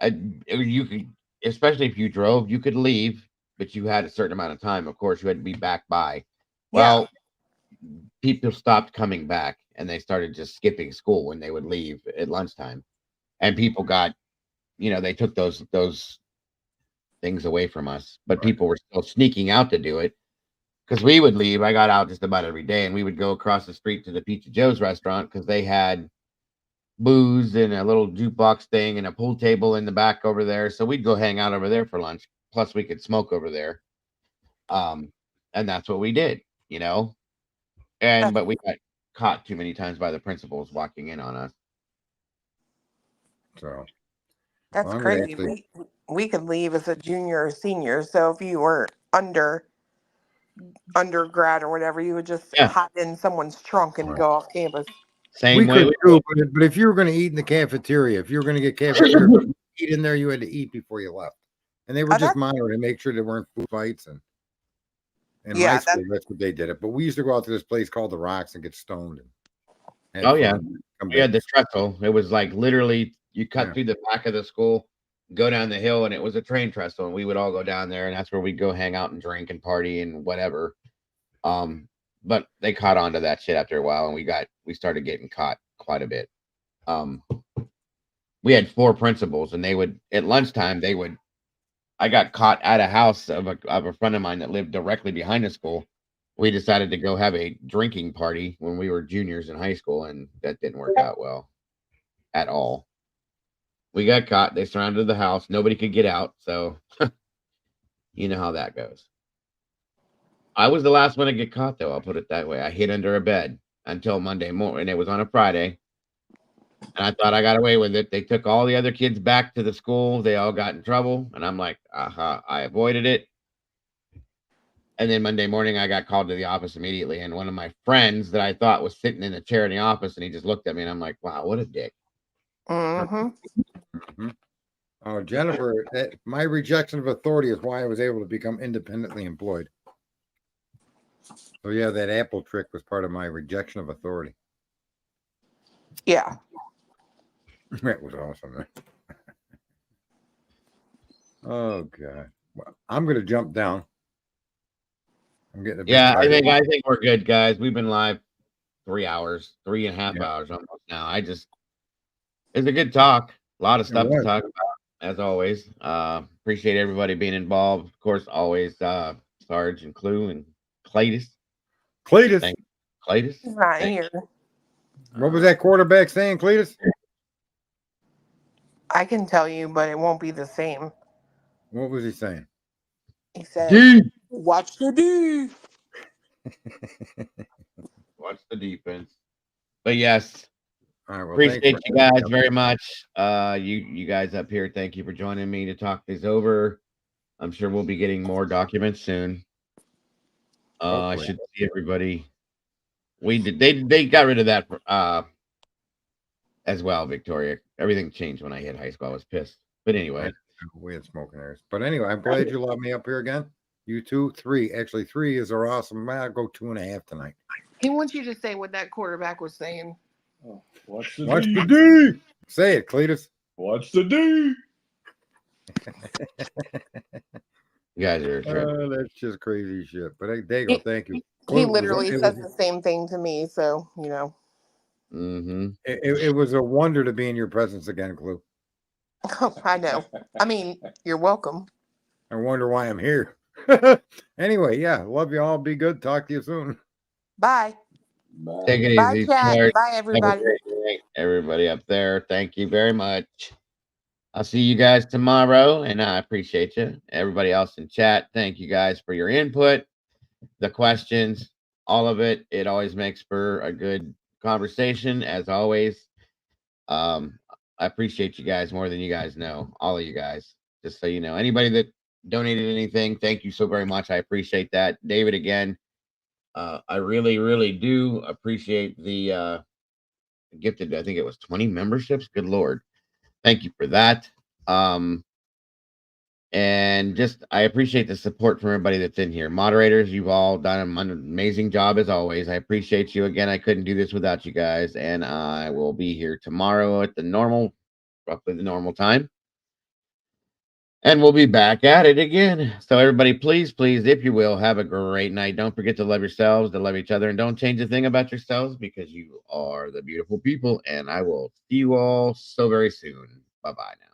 You could, especially if you drove, you could leave, but you had a certain amount of time. Of course, you had to be back by. Well, people stopped coming back, and they started just skipping school when they would leave at lunchtime. And people got, they took those things away from us, but people were still sneaking out to do it. Because we would leave, I got out just about every day, and we would go across the street to the Pizza Joe's restaurant because they had booze and a little jukebox thing and a pool table in the back over there. So we'd go hang out over there for lunch. Plus, we could smoke over there. And that's what we did, but we got caught too many times by the principals walking in on us. So that's crazy. We could leave as a junior or senior. So if you were undergrad or whatever, you would just hop in someone's trunk and go off campus. Same way we could do, but if you were going to eat in the cafeteria, if you were going to get cafeteria eat in there, you had to eat before you left. And they were just monitoring to make sure there weren't food fights. And in my school, that's what they did it. But we used to go out to this place called the Rocks and get stoned. We had the trestle. It was like literally you cut through the back of the school, go down the hill, and it was a train trestle, and we would all go down there, and that's where we'd go hang out and drink and party and whatever. But they caught on to that shit after a while, and we started getting caught quite a bit. We had 4 principals, and they would at lunchtime I got caught at a house of a friend of mine that lived directly behind the school. We decided to go have a drinking party when we were juniors in high school, and that didn't work out well at all. We got caught. They surrounded the house. Nobody could get out. So you know how that goes. I was the last one to get caught, though. I'll put it that way. I hid under a bed until Monday morning. And it was on a Friday. And I thought I got away with it. They took all the other kids back to the school. They all got in trouble. And I'm like, I avoided it. And then Monday morning, I got called to the office immediately. And one of my friends that I thought was sitting in a chair in the office, and he just looked at me, and I'm like, wow, what a dick. Mm-hmm. Oh, Jennifer, my rejection of authority is why I was able to become independently employed. So yeah, that apple trick was part of my rejection of authority. Yeah. That was awesome. Oh god. Well, I'm gonna jump down. I'm getting a bit Yeah, tired. I think we're good, guys. We've been live 3 hours, 3.5 Yeah. hours almost now. It's a good talk. A lot of It stuff to was. talk about, as always. Appreciate everybody being involved. Of course, always Sarge and Clue and Cletus. Cletus. Thank Cletus. He's not Thank- here. What was that quarterback saying, Cletus? I can tell you, but it won't be the same. What was he saying? He said, D. "Watch the D." Watch the defense. But yes, All right, well, thanks appreciate for you guys very much. You guys up here, thank you for joining me to talk this over. I'm sure we'll be getting more documents soon. I Hopefully. should see everybody. They got rid of that as well, Victoria. Everything changed when I hit high school. I was pissed. But anyway. We had smoking areas. But anyway, I'm glad you let me up here again. You 2, 3. Actually, 3 is our awesome. I'll go 2.5 tonight. He wants you to say what that quarterback was saying. Oh, watch the Watch D. the D. Say it, Cletus. Watch the D. You guys are a trip. That's just crazy shit. But there you go. Thank you. He literally says the same thing to me. So, you know. Mm-hmm. It was a wonder to be in your presence again, Clue. I know. I mean, you're welcome. I wonder why I'm here. Anyway, yeah. Love you all. Be good. Talk to you soon. Bye. Bye. Take it Bye, easy. chat. Sarge. Bye, Have a everybody. great night, everybody up there. Thank you very much. I'll see you guys tomorrow, and I appreciate you. Everybody else in chat, thank you guys for your input, the questions, all of it. It always makes for a good conversation, as always. I appreciate you guys more than you guys know, all of you guys. Just so you know, anybody that donated anything, thank you so very much. I appreciate that. David, again, I really, really do appreciate the gifted. I think it was 20 memberships. Good Lord. Thank you for that. And just I appreciate the support from everybody that's in here. Moderators, you've all done an amazing job as always. I appreciate you. Again, I couldn't do this without you guys. And I will be here tomorrow at roughly the normal time. And we'll be back at it again. So everybody, please, if you will, have a great night. Don't forget to love yourselves, to love each other, and don't change a thing about yourselves because you are the beautiful people. And I will see you all so very soon. Bye-bye now.